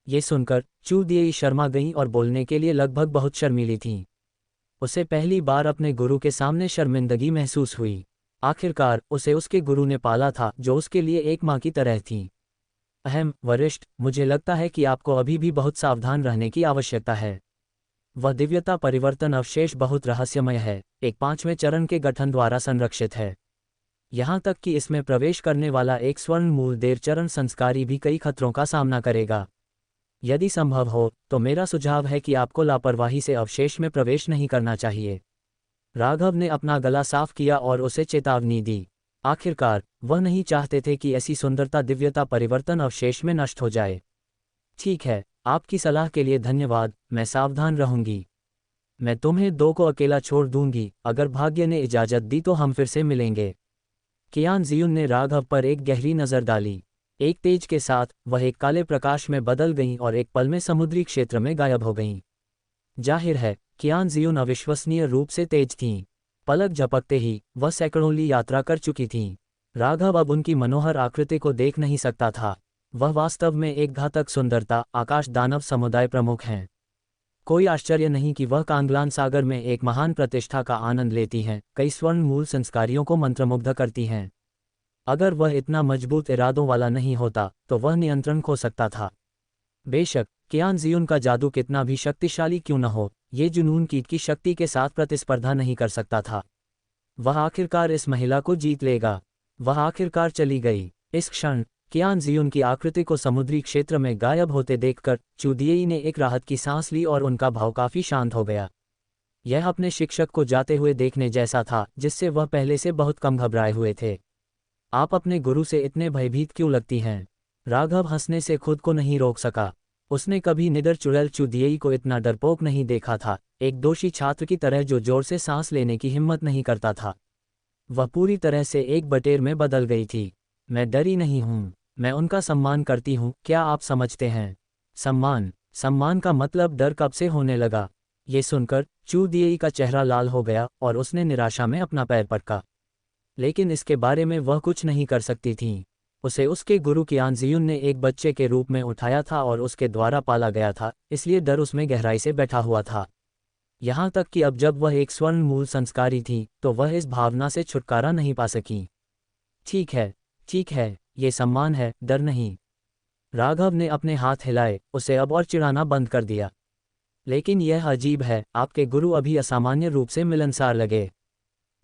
ये सुनकर चू दिएई शर्मा गईं और बोलने के लिए लगभग बहुत शर्मीली थीं। उसे पहली बार अपने गुरु के सामने शर्मिंदगी महसूस हुई। आखिरकार उसे उसके गुरु ने पाला था, जो उसके लिए एक माँ की तरह थी। वरिष्ठ, मुझे लगता है कि आपको अभी भी बहुत सावधान रहने की आवश्यकता है। वह दिव्यता परिवर्तन अवशेष बहुत रहस्यमय है, एक 5वें चरण के गठन द्वारा संरक्षित है। यहाँ तक कि इसमें प्रवेश करने वाला एक स्वर्ण मूल देर चरण संस्कारी भी कई खतरों का सामना करेगा। यदि संभव हो तो मेरा सुझाव है कि आपको लापरवाही से अवशेष में प्रवेश नहीं करना चाहिए। राघव ने अपना गला साफ किया और उसे चेतावनी दी। आखिरकार वह नहीं चाहते थे कि ऐसी सुंदरता दिव्यता परिवर्तन अवशेष में नष्ट हो जाए। ठीक है, आपकी सलाह के लिए धन्यवाद, मैं सावधान रहूंगी। मैं तुम्हें दो को अकेला छोड़ दूंगी, अगर भाग्य ने इजाजत दी तो हम फिर से मिलेंगे। कियान जियुन ने राघव पर एक गहरी नज़र डाली। एक तेज के साथ वह एक काले प्रकाश में बदल गईं और एक पल में समुद्री क्षेत्र में गायब हो गईं। जाहिर है, कियान जियुन अविश्वसनीय रूप से तेज थीं। पलक झपकते ही वह सैकड़ों ली यात्रा कर चुकी थीं। राघव अब उनकी मनोहर आकृति को देख नहीं सकता था। वह वास्तव में एक घातक सुंदरता, आकाश दानव समुदाय प्रमुख हैं। कोई आश्चर्य नहीं कि वह कांगलान सागर में एक महान प्रतिष्ठा का आनंद लेती हैं, कई स्वर्ण मूल संस्कारियों को मंत्रमुग्ध करती हैं। अगर वह इतना मजबूत इरादों वाला नहीं होता तो वह नियंत्रण खो सकता था। बेशक कियान जियुन का जादू कितना भी शक्तिशाली क्यों न हो, ये जुनून कीट की शक्ति के साथ प्रतिस्पर्धा नहीं कर सकता था। वह आखिरकार इस महिला को जीत लेगा। वह आखिरकार चली गई। इस क्षण कियान जियुन की आकृति को समुद्री क्षेत्र में गायब होते देखकर चू दिएई ने एक राहत की सांस ली और उनका भाव काफी शांत हो गया। यह अपने शिक्षक को जाते हुए देखने जैसा था, जिससे वह पहले से बहुत कम घबराए हुए थे। आप अपने गुरु से इतने भयभीत क्यों लगती हैं? राघव हंसने से खुद को नहीं रोक सका। उसने कभी निडर चुड़ैल चू दिएई को इतना डरपोक नहीं देखा था, एक दोषी छात्र की तरह जो जोर से सांस लेने की हिम्मत नहीं करता था। वह पूरी तरह से एक बटेर में बदल गई थी। मैं डरी नहीं हूँ, मैं उनका सम्मान करती हूँ, क्या आप समझते हैं? सम्मान का मतलब डर कब से होने लगा? ये सुनकर चू दिएई का चेहरा लाल हो गया और उसने निराशा में अपना पैर पटका। लेकिन इसके बारे में वह कुछ नहीं कर सकती थीं। उसे उसके गुरु कियान जियुन ने एक बच्चे के रूप में उठाया था और उसके द्वारा पाला गया था, इसलिए डर उसमें गहराई से बैठा हुआ था। यहाँ तक कि अब जब वह एक स्वर्ण मूल संस्कारी थी तो वह इस भावना से छुटकारा नहीं पा सकी। ठीक है, ये सम्मान है, डर नहीं। राघव ने अपने हाथ हिलाए, उसे अब और चिढ़ाना बंद कर दिया। लेकिन यह अजीब है, आपके गुरु अभी असामान्य रूप से मिलनसार लगे।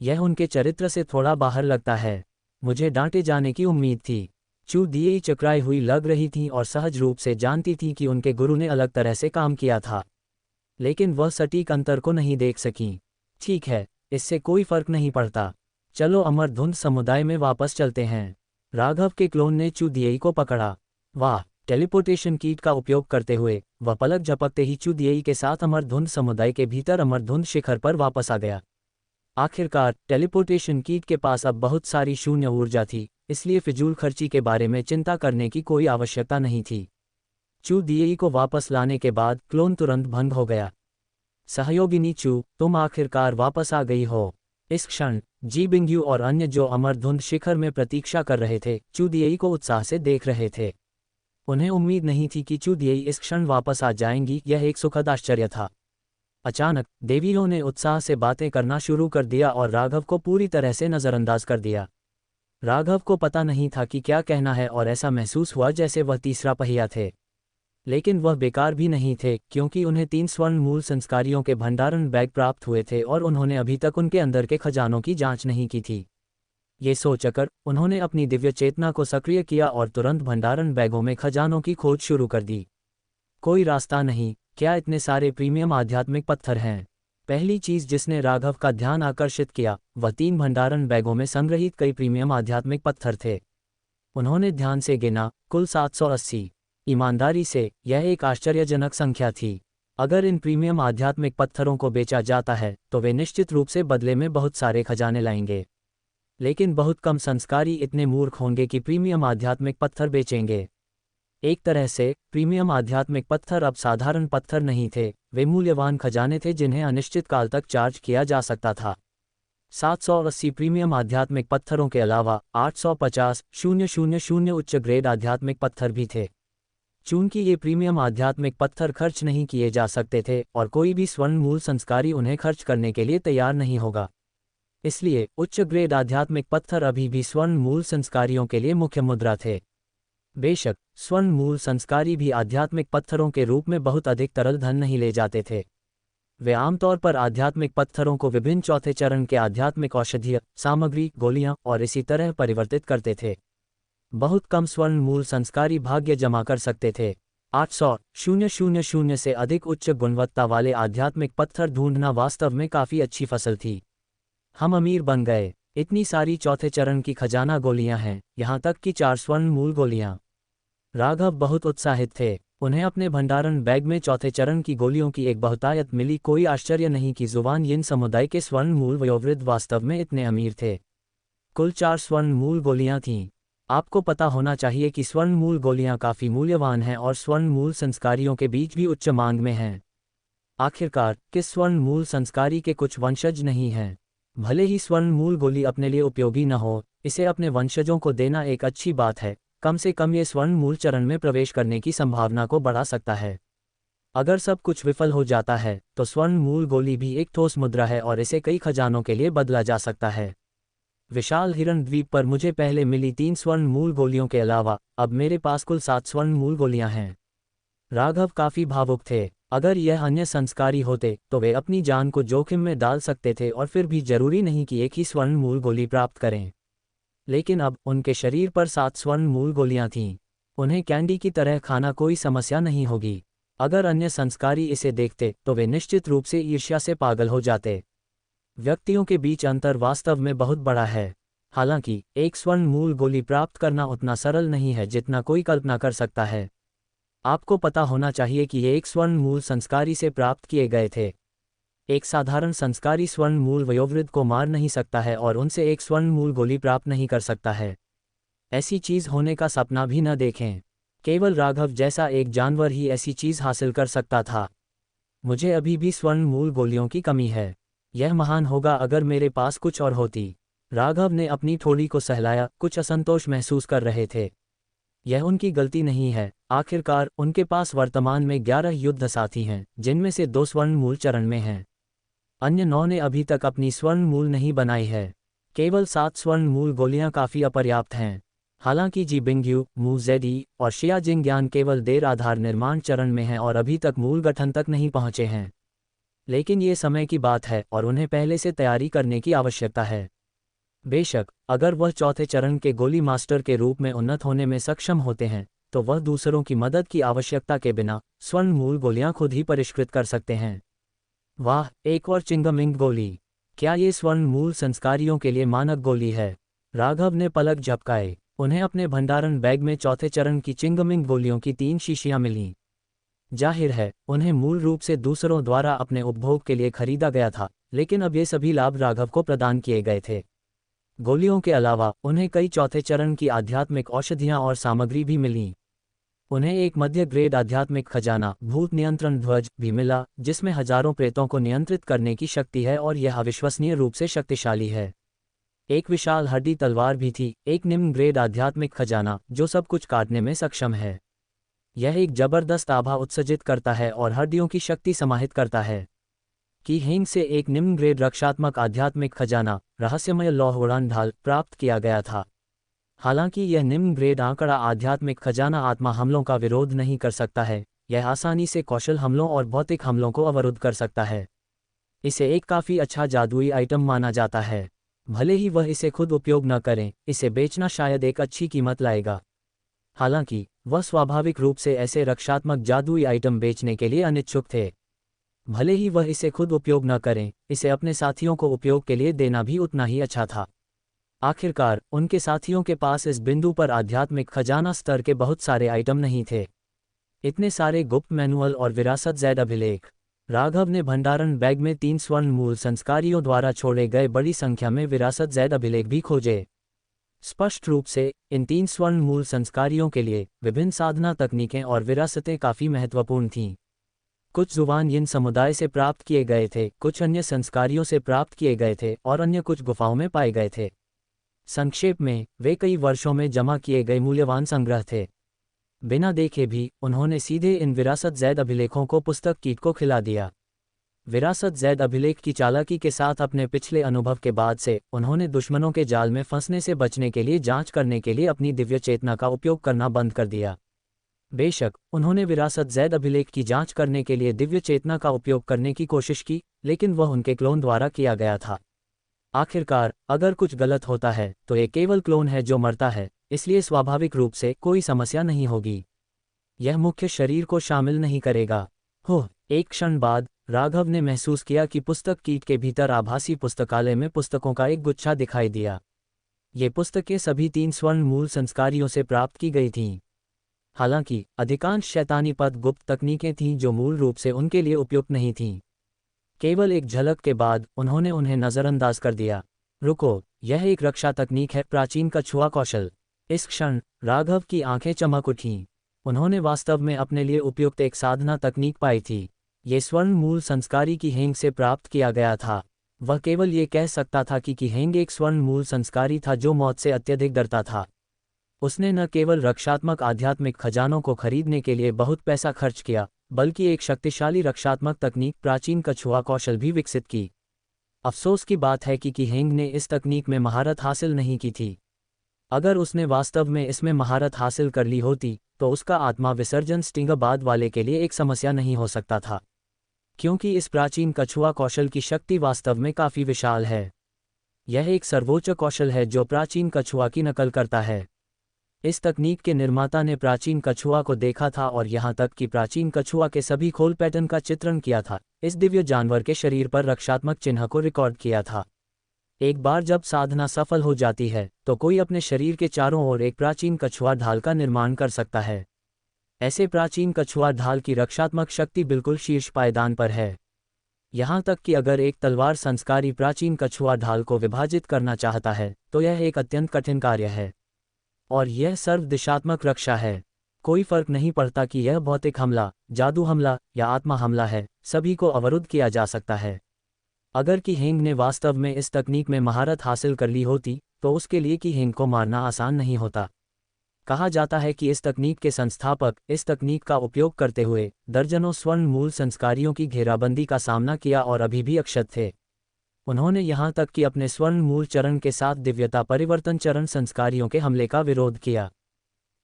यह उनके चरित्र से थोड़ा बाहर लगता है। मुझे डांटे जाने की उम्मीद थी। चू दिएई चकराई हुई लग रही थी और सहज रूप से जानती थी कि उनके गुरु ने अलग तरह से काम किया था, लेकिन वह सटीक अंतर को नहीं देख सकी। ठीक है, इससे कोई फर्क नहीं पड़ता। चलो अमरधुंध समुदाय में वापस चलते हैं। राघव के क्लोन ने चू दिएई को पकड़ा। वाह! टेलीपोर्टेशन कीट का उपयोग करते हुए वह पलक झपकते ही चू दिएई के साथ अमरधुंध समुदाय के भीतर अमरधुंध शिखर पर वापस आ गया। आखिरकार टेलीपोर्टेशन कीट के पास अब बहुत सारी शून्य ऊर्जा थी, इसलिए फिजूल खर्ची के बारे में चिंता करने की कोई आवश्यकता नहीं थी। चू दिएई को वापस लाने के बाद क्लोन तुरंत भंग हो गया। सहयोगिनी चू, तुम आखिरकार वापस आ गई हो। इस क्षण जी बिंगयू और अन्य जो अमरधुंध शिखर में प्रतीक्षा कर रहे थे, चू दिएई को उत्साह से देख रहे थे। उन्हें उम्मीद नहीं थी कि चू दिएई इस क्षण वापस आ जाएंगी, यह एक सुखद आश्चर्य था। अचानक देवियों ने उत्साह से बातें करना शुरू कर दिया और राघव को पूरी तरह से नज़रअंदाज कर दिया। राघव को पता नहीं था कि क्या कहना है और ऐसा महसूस हुआ जैसे वह तीसरा पहिया थे। लेकिन वह बेकार भी नहीं थे, क्योंकि उन्हें 3 स्वर्ण मूल संस्कारियों के भंडारण बैग प्राप्त हुए थे और उन्होंने अभी तक उनके अंदर के खजानों की जांच नहीं की थी। ये सोचकर उन्होंने अपनी दिव्य चेतना को सक्रिय किया और तुरंत भंडारण बैगों में खजानों की खोज शुरू कर दी। कोई रास्ता नहीं, क्या इतने सारे प्रीमियम आध्यात्मिक पत्थर हैं? पहली चीज जिसने राघव का ध्यान आकर्षित किया वह 3 भंडारण बैगों में संग्रहित कई प्रीमियम आध्यात्मिक पत्थर थे। उन्होंने ध्यान से गिना, कुल 780। ईमानदारी से यह एक आश्चर्यजनक संख्या थी। अगर इन प्रीमियम आध्यात्मिक पत्थरों को बेचा जाता है तो वे निश्चित रूप से बदले में बहुत सारे खजाने लाएंगे। लेकिन बहुत कम संस्कारी इतने मूर्ख होंगे कि प्रीमियम आध्यात्मिक पत्थर बेचेंगे। एक तरह से प्रीमियम आध्यात्मिक पत्थर अब साधारण पत्थर नहीं थे, वे मूल्यवान खजाने थे जिन्हें अनिश्चित काल तक चार्ज किया जा सकता था। 780 प्रीमियम आध्यात्मिक पत्थरों के अलावा 850,000 उच्च ग्रेड आध्यात्मिक पत्थर भी थे। चूंकि ये प्रीमियम आध्यात्मिक पत्थर खर्च नहीं किए जा सकते थे और कोई भी स्वर्ण मूल संस्कारी उन्हें खर्च करने के लिए तैयार नहीं होगा, इसलिए उच्च ग्रेड आध्यात्मिक पत्थर अभी भी स्वर्ण मूल संस्कारियों के लिए मुख्य मुद्रा थे। बेशक स्वर्ण मूल संस्कारी भी आध्यात्मिक पत्थरों के रूप में बहुत अधिक तरल धन नहीं ले जाते थे। वे आमतौर पर आध्यात्मिक पत्थरों को विभिन्न चौथे चरण के आध्यात्मिक औषधीय सामग्री, गोलियां और इसी तरह परिवर्तित करते थे। बहुत कम स्वर्ण मूल संस्कारी भाग्य जमा कर सकते थे। 800,000 से अधिक उच्च गुणवत्ता वाले आध्यात्मिक पत्थर ढूंढना वास्तव में काफ़ी अच्छी फसल थी। हम अमीर बन गए। इतनी सारी चौथे चरण की खजाना गोलियां हैं, यहाँ तक कि 4 स्वर्ण मूल गोलियां। राघव बहुत उत्साहित थे। उन्हें अपने भंडारण बैग में चौथे चरण की गोलियों की एक बहुतायत मिली। कोई आश्चर्य नहीं कि जुबान यिन समुदाय के स्वर्ण मूल वयोवृद्ध वास्तव में इतने अमीर थे। कुल 4 स्वर्ण मूल गोलियां थीं। आपको पता होना चाहिए कि स्वर्ण मूल गोलियां काफ़ी मूल्यवान हैं और स्वर्ण मूल संस्कारियों के बीच भी उच्च मांग में हैं। आखिरकार किस स्वर्ण मूल संस्कारी के कुछ वंशज नहीं हैं? भले ही स्वर्ण मूल गोली अपने लिए उपयोगी न हो, इसे अपने वंशजों को देना एक अच्छी बात है। कम से कम ये स्वर्ण मूल चरण में प्रवेश करने की संभावना को बढ़ा सकता है। अगर सब कुछ विफल हो जाता है तो स्वर्ण मूल गोली भी एक ठोस मुद्रा है और इसे कई खजानों के लिए बदला जा सकता है। विशाल हिरण द्वीप पर मुझे पहले मिली 3 स्वर्ण मूल गोलियों के अलावा अब मेरे पास कुल 7 स्वर्ण मूल गोलियां हैं। राघव काफ़ी भावुक थे। अगर यह अन्य संस्कारी होते तो वे अपनी जान को जोखिम में डाल सकते थे और फिर भी जरूरी नहीं कि एक ही स्वर्ण मूल गोली प्राप्त करें। लेकिन अब उनके शरीर पर 7 स्वर्ण मूल गोलियां थीं। उन्हें कैंडी की तरह खाना कोई समस्या नहीं होगी। अगर अन्य संस्कारी इसे देखते तो वे निश्चित रूप से ईर्ष्या से पागल हो जाते। व्यक्तियों के बीच अंतर वास्तव में बहुत बड़ा है। हालांकि एक स्वर्ण मूल गोली प्राप्त करना उतना सरल नहीं है जितना कोई कल्पना कर सकता है। आपको पता होना चाहिए कि ये एक स्वर्ण मूल संस्कारी से प्राप्त किए गए थे। एक साधारण संस्कारी स्वर्ण मूल वयोवृद्ध को मार नहीं सकता है और उनसे एक स्वर्ण मूल गोली प्राप्त नहीं कर सकता है। ऐसी चीज़ होने का सपना भी न देखें। केवल राघव जैसा एक जानवर ही ऐसी चीज़ हासिल कर सकता था। मुझे अभी भी स्वर्ण मूल गोलियों की कमी है। यह महान होगा अगर मेरे पास कुछ और होती। राघव ने अपनी थोड़ी को सहलाया, कुछ असंतोष महसूस कर रहे थे। यह उनकी गलती नहीं है। आखिरकार उनके पास वर्तमान में 11 युद्ध साथी हैं, जिनमें से 2 स्वर्ण मूल चरण में हैं। अन्य 9 ने अभी तक अपनी स्वर्ण मूल नहीं बनाई है। केवल 7 स्वर्ण मूल गोलियां काफ़ी अपर्याप्त हैं। हालांकि जी बिंगयू, मू जेडी और शिया जिंगयान केवल देर आधार निर्माण चरण में हैं और अभी तक मूल गठन तक नहीं पहुंचे हैं। लेकिन ये समय की बात है और उन्हें पहले से तैयारी करने की आवश्यकता है। बेशक अगर वह चौथे चरण के गोली मास्टर के रूप में उन्नत होने में सक्षम होते हैं तो वह दूसरों की मदद की आवश्यकता के बिना स्वर्ण मूल गोलियां खुद ही परिष्कृत कर सकते हैं। वाह, एक और चिंगमिंग गोली! क्या ये स्वर्ण मूल संस्कारियों के लिए मानक गोली है? राघव ने पलक झपकाए। उन्हें अपने भंडारण बैग में चौथे चरण की चिंगमिंग गोलियों की 3 शीशियां मिलीं। जाहिर है उन्हें मूल रूप से दूसरों द्वारा अपने उपभोग के लिए खरीदा गया था, लेकिन अब ये सभी लाभ राघव को प्रदान किए गए थे। गोलियों के अलावा उन्हें कई चौथे चरण की आध्यात्मिक औषधियां और सामग्री भी मिलीं। उन्हें एक मध्य ग्रेड आध्यात्मिक खजाना, भूत नियंत्रण ध्वज भी मिला, जिसमें हजारों प्रेतों को नियंत्रित करने की शक्ति है और यह अविश्वसनीय रूप से शक्तिशाली है। एक विशाल हड्डी तलवार भी थी, एक निम्न ग्रेड आध्यात्मिक खजाना जो सब कुछ काटने में सक्षम है। यह एक जबरदस्त आभा उत्सर्जित करता है और हड्डियों की शक्ति समाहित करता है। की हेंग से एक निम्न ग्रेड रक्षात्मक आध्यात्मिक खजाना, रहस्यमय लौह उड़ान ढाल प्राप्त किया गया था। हालांकि यह निम्न ग्रेड आंकड़ा आध्यात्मिक खजाना आत्मा हमलों का विरोध नहीं कर सकता है, यह आसानी से कौशल हमलों और भौतिक हमलों को अवरुद्ध कर सकता है। इसे एक काफ़ी अच्छा जादुई आइटम माना जाता है। भले ही वह इसे खुद उपयोग न करें, इसे बेचना शायद एक अच्छी कीमत लाएगा। हालांकि वह स्वाभाविक रूप से ऐसे रक्षात्मक जादुई आइटम बेचने के लिए अनिच्छुक थे। भले ही वह इसे खुद उपयोग न करें, इसे अपने साथियों को उपयोग के लिए देना भी उतना ही अच्छा था। आखिरकार उनके साथियों के पास इस बिंदु पर आध्यात्मिक खजाना स्तर के बहुत सारे आइटम नहीं थे। इतने सारे गुप्त मैनुअल और विरासत ज़ैद अभिलेख। राघव ने भंडारण बैग में 3 स्वर्ण मूल संस्कारियों द्वारा छोड़े गए बड़ी संख्या में विरासत ज़ैद अभिलेख भी खोजे। स्पष्ट रूप से इन 3 स्वर्ण मूल संस्कारियों के लिए विभिन्न साधना तकनीकें और विरासतें काफ़ी महत्वपूर्ण थीं। कुछ ज़ुबान यिन समुदाय से प्राप्त किए गए थे, कुछ अन्य संस्कारियों से प्राप्त किए गए थे और अन्य कुछ गुफाओं में पाए गए थे। संक्षेप में, वे कई वर्षों में जमा किए गए मूल्यवान संग्रह थे। बिना देखे भी उन्होंने सीधे इन विरासत ज़ैद अभिलेखों को पुस्तक कीट को खिला दिया। विरासत ज़ैद अभिलेख की चालाकी के साथ अपने पिछले अनुभव के बाद से उन्होंने दुश्मनों के जाल में फंसने से बचने के लिए जांच करने के लिए अपनी दिव्य चेतना का उपयोग करना बंद कर दिया। बेशक उन्होंने विरासत ज़ैद अभिलेख की जांच करने के लिए दिव्य चेतना का उपयोग करने की कोशिश की, लेकिन वह उनके क्लोन द्वारा किया गया था। आखिरकार अगर कुछ गलत होता है तो ये केवल क्लोन है जो मरता है, इसलिए स्वाभाविक रूप से कोई समस्या नहीं होगी। यह मुख्य शरीर को शामिल नहीं करेगा। एक क्षण बाद राघव ने महसूस किया कि पुस्तक कीट के भीतर आभासी पुस्तकालय में पुस्तकों का एक गुच्छा दिखाई दिया। ये पुस्तकें सभी 3 स्वर्ण मूल संस्कारियों से प्राप्त की गई थीं। हालांकि अधिकांश शैतानी पद गुप्त तकनीकें थीं जो मूल रूप से उनके लिए उपयुक्त नहीं थीं। केवल एक झलक के बाद उन्होंने उन्हें नज़रअंदाज कर दिया। रुको, यह एक रक्षा तकनीक है, प्राचीन कछुआ कौशल। इस क्षण राघव की आंखें चमक उठीं। उन्होंने वास्तव में अपने लिए उपयुक्त एक साधना तकनीक पाई थी। ये स्वर्ण मूल संस्कारी की हेंग से प्राप्त किया गया था। वह केवल ये कह सकता था कि हेंग एक स्वर्ण मूल संस्कारी था जो मौत से अत्यधिक डरता था। उसने न केवल रक्षात्मक आध्यात्मिक खजानों को खरीदने के लिए बहुत पैसा खर्च किया, बल्कि एक शक्तिशाली रक्षात्मक तकनीक प्राचीन कछुआ कौशल भी विकसित की। अफसोस की बात है कि हेंग ने इस तकनीक में महारत हासिल नहीं की थी। अगर उसने वास्तव में इसमें महारत हासिल कर ली होती तो उसका आत्मा विसर्जन स्टिंगाबाद वाले के लिए एक समस्या नहीं हो सकता था, क्योंकि इस प्राचीन कछुआ कौशल की शक्ति वास्तव में काफ़ी विशाल है। यह एक सर्वोच्च कौशल है जो प्राचीन कछुआ की नकल करता है। इस तकनीक के निर्माता ने प्राचीन कछुआ को देखा था और यहाँ तक कि प्राचीन कछुआ के सभी खोल पैटर्न का चित्रण किया था, इस दिव्य जानवर के शरीर पर रक्षात्मक चिन्ह को रिकॉर्ड किया था। एक बार जब साधना सफल हो जाती है तो कोई अपने शरीर के चारों ओर एक प्राचीन कछुआ ढाल का निर्माण कर सकता है। ऐसे प्राचीन कछुआ ढाल की रक्षात्मक शक्ति बिल्कुल शीर्ष पायदान पर है। यहाँ तक कि अगर एक तलवार संस्कारी प्राचीन कछुआ ढाल को विभाजित करना चाहता है तो यह एक अत्यंत कठिन कार्य है। और यह सर्वदिशात्मक रक्षा है। कोई फर्क नहीं पड़ता कि यह भौतिक हमला, जादू हमला या आत्मा हमला है, सभी को अवरुद्ध किया जा सकता है। अगर हेंग ने वास्तव में इस तकनीक में महारत हासिल कर ली होती तो उसके लिए हेंग को मारना आसान नहीं होता। कहा जाता है कि इस तकनीक के संस्थापक इस तकनीक का उपयोग करते हुए दर्जनों स्वर्ण मूल संस्कारियों की घेराबंदी का सामना किया और अभी भी अक्षत थे। उन्होंने यहाँ तक कि अपने स्वर्ण मूल चरण के साथ दिव्यता परिवर्तन चरण संस्कारियों के हमले का विरोध किया।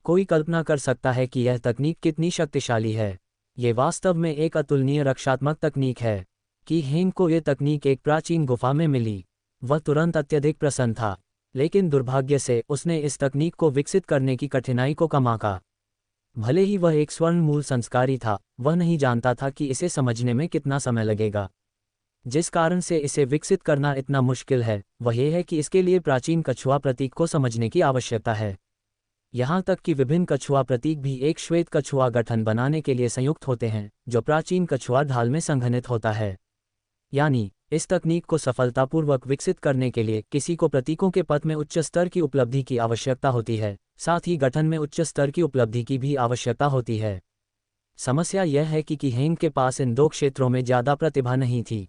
कोई कल्पना कर सकता है कि यह तकनीक कितनी शक्तिशाली है। ये वास्तव में एक अतुलनीय रक्षात्मक तकनीक है। हेंग को यह तकनीक एक प्राचीन गुफा में मिली। वह तुरंत अत्यधिक प्रसन्न था, लेकिन दुर्भाग्य से उसने इस तकनीक को विकसित करने की कठिनाई को कम आंका। भले ही वह एक स्वर्ण मूल संस्कारी था, वह नहीं जानता था कि इसे समझने में कितना समय लगेगा। जिस कारण से इसे विकसित करना इतना मुश्किल है वह यह है कि इसके लिए प्राचीन कछुआ प्रतीक को समझने की आवश्यकता है। यहाँ तक कि विभिन्न कछुआ प्रतीक भी एक श्वेत कछुआ गठन बनाने के लिए संयुक्त होते हैं जो प्राचीन कछुआ ढाल में संघनित होता है। यानी इस तकनीक को सफलतापूर्वक विकसित करने के लिए किसी को प्रतीकों के पथ में उच्च स्तर की उपलब्धि की आवश्यकता होती है, साथ ही गठन में उच्च स्तर की उपलब्धि की भी आवश्यकता होती है। समस्या यह है कि हेंग के पास इन 2 क्षेत्रों में ज़्यादा प्रतिभा नहीं थी।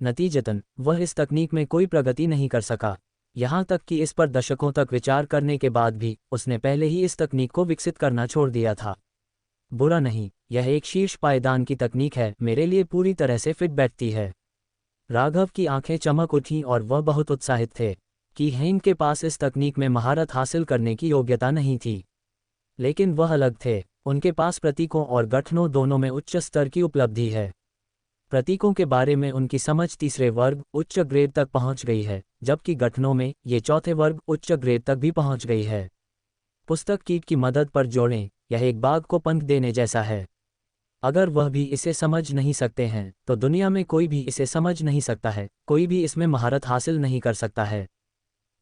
नतीजतन वह इस तकनीक में कोई प्रगति नहीं कर सका। यहाँ तक कि इस पर दशकों तक विचार करने के बाद भी उसने पहले ही इस तकनीक को विकसित करना छोड़ दिया था। बुरा नहीं, यह एक शीर्ष पायदान की तकनीक है, मेरे लिए पूरी तरह से फिट बैठती है। राघव की आंखें चमक उठीं और वह बहुत उत्साहित थे कि हेंग के पास इस तकनीक में महारत हासिल करने की योग्यता नहीं थी। लेकिन वह अलग थे, उनके पास प्रतीकों और गठनों दोनों में उच्च स्तर की उपलब्धि है। प्रतीकों के बारे में उनकी समझ तीसरे वर्ग उच्च ग्रेड तक पहुंच गई है, जबकि गठनों में ये चौथे वर्ग उच्च ग्रेड तक भी पहुंच गई है। पुस्तक कीट की मदद पर जोड़ें, यह एक बाघ को पंख देने जैसा है। अगर वह भी इसे समझ नहीं सकते हैं तो दुनिया में कोई भी इसे समझ नहीं सकता है, कोई भी इसमें महारत हासिल नहीं कर सकता है।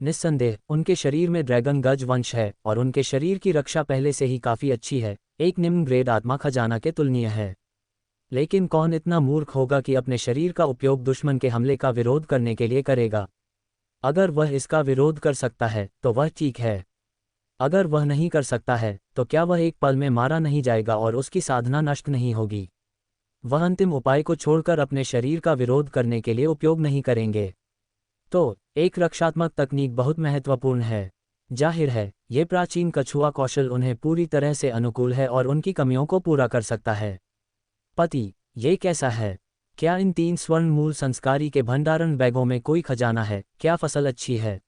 निस्संदेह उनके शरीर में ड्रैगन गज वंश है और उनके शरीर की रक्षा पहले से ही काफ़ी अच्छी है, एक निम्न ग्रेड आत्मा खजाना के तुलनीय है। लेकिन कौन इतना मूर्ख होगा कि अपने शरीर का उपयोग दुश्मन के हमले का विरोध करने के लिए करेगा? अगर वह इसका विरोध कर सकता है तो वह ठीक है। अगर वह नहीं कर सकता है तो क्या वह एक पल में मारा नहीं जाएगा और उसकी साधना नष्ट नहीं होगी? वह अंतिम उपाय को छोड़कर अपने शरीर का विरोध करने के लिए उपयोग नहीं करेंगे। तो एक रक्षात्मक तकनीक बहुत महत्वपूर्ण है। जाहिर है ये प्राचीन कछुआ कौशल उन्हें पूरी तरह से अनुकूल है और उनकी कमियों को पूरा कर सकता है। पति, ये कैसा है? क्या इन 3 स्वर्ण मूल संस्कारी के भंडारण बैगों में कोई खजाना है? क्या फसल अच्छी है?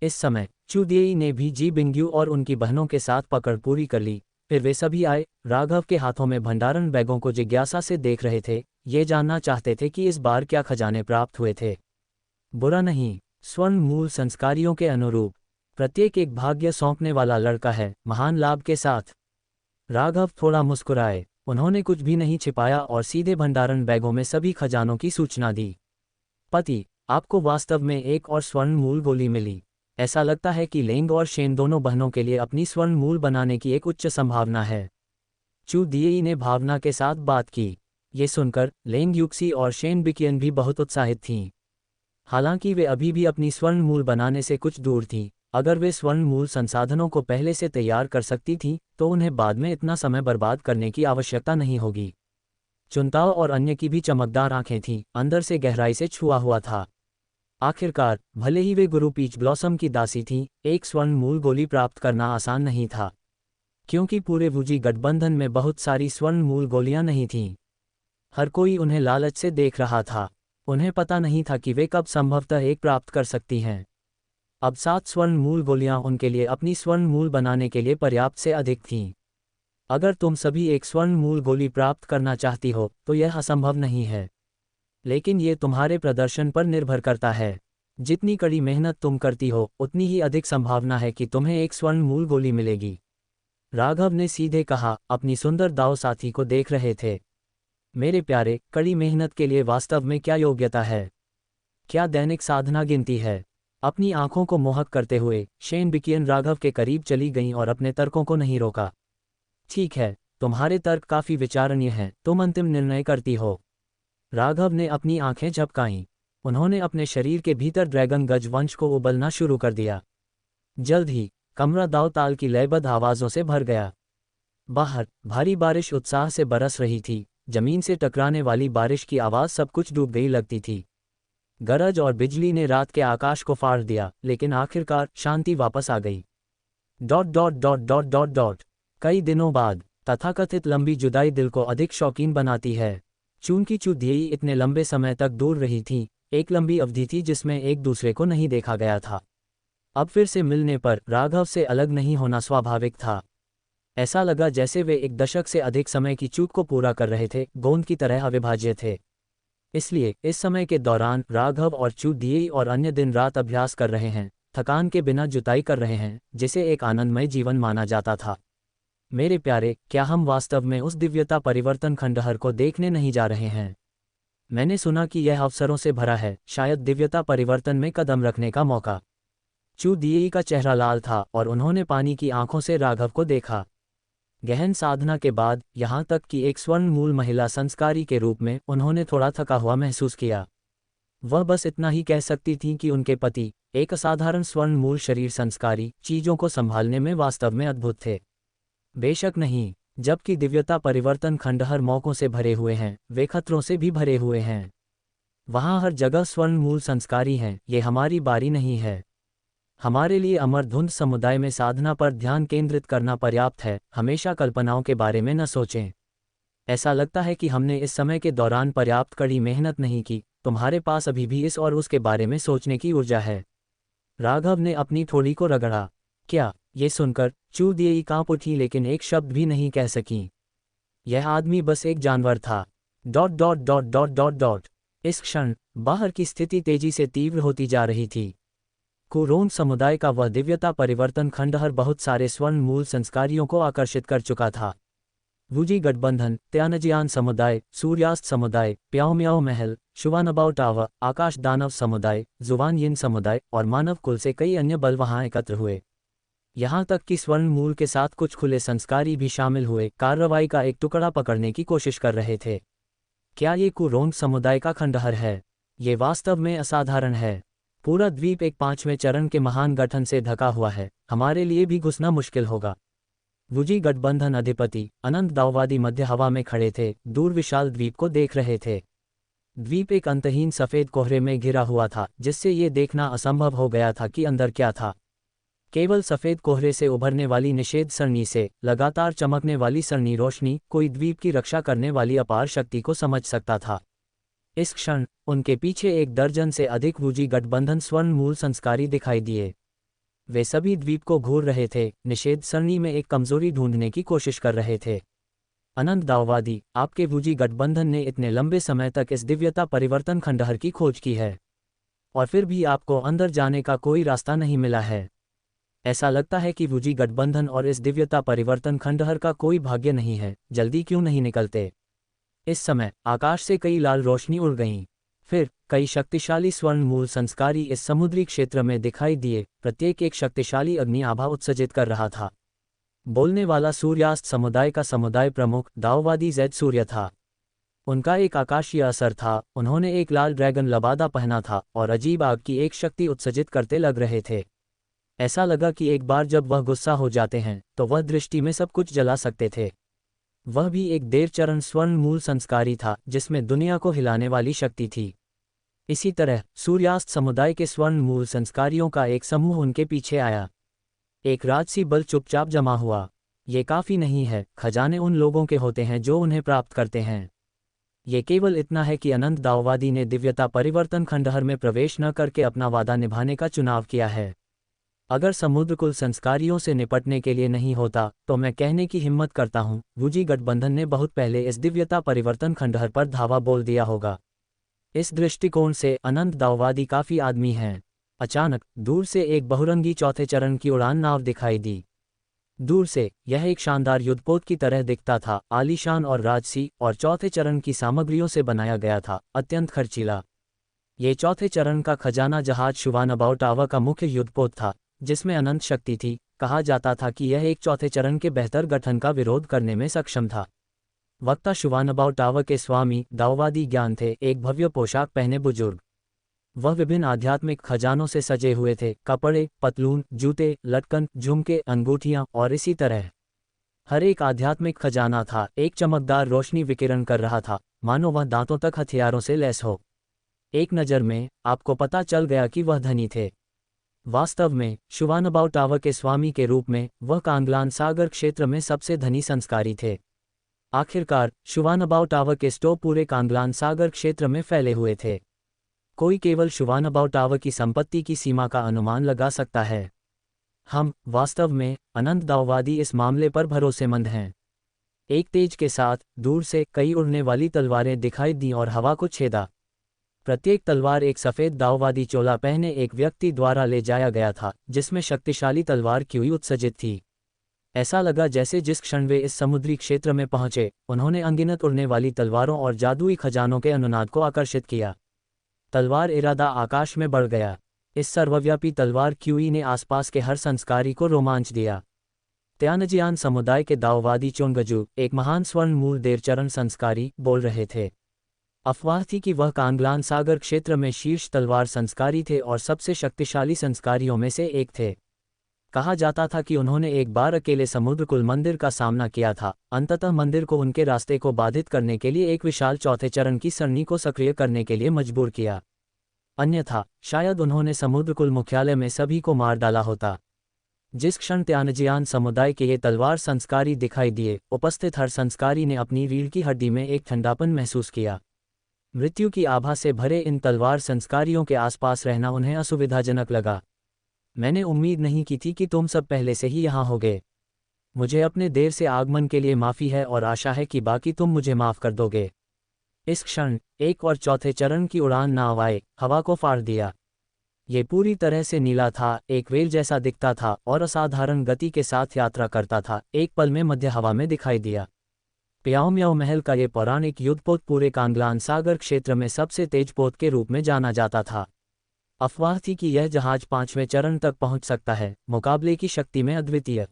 इस समय चू दिएई ने भी जी बिंग्यू और उनकी बहनों के साथ पकड़ पूरी कर ली। फिर वे सभी आए, राघव के हाथों में भंडारण बैगों को जिज्ञासा से देख रहे थे, ये जानना चाहते थे कि इस बार क्या खजाने प्राप्त हुए थे। बुरा नहीं, स्वर्ण मूल संस्कारियों के अनुरूप प्रत्येक एक भाग्य सौंपने वाला लड़का है, महान लाभ के साथ। राघव थोड़ा मुस्कुराए, उन्होंने कुछ भी नहीं छिपाया और सीधे भंडारण बैगों में सभी खजानों की सूचना दी। पति, आपको वास्तव में एक और स्वर्ण मूल गोली मिली। ऐसा लगता है कि लेंग और शेन दोनों बहनों के लिए अपनी स्वर्ण मूल बनाने की एक उच्च संभावना है। चू दिएई ने भावना के साथ बात की। ये सुनकर लेंग युक्सी और शेन बिकियन भी बहुत उत्साहित थीं। हालांकि वे अभी भी अपनी स्वर्ण मूल बनाने से कुछ दूर थीं। अगर वे स्वर्ण मूल संसाधनों को पहले से तैयार कर सकती थीं तो उन्हें बाद में इतना समय बर्बाद करने की आवश्यकता नहीं होगी। चुनताओ और अन्य की भी चमकदार आंखें थीं, अंदर से गहराई से छुआ हुआ था। आखिरकार, भले ही वे गुरु पीच ब्लॉसम की दासी थीं, एक स्वर्ण मूल गोली प्राप्त करना आसान नहीं था। क्योंकि पूरे वुजी गठबंधन में बहुत सारी स्वर्ण मूल गोलियां नहीं थीं। हर कोई उन्हें लालच से देख रहा था। उन्हें पता नहीं था कि वे कब संभवतः एक प्राप्त कर सकती हैं। अब 7 स्वर्ण मूल गोलियां उनके लिए अपनी स्वर्ण मूल बनाने के लिए पर्याप्त से अधिक थीं। अगर तुम सभी एक स्वर्ण मूल गोली प्राप्त करना चाहती हो तो यह असंभव नहीं है। लेकिन ये तुम्हारे प्रदर्शन पर निर्भर करता है। जितनी कड़ी मेहनत तुम करती हो उतनी ही अधिक संभावना है कि तुम्हें एक स्वर्ण मूल गोली मिलेगी। राघव ने सीधे कहा, अपनी सुंदर दाव साथी को देख रहे थे। मेरे प्यारे, कड़ी मेहनत के लिए वास्तव में क्या योग्यता है? क्या दैनिक साधना गिनती है? अपनी आंखों को मोहक करते हुए शेन बिकियन राघव के करीब चली गईं और अपने तर्कों को नहीं रोका। ठीक है, तुम्हारे तर्क काफी विचारणीय हैं, तुम अंतिम निर्णय करती हो। राघव ने अपनी आंखें झपकाईं। उन्होंने अपने शरीर के भीतर ड्रैगन गज वंश को उबलना शुरू कर दिया। जल्द ही कमरा दाव ताल की लयबद्ध आवाज़ों से भर गया। बाहर भारी बारिश उत्साह से बरस रही थी। जमीन से टकराने वाली बारिश की आवाज़ सब कुछ डूब गई लगती थी। गरज और बिजली ने रात के आकाश को फाड़ दिया, लेकिन आखिरकार शांति वापस आ गई। Dot dot dot dot dot dot कई दिनों बाद तथाकथित लंबी जुदाई दिल को अधिक शौकीन बनाती है। चूंकि चू दिएई इतने लंबे समय तक दूर रही थी, एक लंबी अवधि थी जिसमें एक दूसरे को नहीं देखा गया था। अब फिर से मिलने पर राघव से अलग नहीं होना स्वाभाविक था। ऐसा लगा जैसे वे एक दशक से अधिक समय की चूक को पूरा कर रहे थे, गोंद की तरह अविभाज्य थे। इसलिए इस समय के दौरान राघव और चू दिएई और अन्य दिन रात अभ्यास कर रहे हैं, थकान के बिना जुताई कर रहे हैं, जिसे एक आनंदमय जीवन माना जाता था। मेरे प्यारे, क्या हम वास्तव में उस दिव्यता परिवर्तन खंडहर को देखने नहीं जा रहे हैं? मैंने सुना कि यह अवसरों से भरा है, शायद दिव्यता परिवर्तन में कदम रखने का मौका। चू दिएई का चेहरा लाल था और उन्होंने पानी की आंखों से राघव को देखा। गहन साधना के बाद, यहाँ तक कि एक स्वर्ण मूल महिला संस्कारी के रूप में, उन्होंने थोड़ा थका हुआ महसूस किया। वह बस इतना ही कह सकती थीं कि उनके पति, एक असाधारण स्वर्ण मूल शरीर संस्कारी, चीजों को संभालने में वास्तव में अद्भुत थे। बेशक नहीं, जबकि दिव्यता परिवर्तन खंडहर मौकों से भरे हुए हैं, वे खतरों से भी भरे हुए हैं। वहाँ हर जगह स्वर्ण मूल संस्कारी हैं, ये हमारी बारी नहीं है। हमारे लिए अमर धुंध समुदाय में साधना पर ध्यान केंद्रित करना पर्याप्त है, हमेशा कल्पनाओं के बारे में न सोचें। ऐसा लगता है कि हमने इस समय के दौरान पर्याप्त कड़ी मेहनत नहीं की, तुम्हारे पास अभी भी इस और उसके बारे में सोचने की ऊर्जा है। राघव ने अपनी थोड़ी को रगड़ा। क्या? ये सुनकर चू दिएई कांप उठी लेकिन एक शब्द भी नहीं कह सकी। यह आदमी बस एक जानवर था। Dot dot dot dot dot dot इस क्षण बाहर की स्थिति तेजी से तीव्र होती जा रही थी। कुरोन समुदाय का वह दिव्यता परिवर्तन खंडहर बहुत सारे स्वर्ण मूल संस्कारियों को आकर्षित कर चुका था। वुजी गठबंधन, त्यानजियान समुदाय, सूर्यास्त समुदाय, प्याओम्याओ महल, शुवानबाओ टावर, आकाश दानव समुदाय, जुवान यिन समुदाय और मानव कुल से कई अन्य बल वहां एकत्र हुए। यहाँ तक कि स्वर्ण मूल के साथ कुछ खुले संस्कारी भी शामिल हुए, कार्रवाई का एक टुकड़ा पकड़ने की कोशिश कर रहे थे। क्या ये कुरोंग समुदाय का खंडहर है? ये वास्तव में असाधारण है। पूरा द्वीप एक 5वें चरण के महान गठन से ढका हुआ है, हमारे लिए भी घुसना मुश्किल होगा। वुजी गठबंधन अधिपति अनंत दाववादी मध्य हवा में खड़े थे, दूर विशाल द्वीप को देख रहे थे। द्वीप एक अंतहीन सफ़ेद कोहरे में घिरा हुआ था, जिससे ये देखना असंभव हो गया था कि अंदर क्या था। केवल सफ़ेद कोहरे से उभरने वाली निषेध सरणी से लगातार चमकने वाली सरणी रोशनी कोई द्वीप की रक्षा करने वाली अपार शक्ति को समझ सकता था। इस क्षण उनके पीछे 1 दर्जन से अधिक वुजी गठबंधन स्वर्ण मूल संस्कारी दिखाई दिए। वे सभी द्वीप को घूर रहे थे, निषेध सरणी में एक कमजोरी ढूंढने की कोशिश कर रहे थे। अनंत दाववादी, आपके वुजी गठबंधन ने इतने लंबे समय तक इस दिव्यता परिवर्तन खंडहर की खोज की है, और फिर भी आपको अंदर जाने का कोई रास्ता नहीं मिला है। ऐसा लगता है कि वुजी गठबंधन और इस दिव्यता परिवर्तन खंडहर का कोई भाग्य नहीं है। जल्दी क्यों नहीं निकलते? इस समय आकाश से कई लाल रोशनी उड़ गईं। फिर कई शक्तिशाली स्वर्ण मूल संस्कारी इस समुद्री क्षेत्र में दिखाई दिए, प्रत्येक एक शक्तिशाली अग्नि आभा उत्सर्जित कर रहा था। बोलने वाला सूर्यास्त समुदाय का समुदाय प्रमुख दाववादी ज़ेड सूर्य था। उनका एक आकाशीय असर था, उन्होंने एक लाल ड्रैगन लबादा पहना था और अजीब आग की एक शक्ति उत्सर्जित करते लग रहे थे। ऐसा लगा कि एक बार जब वह गुस्सा हो जाते हैं तो वह दृष्टि में सब कुछ जला सकते थे। वह भी एक देर चरण स्वर्ण मूल संस्कारी था, जिसमें दुनिया को हिलाने वाली शक्ति थी। इसी तरह सूर्यास्त समुदाय के स्वर्ण मूल संस्कारियों का एक समूह उनके पीछे आया। एक राजसी बल चुपचाप जमा हुआ। ये काफ़ी नहीं है, खजाने उन लोगों के होते हैं जो उन्हें प्राप्त करते हैं। ये केवल इतना है कि अनंत दाववादी ने दिव्यता परिवर्तन खंडहर में प्रवेश न करके अपना वादा निभाने का चुनाव किया है। अगर समुद्रकुल संस्कारियों से निपटने के लिए नहीं होता तो मैं कहने की हिम्मत करता हूँ वुजी गठबंधन ने बहुत पहले इस दिव्यता परिवर्तन खंडहर पर धावा बोल दिया होगा। इस दृष्टिकोण से अनंत दाववादी काफ़ी आदमी हैं। अचानक दूर से एक बहुरंगी चौथे चरण की उड़ान नाव दिखाई दी। दूर से यह एक शानदार युद्धपोत की तरह दिखता था, आलीशान और राजसी, और चौथे चरण की सामग्रियों से बनाया गया था, अत्यंत खर्चीला। ये चौथे चरण का खजाना जहाज शुवानबाओ टावर का मुख्य युद्धपोत था, जिसमें अनंत शक्ति थी। कहा जाता था कि यह एक चौथे चरण के बेहतर गठन का विरोध करने में सक्षम था। वक्ता शुवानबाओ टावर के स्वामी दाववादी ज्ञान थे, एक भव्य पोशाक पहने बुजुर्ग। वह विभिन्न आध्यात्मिक खजानों से सजे हुए थे, कपड़े, पतलून, जूते, लटकन, झुमके, अंगूठियां और इसी तरह। हर एक आध्यात्मिक खजाना था एक चमकदार रोशनी विकिरण कर रहा था, मानो वह दांतों तक हथियारों से लैस हो। एक नज़र में आपको पता चल गया कि वह धनी थे। वास्तव में शुवानबाओ टावर के स्वामी के रूप में वह कांगलान सागर क्षेत्र में सबसे धनी संस्कारी थे। आखिरकार शुवानबाओ टावर के स्टोव पूरे कांगलान सागर क्षेत्र में फैले हुए थे। कोई केवल शुवानबाओ टावर की संपत्ति की सीमा का अनुमान लगा सकता है। हम वास्तव में अनंत दाववादी इस मामले पर भरोसेमंद हैं। एक तेज के साथ दूर से कई उड़ने वाली तलवारें दिखाई दीं और हवा को छेदा। प्रत्येक तलवार एक सफ़ेद दाववादी चोला पहने एक व्यक्ति द्वारा ले जाया गया था, जिसमें शक्तिशाली तलवार क्यूई उत्सर्जित थी। ऐसा लगा जैसे जिस क्षण वे इस समुद्री क्षेत्र में पहुंचे, उन्होंने अनगिनत उड़ने वाली तलवारों और जादुई खजानों के अनुनाद को आकर्षित किया। तलवार इरादा आकाश में बढ़ गया। इस सर्वव्यापी तलवार क्यूई ने आसपास के हर संस्कारी को रोमांच दिया। त्यानजियान समुदाय के दाववादी चोंगजू, एक महान स्वर्ण मूल देरचरण संस्कारी, बोल रहे थे। अफवाह थी कि वह कांगलान सागर क्षेत्र में शीर्ष तलवार संस्कारी थे और सबसे शक्तिशाली संस्कारियों में से एक थे। कहा जाता था कि उन्होंने एक बार अकेले समुद्रकुल मंदिर का सामना किया था, अंततः मंदिर को उनके रास्ते को बाधित करने के लिए एक विशाल चौथे चरण की सरणी को सक्रिय करने के लिए मजबूर किया। अन्यथा शायद उन्होंने समुद्रकुल मुख्यालय में सभी को मार डाला होता। जिस क्षण त्यानजियान समुदाय के ये तलवार संस्कारी दिखाई दिए, उपस्थित हर संस्कारी ने अपनी रीढ़ की हड्डी में एक ठंडापन महसूस किया। मृत्यु की आभा से भरे इन तलवार संस्कारियों के आसपास रहना उन्हें असुविधाजनक लगा। मैंने उम्मीद नहीं की थी कि तुम सब पहले से ही यहाँ होगे। मुझे अपने देर से आगमन के लिए माफ़ी है और आशा है कि बाकी तुम मुझे माफ़ कर दोगे। इस क्षण एक और चौथे चरण की उड़ान नाव आए, हवा को फाड़ दिया। ये पूरी तरह से नीला था, एक वेल जैसा दिखता था और असाधारण गति के साथ यात्रा करता था। एक पल में मध्य हवा में दिखाई दिया। प्याओ म्याओ महल का ये पौराणिक युद्धपोत पूरे कांगलान सागर क्षेत्र में सबसे तेज पोत के रूप में जाना जाता था। अफवाह थी कि यह जहाज 5वें चरण तक पहुंच सकता है, मुकाबले की शक्ति में अद्वितीय।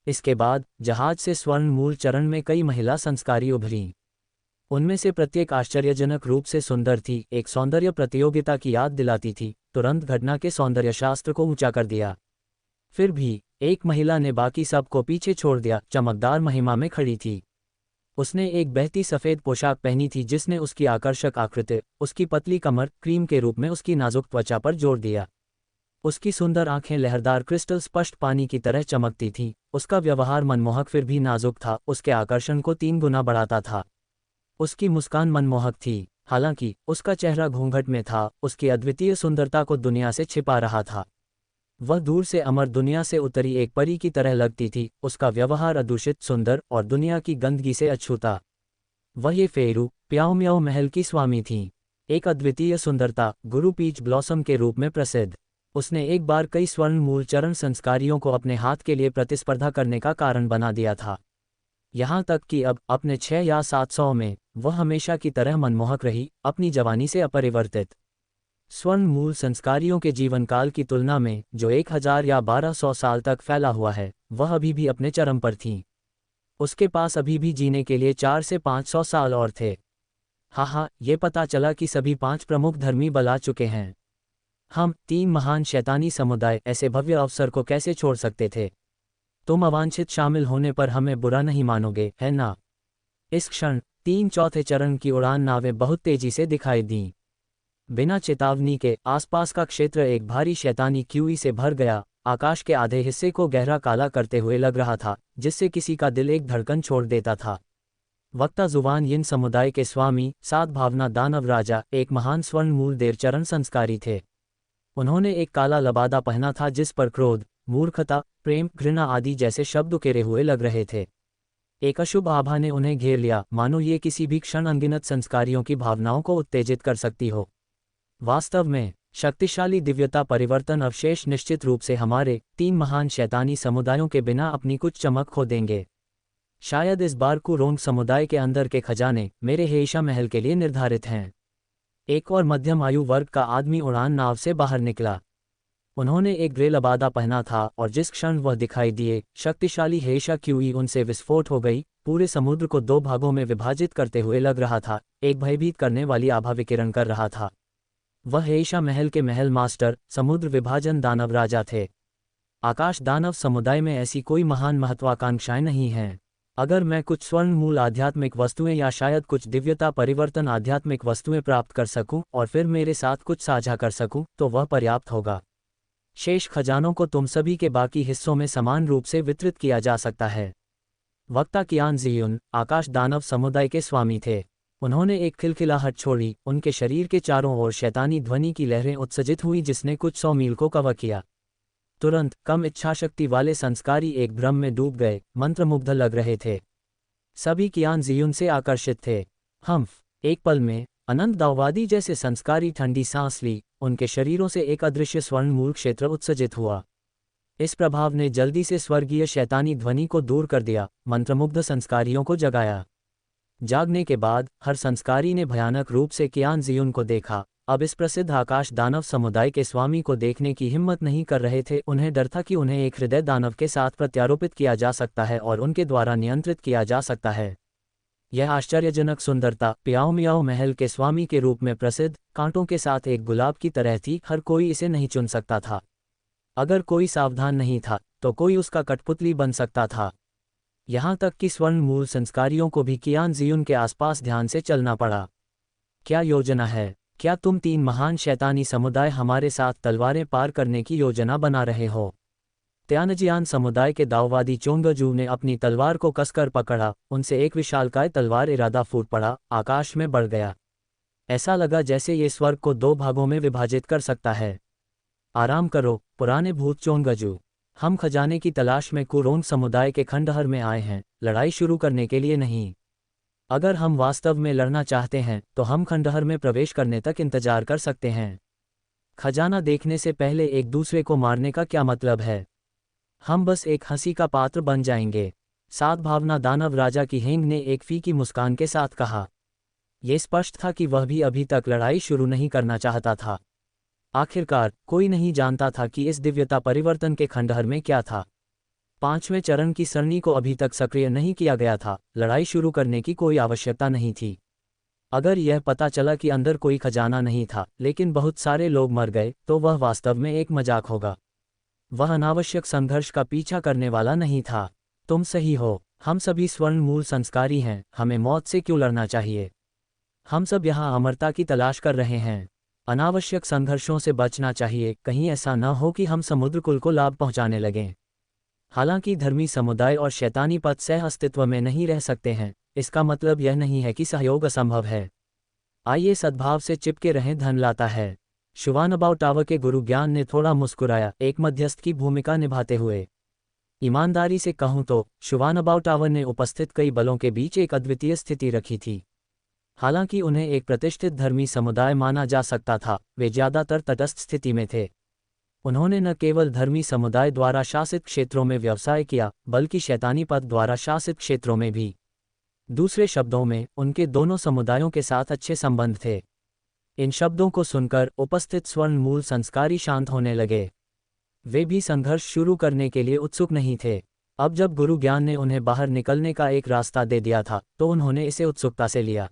इसके बाद जहाज से स्वर्ण मूल चरण में कई महिला संस्कारी उभरीं। उनमें से प्रत्येक आश्चर्यजनक रूप से सुंदर थी, एक सौंदर्य प्रतियोगिता की याद दिलाती थी, तुरंत घटना के सौंदर्य शास्त्र को ऊंचा कर दिया। फिर भी एक महिला ने बाकी सब को पीछे छोड़ दिया, चमकदार महिमा में खड़ी थी। उसने एक बहती सफ़ेद पोशाक पहनी थी जिसने उसकी आकर्षक आकृति, उसकी पतली कमर, क्रीम के रूप में उसकी नाजुक त्वचा पर जोर दिया। उसकी सुंदर आंखें लहरदार क्रिस्टल स्पष्ट पानी की तरह चमकती थीं, उसका व्यवहार मनमोहक फिर भी नाजुक था, उसके आकर्षण को 3 गुना बढ़ाता था। उसकी मुस्कान मनमोहक थी, हालांकि उसका चेहरा घूंघट में था, उसकी अद्वितीय सुंदरता को दुनिया से छिपा रहा था। वह दूर से अमर दुनिया से उतरी एक परी की तरह लगती थी, उसका व्यवहार अदूषित, सुंदर और दुनिया की गंदगी से अछूता। वह ये फेरू प्याओ म्याओ महल की स्वामी थीं, एक अद्वितीय सुंदरता, गुरु पीच ब्लॉसम के रूप में प्रसिद्ध। उसने एक बार कई स्वर्ण मूल चरण संस्कारियों को अपने हाथ के लिए प्रतिस्पर्धा करने का कारण बना दिया था। यहाँ तक कि अब अपने 6 या 700 में वह हमेशा की तरह मनमोहक रही, अपनी जवानी से अपरिवर्तित। स्वर्ण मूल संस्कारियों के जीवनकाल की तुलना में, जो 1000 या 1200 साल तक फैला हुआ है, वह अभी भी अपने चरम पर थीं। उसके पास अभी भी जीने के लिए 4 से 500 साल और थे। हाँ, ये पता चला कि सभी 5 प्रमुख धर्मी बला चुके हैं। हम 3 महान शैतानी समुदाय ऐसे भव्य अवसर को कैसे छोड़ सकते थे? तुम अवांछित शामिल होने पर हमें बुरा नहीं मानोगे, है ना? इस क्षण 3 चौथे चरण की उड़ान नावें बहुत तेजी से दिखाई दीं। बिना चेतावनी के आसपास का क्षेत्र एक भारी शैतानी क्यूई से भर गया, आकाश के आधे हिस्से को गहरा काला करते हुए लग रहा था, जिससे किसी का दिल एक धड़कन छोड़ देता था। वक्ता जुबान यिन समुदाय के स्वामी, 7 भावना दानव राजा, एक महान स्वर्ण मूल देवचरण संस्कारी थे। उन्होंने एक काला लबादा पहना था जिस पर क्रोध, मूर्खता, प्रेम, घृणा आदि जैसे शब्द उकेरे हुए लग रहे थे। एक अशुभ आभा ने उन्हें घेर लिया, मानो ये किसी भी क्षण अनगिनत संस्कारियों की भावनाओं को उत्तेजित कर सकती हो। वास्तव में शक्तिशाली दिव्यता परिवर्तन अवशेष निश्चित रूप से हमारे 3 महान शैतानी समुदायों के बिना अपनी कुछ चमक खो देंगे। शायद इस बार कुरोंग समुदाय के अंदर के खजाने मेरे हेशा महल के लिए निर्धारित हैं। एक और मध्यम आयु वर्ग का आदमी उड़ान नाव से बाहर निकला। उन्होंने एक ग्रे लबादा पहना था और जिस क्षण वह दिखाई दिए, शक्तिशाली हेशा क्यूई उनसे विस्फोट हो गई, पूरे समुद्र को 2 भागों में विभाजित करते हुए लग रहा था, एक भयभीत करने वाली आभा विकिरण कर रहा था। वह हेशा महल के महल मास्टर, समुद्र विभाजन दानव राजा थे। आकाश दानव समुदाय में ऐसी कोई महान महत्वाकांक्षाएं नहीं हैं। अगर मैं कुछ स्वर्ण मूल आध्यात्मिक वस्तुएं या शायद कुछ दिव्यता परिवर्तन आध्यात्मिक वस्तुएं प्राप्त कर सकूं और फिर मेरे साथ कुछ साझा कर सकूं, तो वह पर्याप्त होगा। शेष खजानों को तुम सभी के बाकी हिस्सों में समान रूप से वितरित किया जा सकता है। वक्ता कियान जियुन आकाश दानव समुदाय के स्वामी थे। उन्होंने एक खिलखिलाहट छोड़ी, उनके शरीर के चारों ओर शैतानी ध्वनि की लहरें उत्सर्जित हुई जिसने कुछ 100 मील को कवर किया। तुरंत कम इच्छाशक्ति वाले संस्कारी एक भ्रम में डूब गए, मंत्रमुग्ध लग रहे थे। सभी कियान जियुन से आकर्षित थे। एक पल में अनंत दाववादी जैसे संस्कारी ठंडी सांस ली, उनके शरीरों से एक अदृश्य स्वर्ण मूल क्षेत्र उत्सर्जित हुआ। इस प्रभाव ने जल्दी से स्वर्गीय शैतानी ध्वनि को दूर कर दिया, मंत्रमुग्ध संस्कारियों को जगाया। जागने के बाद हर संस्कारी ने भयानक रूप से कियान जियुन को देखा। अब इस प्रसिद्ध आकाश दानव समुदाय के स्वामी को देखने की हिम्मत नहीं कर रहे थे। उन्हें डर था कि उन्हें एक हृदय दानव के साथ प्रत्यारोपित किया जा सकता है और उनके द्वारा नियंत्रित किया जा सकता है। यह आश्चर्यजनक सुंदरता प्याओ म्याओ महल के स्वामी के रूप में प्रसिद्ध, कांटों के साथ एक गुलाब की तरह थी। हर कोई इसे नहीं चुन सकता था। अगर कोई सावधान नहीं था तो कोई उसका कठपुतली बन सकता था। यहाँ तक कि स्वर्ण मूल संस्कारियों को भी कियान जियुन के आसपास ध्यान से चलना पड़ा। क्या योजना है? क्या तुम 3 महान शैतानी समुदाय हमारे साथ तलवारें पार करने की योजना बना रहे हो? त्यानजियान समुदाय के दाववादी चोंगजू ने अपनी तलवार को कसकर पकड़ा, उनसे एक विशालकाय तलवार इरादा फूट पड़ा, आकाश में बढ़ गया। ऐसा लगा जैसे ये स्वर्ग को 2 भागों में विभाजित कर सकता है। आराम करो पुराने भूत चोंगजू, हम खजाने की तलाश में कुरोंग समुदाय के खंडहर में आए हैं, लड़ाई शुरू करने के लिए नहीं। अगर हम वास्तव में लड़ना चाहते हैं तो हम खंडहर में प्रवेश करने तक इंतजार कर सकते हैं। खजाना देखने से पहले एक दूसरे को मारने का क्या मतलब है? हम बस एक हंसी का पात्र बन जाएंगे। सद्भावना दानव राजा की हेंग ने एक फीकी मुस्कान के साथ कहा। यह स्पष्ट था कि वह भी अभी तक लड़ाई शुरू नहीं करना चाहता था। आखिरकार कोई नहीं जानता था कि इस दिव्यता परिवर्तन के खंडहर में क्या था। 5वें चरण की सरणी को अभी तक सक्रिय नहीं किया गया था, लड़ाई शुरू करने की कोई आवश्यकता नहीं थी। अगर यह पता चला कि अंदर कोई खजाना नहीं था लेकिन बहुत सारे लोग मर गए, तो वह वास्तव में एक मजाक होगा। वह अनावश्यक संघर्ष का पीछा करने वाला नहीं था। तुम सही हो, हम सभी स्वर्ण मूल संस्कारी हैं, हमें मौत से क्यों लड़ना चाहिए? हम सब यहाँ अमरता की तलाश कर रहे हैं। अनावश्यक संघर्षों से बचना चाहिए, कहीं ऐसा न हो कि हम समुद्र कुल को लाभ पहुँचाने लगें। हालांकि धर्मी समुदाय और शैतानी पद सह अस्तित्व में नहीं रह सकते हैं, इसका मतलब यह नहीं है कि सहयोग असंभव है। आइए सद्भाव से चिपके रहें, धन लाता है। शुवानबाओ टावर के गुरु ज्ञान ने थोड़ा मुस्कुराया, एक मध्यस्थ की भूमिका निभाते हुए। ईमानदारी से कहूं तो शुवानबाओ टावर ने उपस्थित कई बलों के बीच एक अद्वितीय स्थिति रखी थी। हालांकि उन्हें एक प्रतिष्ठित धर्मी समुदाय माना जा सकता था, वे ज्यादातर तटस्थ स्थिति में थे। उन्होंने न केवल धर्मी समुदाय द्वारा शासित क्षेत्रों में व्यवसाय किया, बल्कि शैतानी पद द्वारा शासित क्षेत्रों में भी। दूसरे शब्दों में, उनके दोनों समुदायों के साथ अच्छे संबंध थे। इन शब्दों को सुनकर उपस्थित स्वर्ण मूल संस्कारी शांत होने लगे। वे भी संघर्ष शुरू करने के लिए उत्सुक नहीं थे। अब जब गुरु ज्ञान ने उन्हें बाहर निकलने का एक रास्ता दे दिया था, तो उन्होंने इसे उत्सुकता से लिया।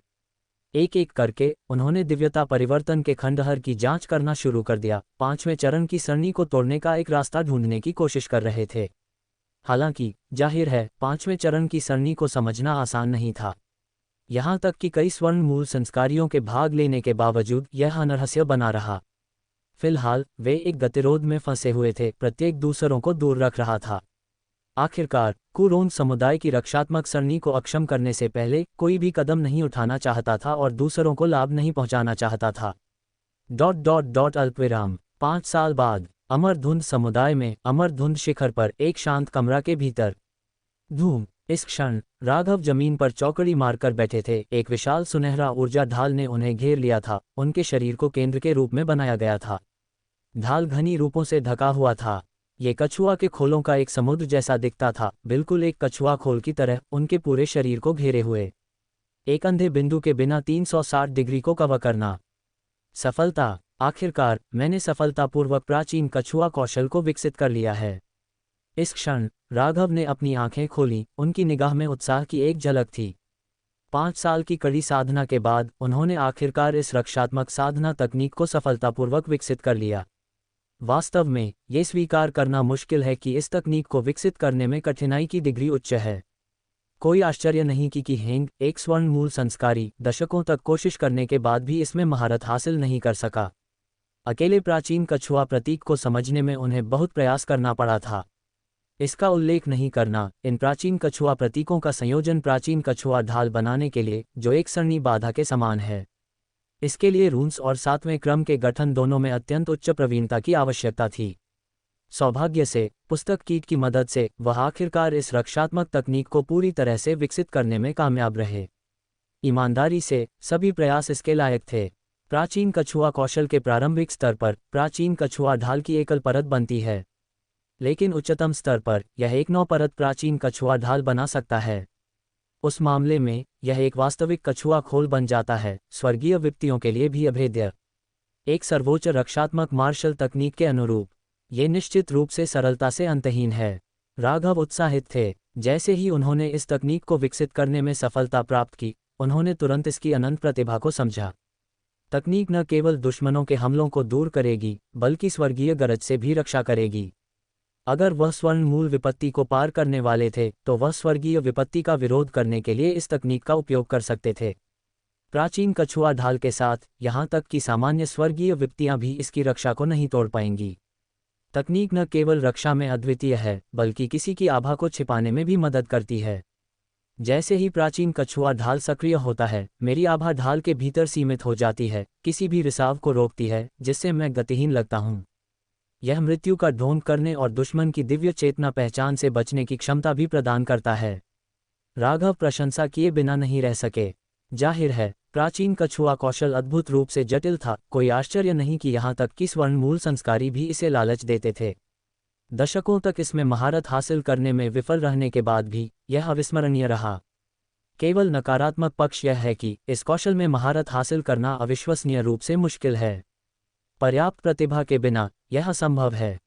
एक एक करके उन्होंने दिव्यता परिवर्तन के खंडहर की जांच करना शुरू कर दिया, 5वें चरण की सरणी को तोड़ने का एक रास्ता ढूंढने की कोशिश कर रहे थे। हालांकि जाहिर है 5वें चरण की सरणी को समझना आसान नहीं था। यहाँ तक कि कई स्वर्ण मूल संस्कारियों के भाग लेने के बावजूद यह अनरहस्य बना रहा। फिलहाल वे एक गतिरोध में फंसे हुए थे, प्रत्येक दूसरों को दूर रख रहा था। आखिरकार कुरोन समुदाय की रक्षात्मक सरणी को अक्षम करने से पहले कोई भी कदम नहीं उठाना चाहता था और दूसरों को लाभ नहीं पहुंचाना चाहता था। अल्पविराम 5 साल बाद अमरधुंध समुदाय में अमरधुंध शिखर पर एक शांत कमरा के भीतर। धूम। इस क्षण राघव जमीन पर चौकड़ी मारकर बैठे थे। एक विशाल सुनहरा ऊर्जा ढाल ने उन्हें घेर लिया था, उनके शरीर को केंद्र के रूप में बनाया गया था। ढाल घनी रूपों से ढका हुआ था। ये कछुआ के खोलों का एक समुद्र जैसा दिखता था, बिल्कुल एक कछुआ खोल की तरह, उनके पूरे शरीर को घेरे हुए। एक अंधे बिंदु के बिना 360 डिग्री को कवर करना। सफलता। आखिरकार मैंने सफलतापूर्वक प्राचीन कछुआ कौशल को विकसित कर लिया है। इस क्षण राघव ने अपनी आंखें खोलीं, उनकी निगाह में उत्साह की एक झलक थी। 5 साल की कड़ी साधना के बाद उन्होंने आखिरकार इस रक्षात्मक साधना तकनीक को सफलतापूर्वक विकसित कर लिया। वास्तव में ये स्वीकार करना मुश्किल है कि इस तकनीक को विकसित करने में कठिनाई की डिग्री उच्च है। कोई आश्चर्य नहीं कि हेंग, एक स्वर्ण मूल संस्कारी, दशकों तक कोशिश करने के बाद भी इसमें महारत हासिल नहीं कर सका। अकेले प्राचीन कछुआ प्रतीक को समझने में उन्हें बहुत प्रयास करना पड़ा था। इसका उल्लेख नहीं करना, इन प्राचीन कछुआ प्रतीकों का संयोजन प्राचीन कछुआ ढाल बनाने के लिए, जो एक सरणी बाधा के समान है। इसके लिए रून्स और 7वें क्रम के गठन दोनों में अत्यंत उच्च प्रवीणता की आवश्यकता थी। सौभाग्य से पुस्तक कीट की मदद से वह आखिरकार इस रक्षात्मक तकनीक को पूरी तरह से विकसित करने में कामयाब रहे। ईमानदारी से सभी प्रयास इसके लायक थे। प्राचीन कछुआ कौशल के प्रारंभिक स्तर पर प्राचीन कछुआ ढाल की एकल परत बनती है, लेकिन उच्चतम स्तर पर यह एक 9 परत प्राचीन कछुआ ढाल बना सकता है। उस मामले में यह एक वास्तविक कछुआ खोल बन जाता है, स्वर्गीय विपत्तियों के लिए भी अभेद्य। एक सर्वोच्च रक्षात्मक मार्शल तकनीक के अनुरूप। ये निश्चित रूप से सरलता से अंतहीन है। राघव उत्साहित थे। जैसे ही उन्होंने इस तकनीक को विकसित करने में सफलता प्राप्त की, उन्होंने तुरंत इसकी अनंत प्रतिभा को समझा। तकनीक न केवल दुश्मनों के हमलों को दूर करेगी, बल्कि स्वर्गीय गरज से भी रक्षा करेगी। अगर वह स्वर्ण मूल विपत्ति को पार करने वाले थे, तो वह स्वर्गीय विपत्ति का विरोध करने के लिए इस तकनीक का उपयोग कर सकते थे। प्राचीन कछुआ ढाल के साथ, यहाँ तक कि सामान्य स्वर्गीय विपत्तियाँ भी इसकी रक्षा को नहीं तोड़ पाएंगी। तकनीक न केवल रक्षा में अद्वितीय है, बल्कि किसी की आभा को छिपाने में भी मदद करती है। जैसे ही प्राचीन कछुआ ढाल सक्रिय होता है, मेरी आभा ढाल के भीतर सीमित हो जाती है, किसी भी रिसाव को रोकती है, जिससे मैं गतिहीन लगता हूँ। यह मृत्यु का ढोंग करने और दुश्मन की दिव्य चेतना पहचान से बचने की क्षमता भी प्रदान करता है। राघव प्रशंसा किए बिना नहीं रह सके। जाहिर है प्राचीन कछुआ कौशल अद्भुत रूप से जटिल था, कोई आश्चर्य नहीं कि यहाँ तक कि स्वर्ण मूल संस्कारी भी इसे लालच देते थे। दशकों तक इसमें महारत हासिल करने में विफल रहने के बाद भी यह अविस्मरणीय रहा। केवल नकारात्मक पक्ष यह है कि इस कौशल में महारत हासिल करना अविश्वसनीय रूप से मुश्किल है। पर्याप्त प्रतिभा के बिना यह असंभव है।